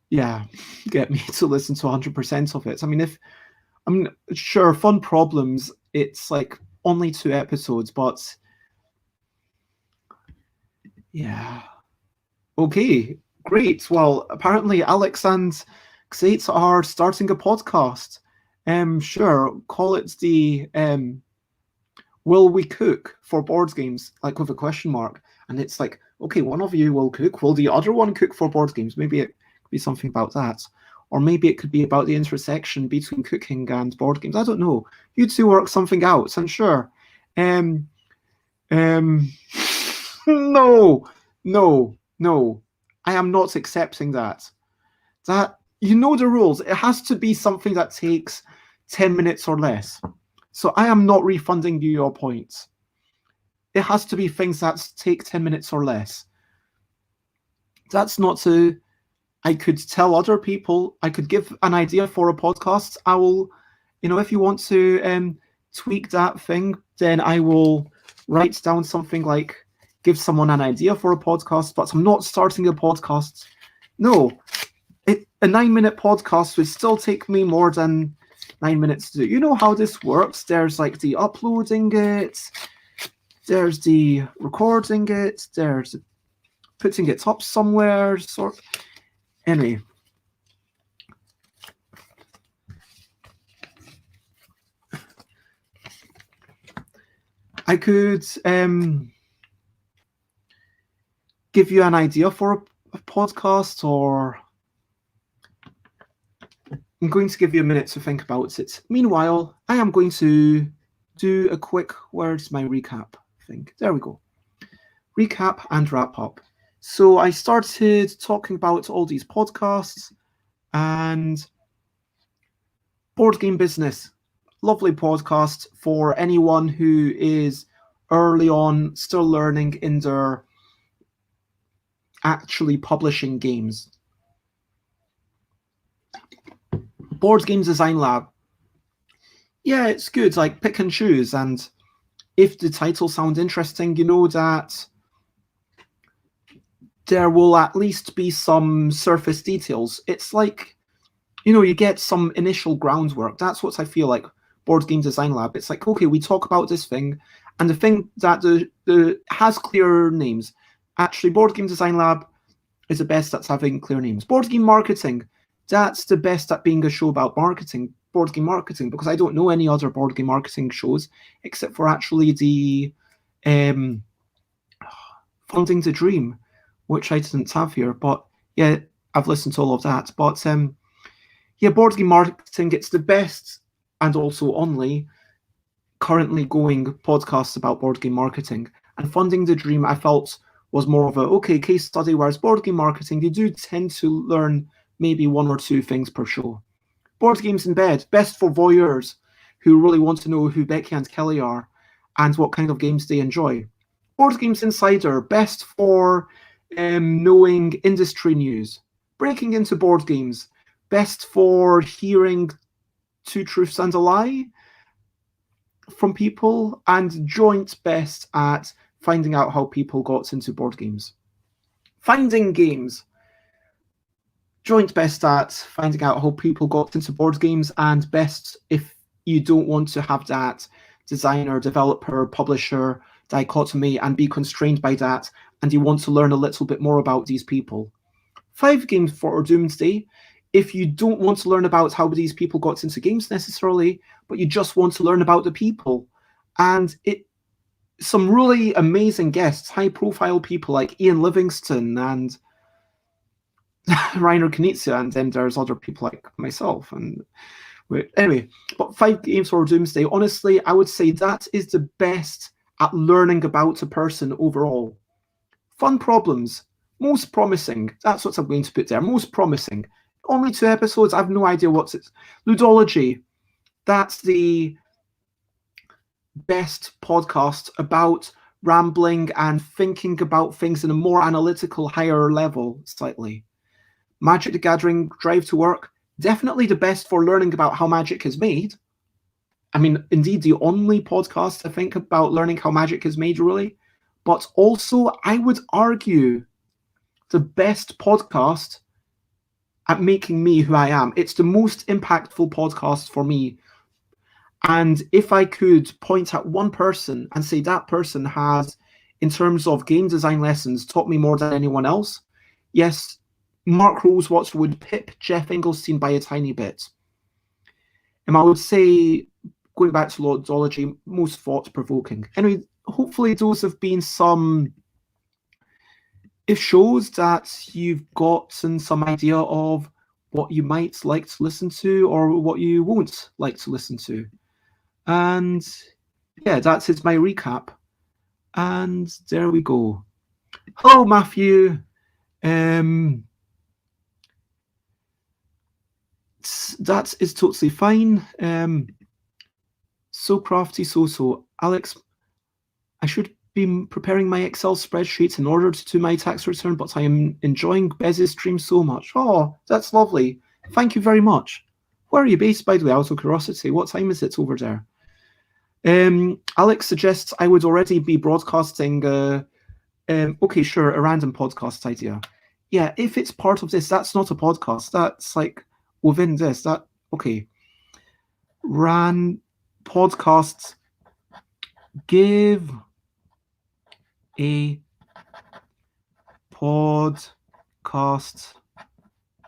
yeah, get me to listen to 100% of it. I mean, sure, Fun Problems, it's like only 2 episodes, but yeah. Okay, great. Well, apparently Alex and Xate are starting a podcast. Sure, call it the Will We Cook for Board Games, like with a question mark. And it's like, okay, one of you will cook. Will the other one cook for board games? Maybe it could be something about that. Or maybe it could be about the intersection between cooking and board games. I don't know. You two work something out, and sure. No. I am not accepting that. That, you know the rules. It has to be something that takes 10 minutes or less. So I am not refunding you your points. It has to be things that take 10 minutes or less. That's not to... I could tell other people, I could give an idea for a podcast. I will, if you want to tweak that thing, then I will write down something like give someone an idea for a podcast, but I'm not starting a podcast. No, a 9-minute podcast would still take me more than 9 minutes to do. You know how this works. There's like the uploading it, there's the recording it, there's putting it up somewhere. Anyway. I could give you an idea for a podcast, or I'm going to give you a minute to think about it. Meanwhile, I am going to do a quick, where's my recap thing? There we go. Recap and wrap up. So I started talking about all these podcasts and Board Game Business. Lovely podcast for anyone who is early on, still learning in their actually publishing games. Board Game Design Lab. Yeah, it's good, like pick and choose, and if the title sounds interesting, you know that there will at least be some surface details. It's like, you get some initial groundwork. That's what I feel like Board Game Design Lab. It's like, okay, we talk about this thing, and the thing that the has clear names. Actually, Board Game Design Lab is the best at having clear names. Board Game Marketing, that's the best at being a show about marketing, board game marketing, because I don't know any other board game marketing shows except for actually the Funding the Dream, which I didn't have here. But yeah, I've listened to all of that. But yeah, Board Game Marketing, it's the best and also only currently going podcast about board game marketing. And Funding the Dream, I felt, was more of a case study, whereas Board Game Marketing, you do tend to learn maybe 1 or 2 things per show. Board Games in Bed, best for voyeurs who really want to know who Becky and Kelly are and what kind of games they enjoy. Board Games Insider, best for knowing industry news. Breaking Into Board Games, best for hearing 2 truths and a lie from people, and Joint, best at finding out how people got into board games. Finding Games, Joint, best at finding out how people got into board games, and best if you don't want to have that designer, developer, publisher dichotomy and be constrained by that, and you want to learn a little bit more about these people. 5 Games for Doomsday, if you don't want to learn about how these people got into games necessarily, but you just want to learn about the people. And some really amazing guests, high-profile people like Ian Livingston and Reiner Knizia, and then there's other people like myself. And anyway, but 5 Games for Doomsday, honestly, I would say that is the best at learning about a person overall. Fun Problems, most promising. That's what I'm going to put there. Most promising. Only 2 episodes. I have no idea what's it. Ludology, that's the best podcast about rambling and thinking about things in a more analytical, higher level, slightly. Magic the Gathering, Drive to Work, definitely the best for learning about how magic is made. I mean, indeed, the only podcast I think about learning how magic is made, really. But also, I would argue, the best podcast at making me who I am. It's the most impactful podcast for me. And if I could point at one person and say that person has, in terms of game design lessons, taught me more than anyone else, yes, Mark Rosewatch would pip Jeff Engelstein by a tiny bit. And I would say, going back to Ludology, most thought-provoking. Anyway, hopefully those have been some shows that you've gotten some idea of what you might like to listen to or what you won't like to listen to. And yeah, that is my recap. And there we go. Hello, Matthew. That is totally fine. So crafty, so. Alex, I should be preparing my Excel spreadsheet in order to do my tax return, but I am enjoying Bez's stream so much. Oh, that's lovely. Thank you very much. Where are you based, by the way, out of curiosity? What time is it over there? Alex suggests I would already be broadcasting. Okay, sure, a random podcast idea. Yeah, if it's part of this, that's not a podcast. That's like within this. That okay. Ran podcasts. Give a podcast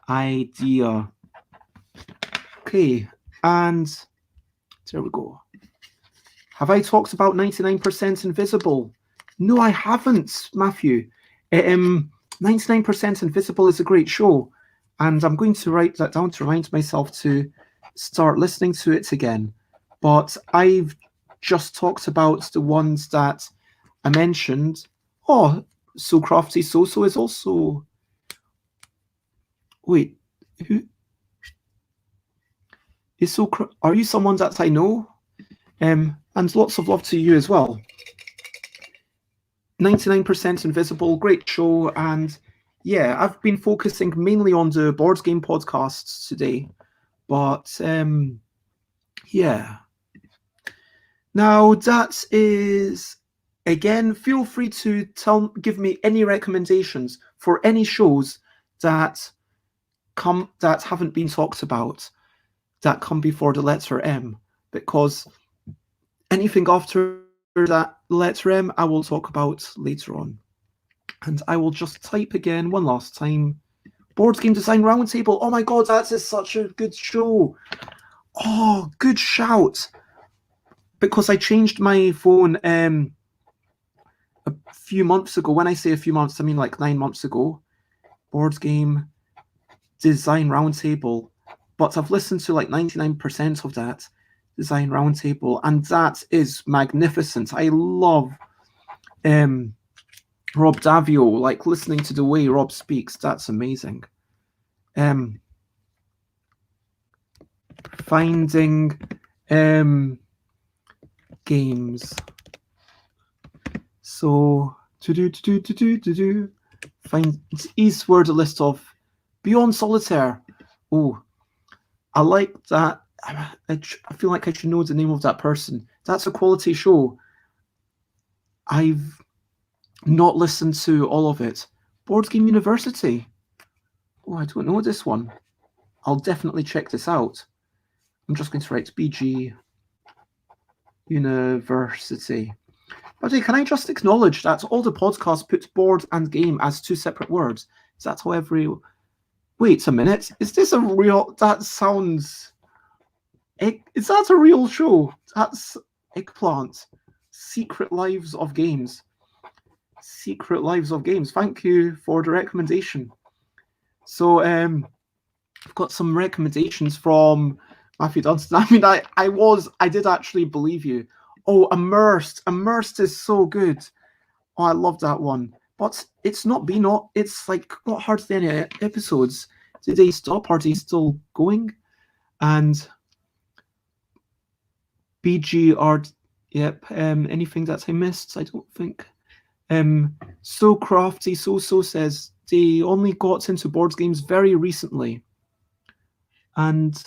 idea. Okay, and there we go. Have I talked about 99% Invisible? No, I haven't, Matthew. 99% Invisible is a great show, and I'm going to write that down to remind myself to start listening to it again. But I've just talked about the ones that I mentioned. Oh, So Crafty So is also... Wait, who... Is Are you someone that I know? And lots of love to you as well. 99% Invisible, great show. And yeah, I've been focusing mainly on the board game podcasts today. But yeah. Now that is, again, feel free to give me any recommendations for any shows that haven't been talked about, that come before the letter M, because anything after that letter M I will talk about later on. And I will just type again one last time. Board Game Design Roundtable. Oh my god, that is such a good show. Oh, good shout. Because I changed my phone a few months ago. When I say a few months, I mean like 9 months ago. Board Game Design Roundtable. But I've listened to like 99% of that Design Roundtable, and that is magnificent. I love Rob Davio, like listening to the way Rob speaks. That's amazing. Finding games. So find Eastward a list of Beyond Solitaire. Oh, I like that. I feel like I should know the name of that person. That's a quality show. I've not listened to all of it. Board Game University. Oh, I don't know this one. I'll definitely check this out. I'm just going to write BG University. But hey, can I just acknowledge that all the podcasts put board and game as two separate words? Is that how every... Wait a minute. Is this a real... That sounds... Is that a real show? That's Eggplant. Secret Lives of Games. Secret Lives of Games. Thank you for the recommendation. So, I've got some recommendations from Matthew Dunstan. I mean, I did actually believe you. Oh, Immersed. Immersed is so good. Oh, I love that one. But it's it's like not hardly any episodes. Did they stop? Are they still going? And BG art. Yep. Anything that I missed? I don't think. So Crafty So says they only got into board games very recently, and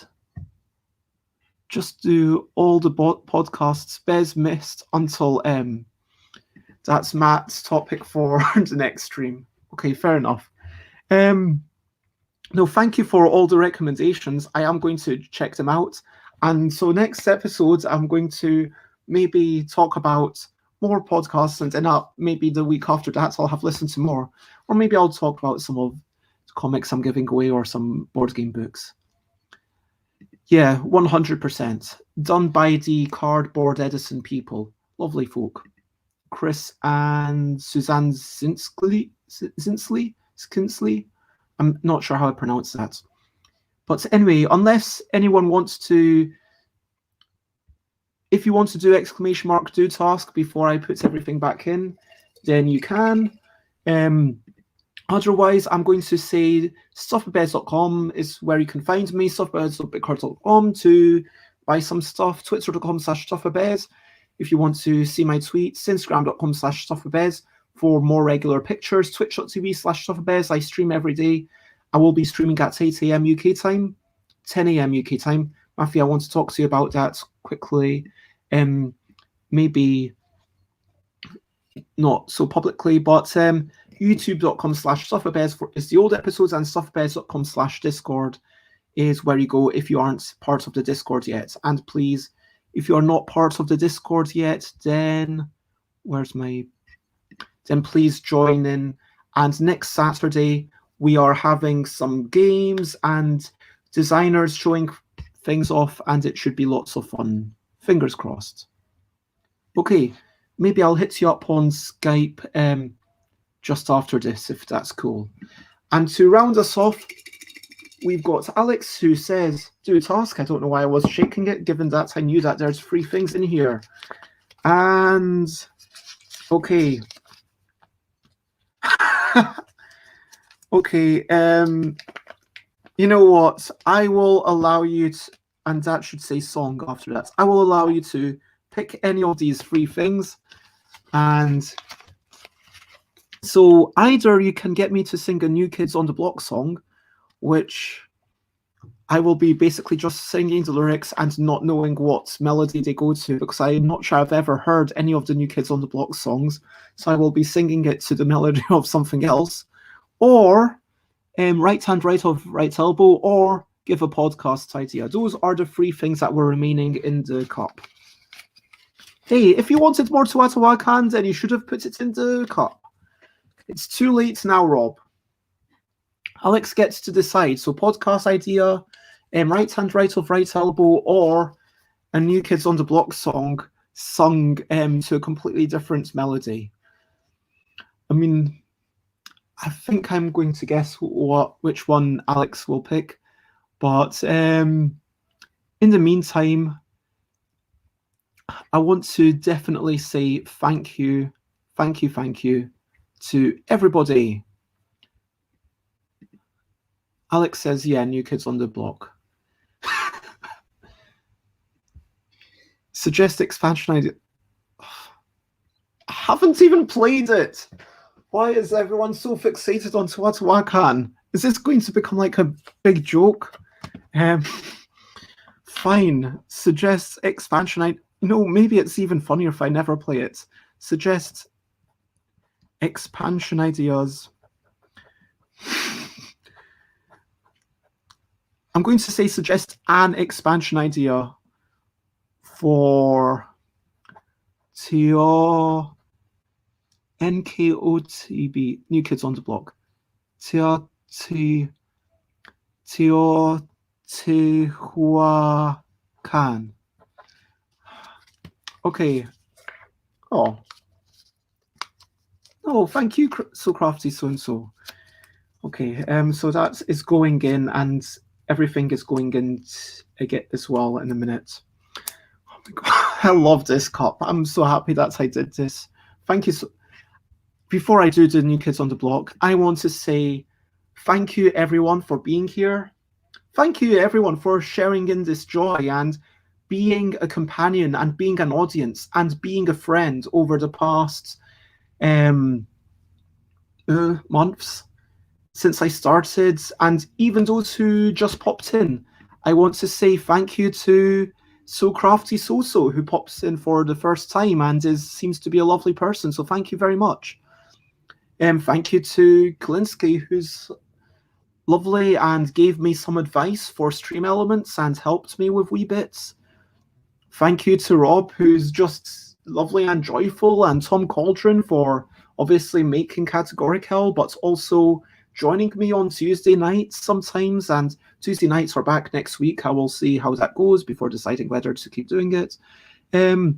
just do all the podcasts Bez missed until that's Matt's topic for the next stream. Okay, fair enough. No, thank you for all the recommendations. I am going to check them out. And so next episode, I'm going to maybe talk about more podcasts, and then maybe the week after that, I'll have listened to more. Or maybe I'll talk about some of the comics I'm giving away or some board game books. Yeah, 100%. Done by the Cardboard Edison people. Lovely folk. Chris and Suzanne Zinsley? I'm not sure how I pronounce that. But anyway, unless anyone wants to... If you want to do ! Do task before I put everything back in, then you can. Otherwise, I'm going to say stuffwithbez.com is where you can find me, stuffwithbez.bitcard.com to buy some stuff, twitter.com/stuffwithbez if you want to see my tweets, instagram.com/stuffwithbez for more regular pictures, twitch.tv/stuffwithbez. I stream every day. I will be streaming at 8 a.m. UK time, 10 a.m. UK time. Matthew, I want to talk to you about that quickly. maybe not so publicly, but youtube.com/SufferBez is the old episodes, and SufferBez.com/Discord is where you go if you aren't part of the Discord yet. And please, if you are not part of the Discord yet, then please join in. And next Saturday, we are having some games and designers showing things off, and it should be lots of fun. Fingers crossed. Okay, maybe I'll hit you up on Skype just after this, if that's cool. And to round us off, we've got Alex, who says, do a task. I don't know why I was shaking it, given that I knew that there's 3 things in here. And, okay. Okay, you know what? I will allow you to, and that should say song after that. I will allow you to pick any of these 3 things. And so either you can get me to sing a New Kids on the Block song, which I will be basically just singing the lyrics and not knowing what melody they go to, because I'm not sure I've ever heard any of the New Kids on the Block songs. So I will be singing it to the melody of something else. Or right hand, right of, right elbow, or give a podcast idea. Those are the 3 things that were remaining in the cup. Hey, if you wanted more Teotihuacan, then you should have put it in the cup. It's too late now, Rob. Alex gets to decide. So podcast idea, right hand, right of, right elbow, or a New Kids on the Block song sung to a completely different melody. I mean, I think I'm going to guess which one Alex will pick. But in the meantime, I want to definitely say thank you to everybody. Alex says, yeah, New Kids on the Block. Suggest expansion idea. I haven't even played it. Why is everyone so fixated on Teotihuacan? Is this going to become like a big joke? Fine. Suggest expansion. No, maybe it's even funnier if I never play it. Suggest expansion ideas. I'm going to say suggest an expansion idea for NKOTB, New Kids on the Block. Teotihuacan. Okay. Oh. Oh, thank you, So Crafty So-and-so. Okay, so that is going in, and everything is going in as well in a minute. Oh my God, I love this cup. I'm so happy that I did this. Thank you. Before I do the New Kids on the Block, I want to say thank you, everyone, for being here. Thank you, everyone, for sharing in this joy and being a companion and being an audience and being a friend over the past months since I started, and even those who just popped in. I want to say thank you to So Crafty So-So, who pops in for the first time and seems to be a lovely person, so thank you very much. Thank you to Kalinsky, who's lovely and gave me some advice for stream elements and helped me with wee bits. Thank you to Rob, who's just lovely and joyful, and Tom Cauldron for obviously making Categoric Hell, but also joining me on Tuesday nights sometimes, and Tuesday nights are back next week. I will see how that goes before deciding whether to keep doing it. So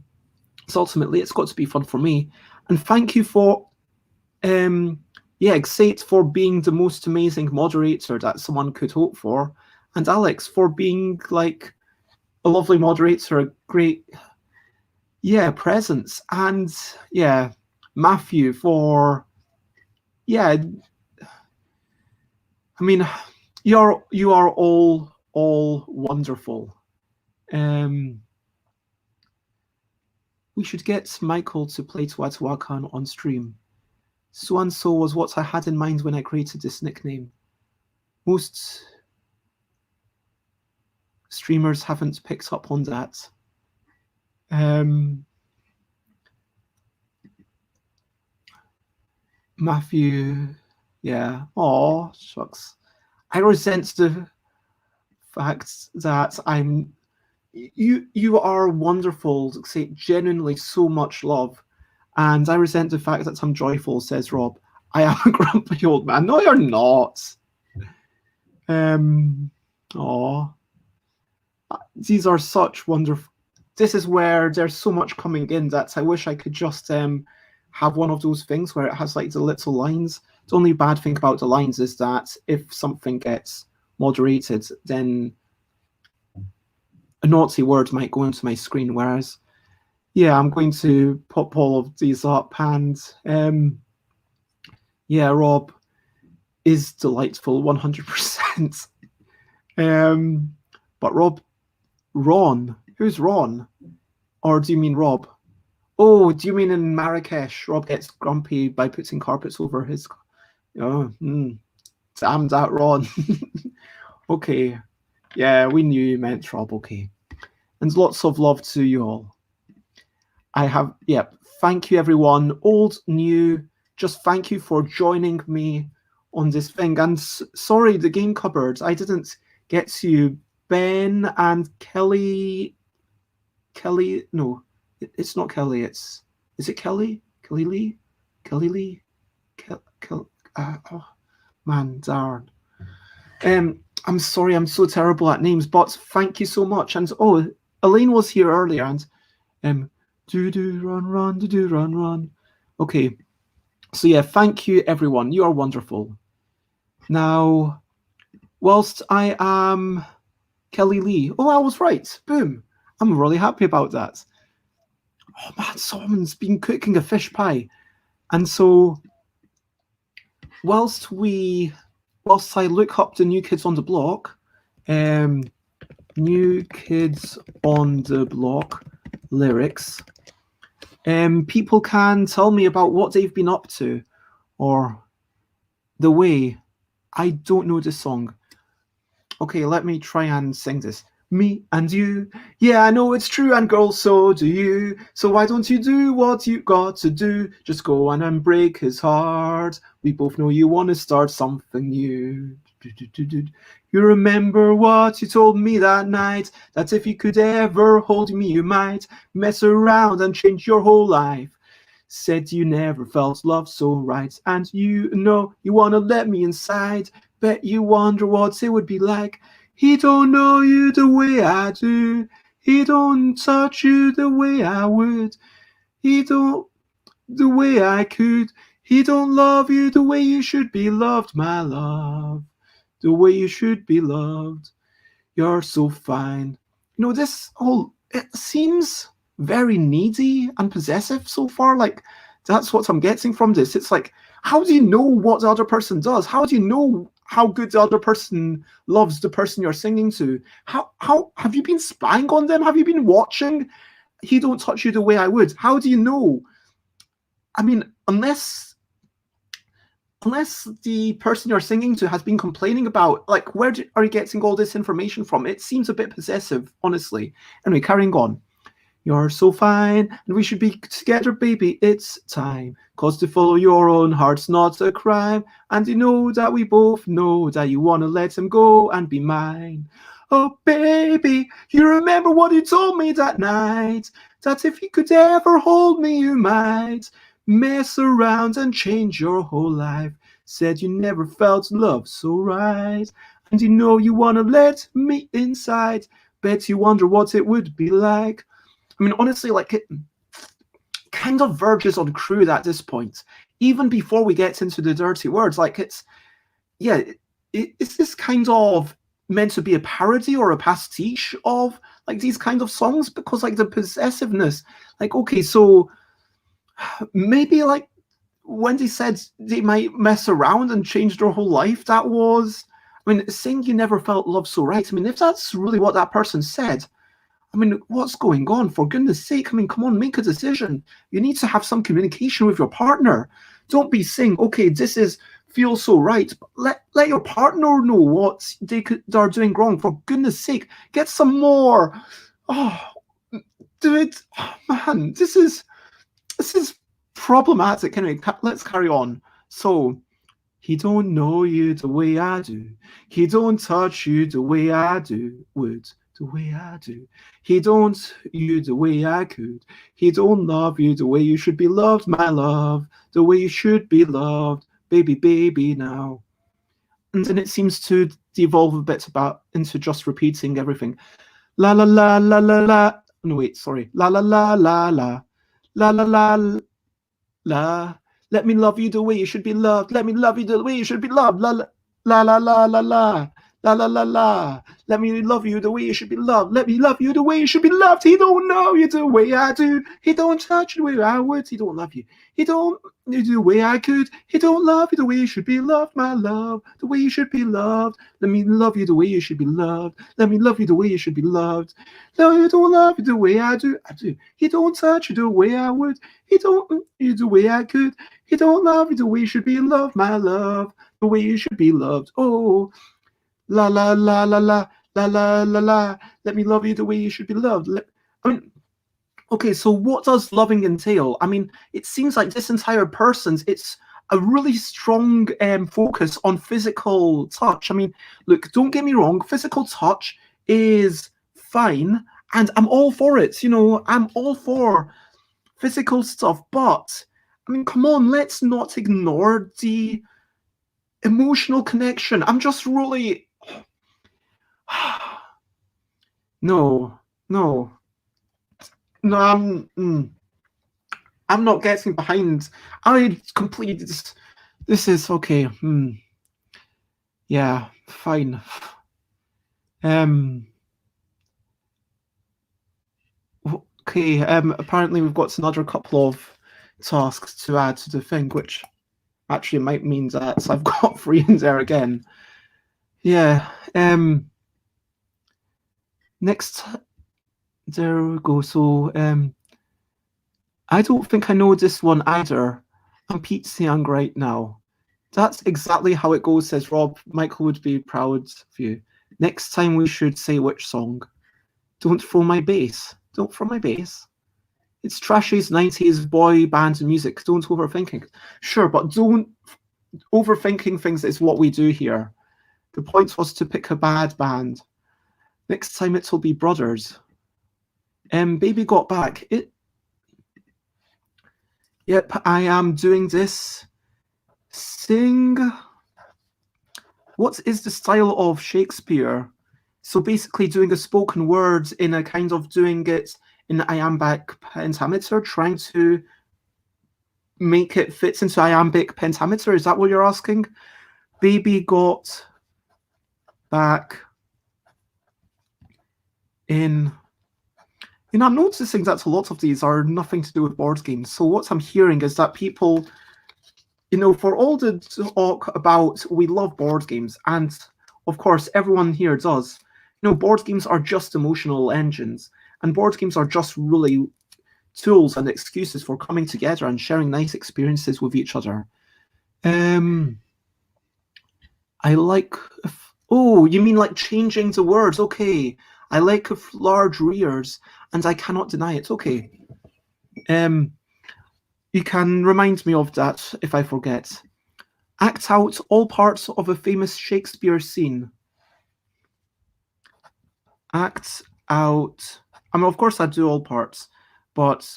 ultimately, it's got to be fun for me. And thank you for Xate for being the most amazing moderator that someone could hope for, and Alex for being like a lovely moderator, a great presence, and Matthew for I mean, you are all wonderful. We should get Michael to play Teotihuacan on stream. So-and-so was what I had in mind when I created this nickname. Most streamers haven't picked up on that. Matthew, yeah. Oh, shucks. I resent the fact that you are wonderful, say genuinely so much love. And I resent the fact that I'm joyful, says Rob. I am a grumpy old man. No, you're not. Oh, these are such wonderful. This is where there's so much coming in that I wish I could just have one of those things where it has like the little lines. The only bad thing about the lines is that if something gets moderated, then a naughty word might go into my screen. Whereas, yeah, I'm going to pop all of these up, and yeah, Rob is delightful, 100%. But Ron, who's Ron? Or do you mean Rob? Oh, do you mean in Marrakesh, Rob gets grumpy by putting carpets over his... Oh, damn that, Ron. Okay. Yeah, we knew you meant Rob, okay. And lots of love to you all. Thank you, everyone. Old, new, just thank you for joining me on this thing. And sorry, the game cupboard, I didn't get to you. Ben and Kelly, no, it's not Kelly, is it Kelly? Kelly Lee? Oh, man, darn. I'm sorry, I'm so terrible at names, but thank you so much. And oh, Elaine was here earlier, and do run. Okay, so yeah, thank you everyone. You are wonderful. Now, whilst I am Kelly Lee, oh, I was right. Boom. I'm really happy about that. Oh man, someone's been cooking a fish pie, and so whilst I look up the New Kids on the Block, New Kids on the Block lyrics, people can tell me about what they've been up to, or the way. I don't know this song. Okay, let me try and sing this. Me and you, yeah, I know it's true, and girl, so do you. So why don't you do what you got to do? Just go on and break his heart. We both know you want to start something new. You remember what you told me that night, that if you could ever hold me, you might mess around and change your whole life. Said you never felt love so right, and you know you want to let me inside. Bet you wonder what it would be like. He don't know you the way I do. He don't touch you the way I would. He don't the way I could. He don't love you the way you should be loved, my love. The way you should be loved. You're so fine. You know, it seems very needy and possessive so far. Like, that's what I'm getting from this. It's like, how do you know what the other person does? How do you know how good the other person loves the person you're singing to? How have you been spying on them? Have you been watching? He don't touch you the way I would. How do you know? I mean, unless the person you're singing to has been complaining about, like, are you getting all this information from? It seems a bit possessive, honestly. Anyway, carrying on. You're so fine, and we should be together, baby, it's time. 'Cause to follow your own heart's not a crime. And you know that we both know that you want to let him go and be mine. Oh, baby, you remember what you told me that night, that if you could ever hold me, you might mess around and change your whole life. Said you never felt love so right, and you know you want to let me inside. Bet you wonder what it would be like. I mean, honestly, like, it kind of verges on crude at this point. Even before we get into the dirty words, like, is this kind of meant to be a parody or a pastiche of, like, these kind of songs? Because, like, the possessiveness, like, okay, so maybe, like, when they said they might mess around and change their whole life, that was, I mean, saying you never felt love so right. I mean, if that's really what that person said, I mean, what's going on? For goodness sake, I mean, come on, make a decision. You need to have some communication with your partner. Don't be saying, okay, this feels so right. But let your partner know what they're doing wrong. For goodness sake, get some more. Oh, dude, oh, man, this is problematic. Anyway, let's carry on. So, he don't know you the way I do. He don't touch you the way I do. Would the way I do. He don't you the way I could. He don't love you the way you should be loved, my love. The way you should be loved, baby, baby now. And then it seems to devolve a bit about into just repeating everything. La la la la la la. No wait, sorry. La la la la la. La la la la. Let me love you the way you should be loved. Let me love you the way you should be loved. La la la la la la la. La la la la. Let me love you the way you should be loved. Let me love you the way you should be loved. He don't know you the way I do. He don't touch you the way I would. He don't love you. He don't do the way I could. He don't love you the way you should be loved, my love. The way you should be loved. Let me love you the way you should be loved. Let me love you the way you should be loved. No, you don't love you the way I do. I do. He don't touch you the way I would. He don't you the way I could. He don't love you the way you should be loved, my love. The way you should be loved. Oh, la la la la la la la la la. Let me love you the way you should be loved. I mean, okay, so what does loving entail? I mean, it seems like this entire person's it's a really strong focus on physical touch. I mean, look, don't get me wrong, physical touch is fine, and I'm all for it. You know, I'm all for physical stuff, but I mean, come on, let's not ignore the emotional connection. I'm just really no, no, no. I'm not getting behind. I completely. This is okay. Yeah, fine. Um. Okay. Apparently, we've got another couple of tasks to add to the thing, which actually might mean that I've got 3 in there again. Yeah. Next. There we go. So. I don't think I know this one either. I'm Pete Young right now. That's exactly how it goes, says Rob. Michael would be proud of you. Next time we should say which song. Don't throw my bass. Don't throw my bass. It's trashy's 90s boy band music. Don't overthink it. Sure, but don't overthinking things is what we do here. The point was to pick a bad band. Next time it'll be Brothers. Baby Got Back. Yep, I am doing this. Sing. What is the style of Shakespeare? So basically doing a spoken word in a kind of doing it in iambic pentameter, trying to make it fit into iambic pentameter. Is that what you're asking? Baby got back in. You know, I'm noticing that a lot of these are nothing to do with board games. So what I'm hearing is that people, you know, for all the talk about we love board games, and of course everyone here does, you know, board games are just emotional engines, and board games are just really tools and excuses for coming together and sharing nice experiences with each other. I like, oh, you mean like changing the words? Okay. I like large rears, and I cannot deny it. Okay. You can remind me of that if I forget. Act out all parts of a famous Shakespeare scene. Act out. I mean, of course, I do all parts, but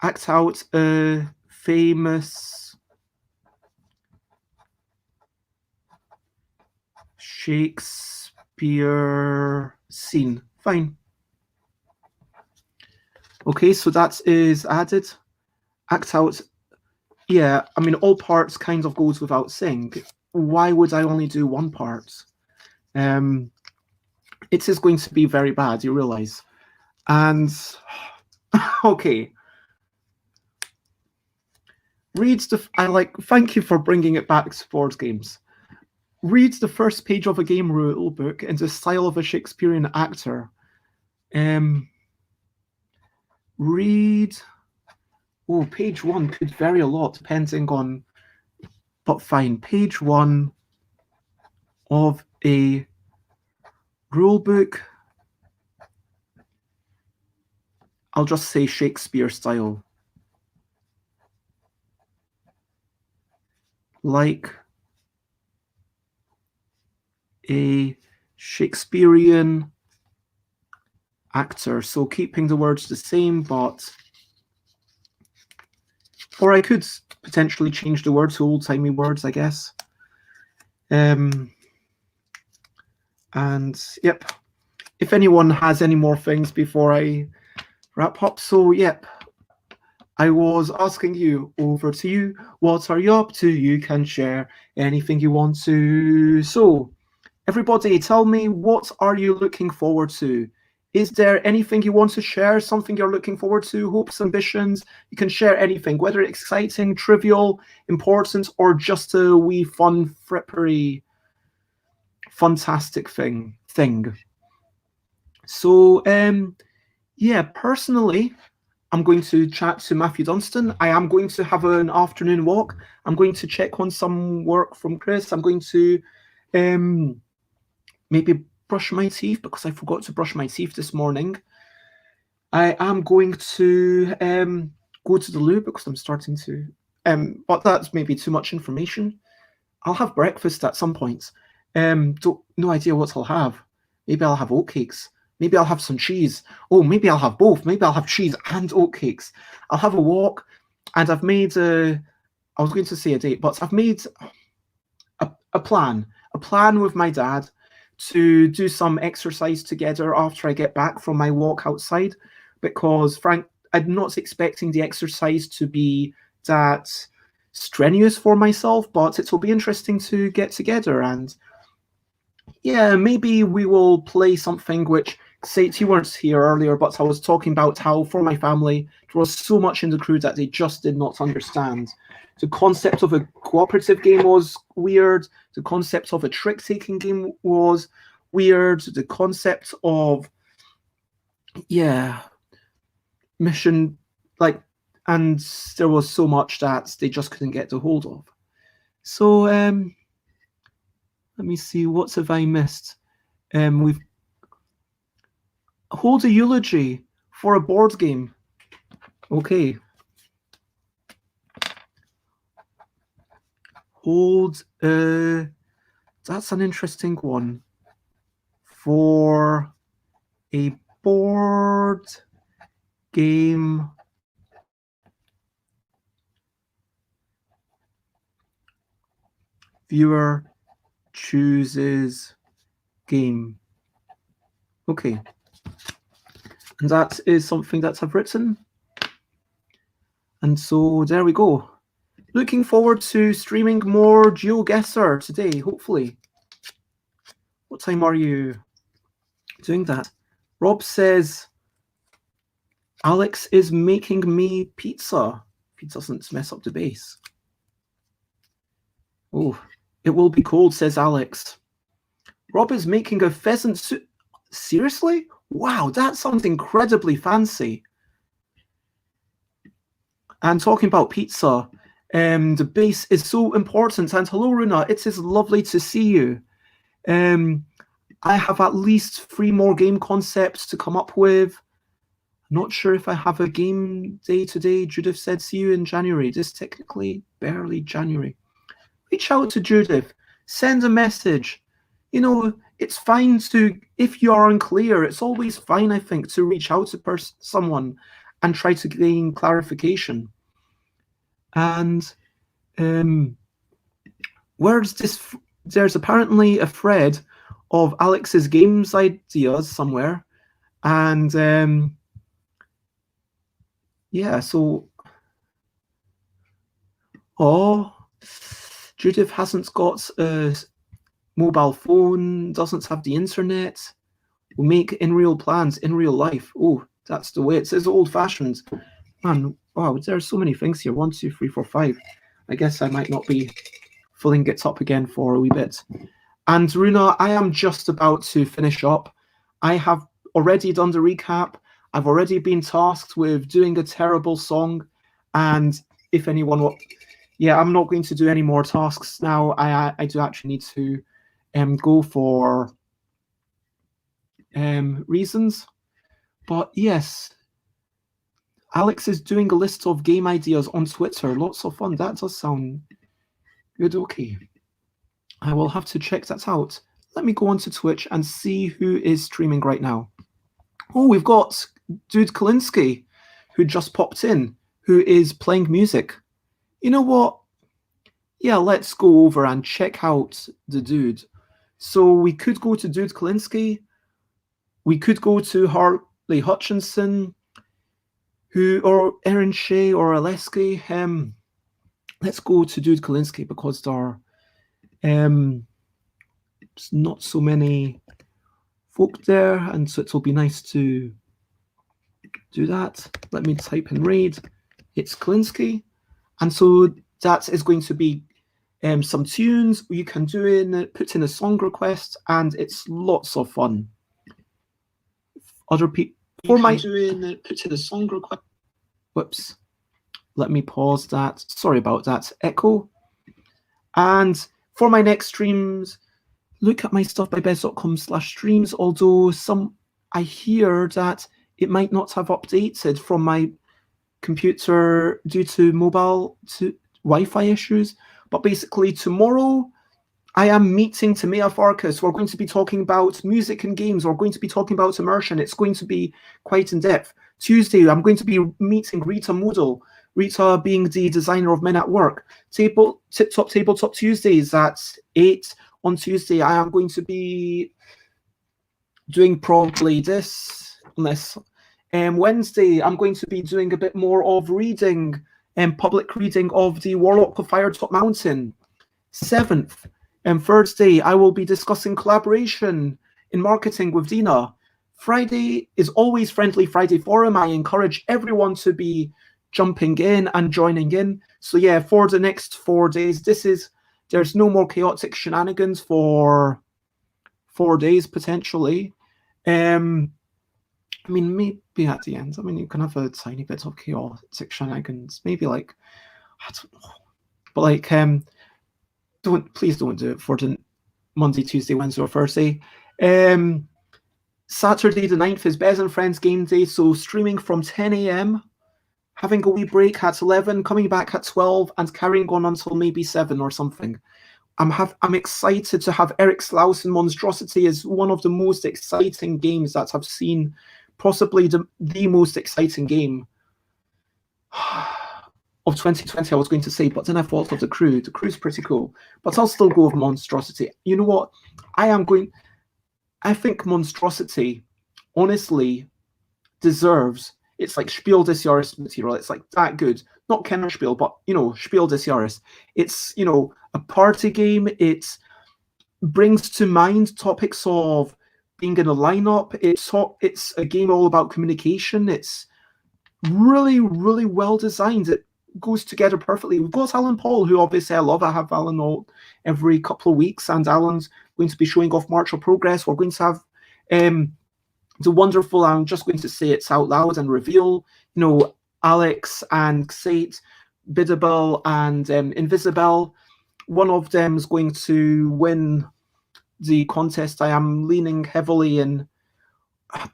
act out a famous Shakespeare scene. Fine. Okay, so that is added. Act out. Yeah, I mean, all parts kind of goes without saying. Why would I only do one part? It is going to be very bad, you realize. And okay. Read the. I like. Thank you for bringing it back to board games. Read the first page of a game rule book in the style of a Shakespearean actor. Read. Oh, page 1 could vary a lot depending on. But fine, page 1 of a rule book. I'll just say Shakespeare style. like a Shakespearean actor. So keeping the words the same, but... Or I could potentially change the word to old-timey words, I guess. And, yep. If anyone has any more things before I wrap up. So, yep. I was asking you, over to you. What are you up to? You can share anything you want to. So, everybody, tell me, what are you looking forward to? Is there anything you want to share, something you're looking forward to, hopes, ambitions? You can share anything, whether it's exciting, trivial, important, or just a wee fun, frippery, fantastic thing. So, yeah, personally, I'm going to chat to Matthew Dunstan. I am going to have an afternoon walk. I'm going to check on some work from Chris. I'm going to maybe brush my teeth because I forgot to brush my teeth this morning. I am going to go to the loo because I'm starting to... but that's maybe too much information. I'll have breakfast at some point. No idea what I'll have. Maybe I'll have oatcakes. Maybe I'll have some cheese. Oh, maybe I'll have both. Maybe I'll have cheese and oatcakes. I'll have a walk, and I've made I was going to say a date, but I've made a plan with my dad to do some exercise together after I get back from my walk outside, because I'm not expecting the exercise to be that strenuous for myself, but it will be interesting to get together. And yeah, maybe we will play something which, say, you weren't here earlier, but I was talking about how for my family there was so much in the crew that they just did not understand. The concept of a cooperative game was weird. The concept of a trick-taking game was weird. The concept of, mission, and there was so much that they just couldn't get a hold of. So, let me see, what have I missed? We've hold a eulogy for a board game. Okay. Hold that's an interesting one. For a board game viewer chooses game. Okay. And that is something that I've written. And so there we go. Looking forward to streaming more GeoGuessr today, hopefully. What time are you doing that? Rob says, Alex is making me pizza. If he doesn't mess up the base. Oh, it will be cold, says Alex. Rob is making a pheasant soup. Seriously? Wow, that sounds incredibly fancy. And talking about pizza, the base is so important. And hello, Runa, it is lovely to see you. I have at least 3 more game concepts to come up with. Not sure if I have a game day today. Judith said, see you in January. It is technically barely January. Reach out to Judith. Send a message. You know, it's fine to, if you are unclear, it's always fine, I think, to reach out to someone and try to gain clarification. And where's this? There's apparently a thread of Alex's games ideas somewhere. And yeah, so... Oh, Judith hasn't got a mobile phone, doesn't have the internet. We make in real plans in real life. Oh, that's the way it says, old-fashioned. Man, wow, there's so many things here. 1, 2, 3, 4, 5. I guess I might not be filling it up again for a wee bit. And Runa, I am just about to finish up. I have already done the recap. I've already been tasked with doing a terrible song. And if anyone... Yeah, I'm not going to do any more tasks now. I do actually need to go for reasons. But yes, Alex is doing a list of game ideas on Twitter. Lots of fun. That does sound Good, okay. I will have to check that out. Let me go onto Twitch and see who is streaming right now. Oh, we've got Dude Kalinsky, who just popped in, who is playing music. You know what? Yeah, let's go over and check out the dude. So we could go to Dude Kalinsky. We could go to Harley Hutchinson, or Erin Shea or Aleski. Let's go to Dude Kalinsky because there are not so many folk there, and so it'll be nice to do that. Let me type in raid. It's Kalinsky, and so that is going to be some tunes you can do put in a song request, and it's lots of fun. Other people put in a song request. Whoops. Let me pause that. Sorry about that echo. And for my next streams, look at my stuffbybez.com/streams, although I hear that it might not have updated from my computer due to mobile to Wi-Fi issues. But basically tomorrow I am meeting Timea Farkas. We're going to be talking about music and games. We're going to be talking about immersion. It's going to be quite in depth. Tuesday, I'm going to be meeting Rita Model. Rita being the designer of Men at Work. Tabletop Tuesdays at 8 on Tuesday. I am going to be doing probably this, unless Wednesday, I'm going to be doing a bit more of reading, public reading of the Warlock of Firetop Mountain. 7th, Thursday, I will be discussing collaboration in marketing with Dina. Friday is always Friendly Friday Forum. I encourage everyone to be jumping in and joining in. So yeah, for the next 4 days, there's no more chaotic shenanigans for 4 days potentially. I mean, maybe at the end, you can have a tiny bit of chaotic shenanigans, maybe like, I don't know, but like, please don't do it for the Monday, Tuesday, Wednesday, or Thursday. Saturday the 9th is Bez and Friends game day, so streaming from 10 a.m, having a wee break at 11, coming back at 12, and carrying on until maybe 7 or something. I'm excited to have Eric Slausen. Monstrosity is one of the most exciting games that I've seen, possibly the most exciting game of 2020, I was going to say, but then I thought of the crew. The crew's pretty cool, but I'll still go with Monstrosity. You know what? I think Monstrosity, honestly, deserves, it's like Spiel des Jahres material. It's like that good. Not Kennerspiel, but, Spiel des Jahres. It's, a party game. It brings to mind topics of being in a lineup. It's a game all about communication. It's really, really well designed. It goes together perfectly. We've got Alan Paul, who obviously I love. I have Alan every couple of weeks, and Alan's going to be showing off March of Progress. We're going to have the wonderful, I'm just going to say it out loud and reveal, Alex and Xate, Bidabel and Invisibel. One of them is going to win the contest. I am leaning heavily in I'm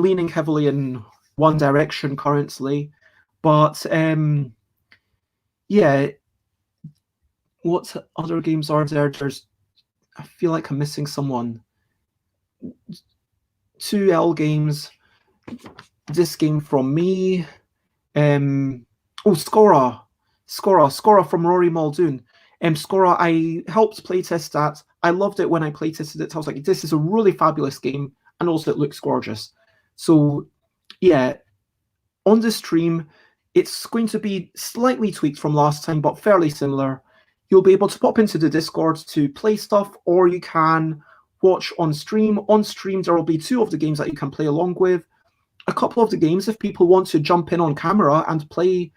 leaning heavily in one direction currently, but what other games are there? I feel like I'm missing someone. 2L games. This game from me. Scora from Rory Muldoon. Scora, I helped playtest that. I loved it when I playtested it. I was like, this is a really fabulous game, and also it looks gorgeous. So yeah, on the stream, it's going to be slightly tweaked from last time, but fairly similar. You'll be able to pop into the Discord to play stuff, or you can watch on stream. On stream, there will be 2 of the games that you can play along with. A couple of the games, if people want to jump in on camera and play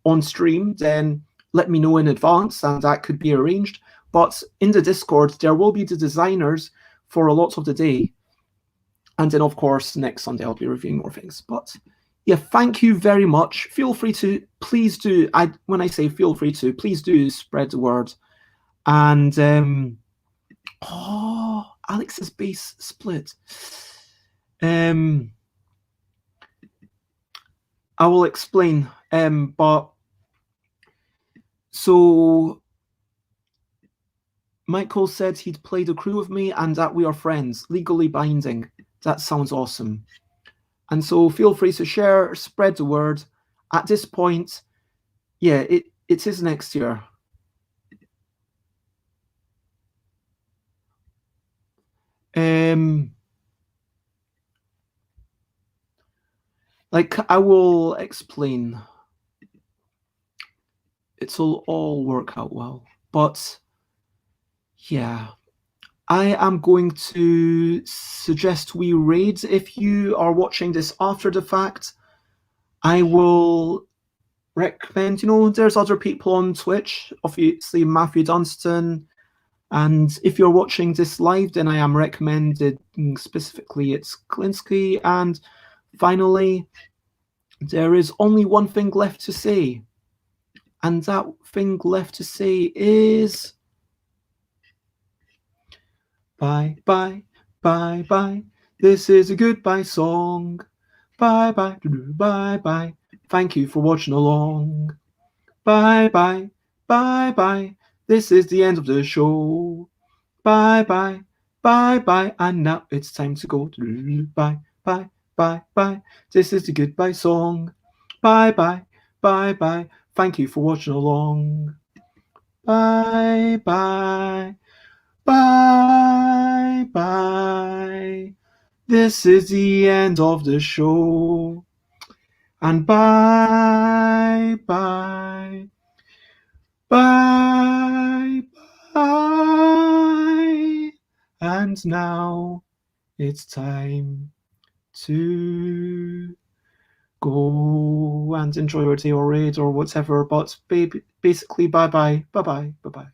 on stream, then let me know in advance, and that could be arranged. But in the Discord, there will be the designers for a lot of the day. And then, of course, next Sunday, I'll be reviewing more things. But yeah, thank you very much. Feel free to, please do, when I say feel free to, please do spread the word. And, Alex's base split. I will explain, but So Michael said he'd played a crew with me and that we are friends, legally binding. That sounds awesome. And so feel free to share, spread the word. At this point, yeah, it is next year. Like, I will explain. It'll all work out well. But yeah, I am going to suggest we raid. If you are watching this after the fact, I will recommend, there's other people on Twitch, obviously Matthew Dunstan, and if you're watching this live, then I am recommending specifically it's Klinsky. And finally, there is only one thing left to say, and that thing left to say is bye, bye, bye, bye. This is a goodbye song. Bye, bye, bye, bye. Thank you for watching along. Bye, bye, bye, bye. This is the end of the show. Bye, bye, bye, bye. And now it's time to go. Bye, bye, bye, bye. This is the goodbye song. Bye, bye, bye, bye. Thank you for watching along. Bye, bye, bye, bye. This is the end of the show. And bye, bye, bye, bye. And now it's time to go and enjoy your day or raid or whatever. But basically, bye bye, bye bye, bye bye.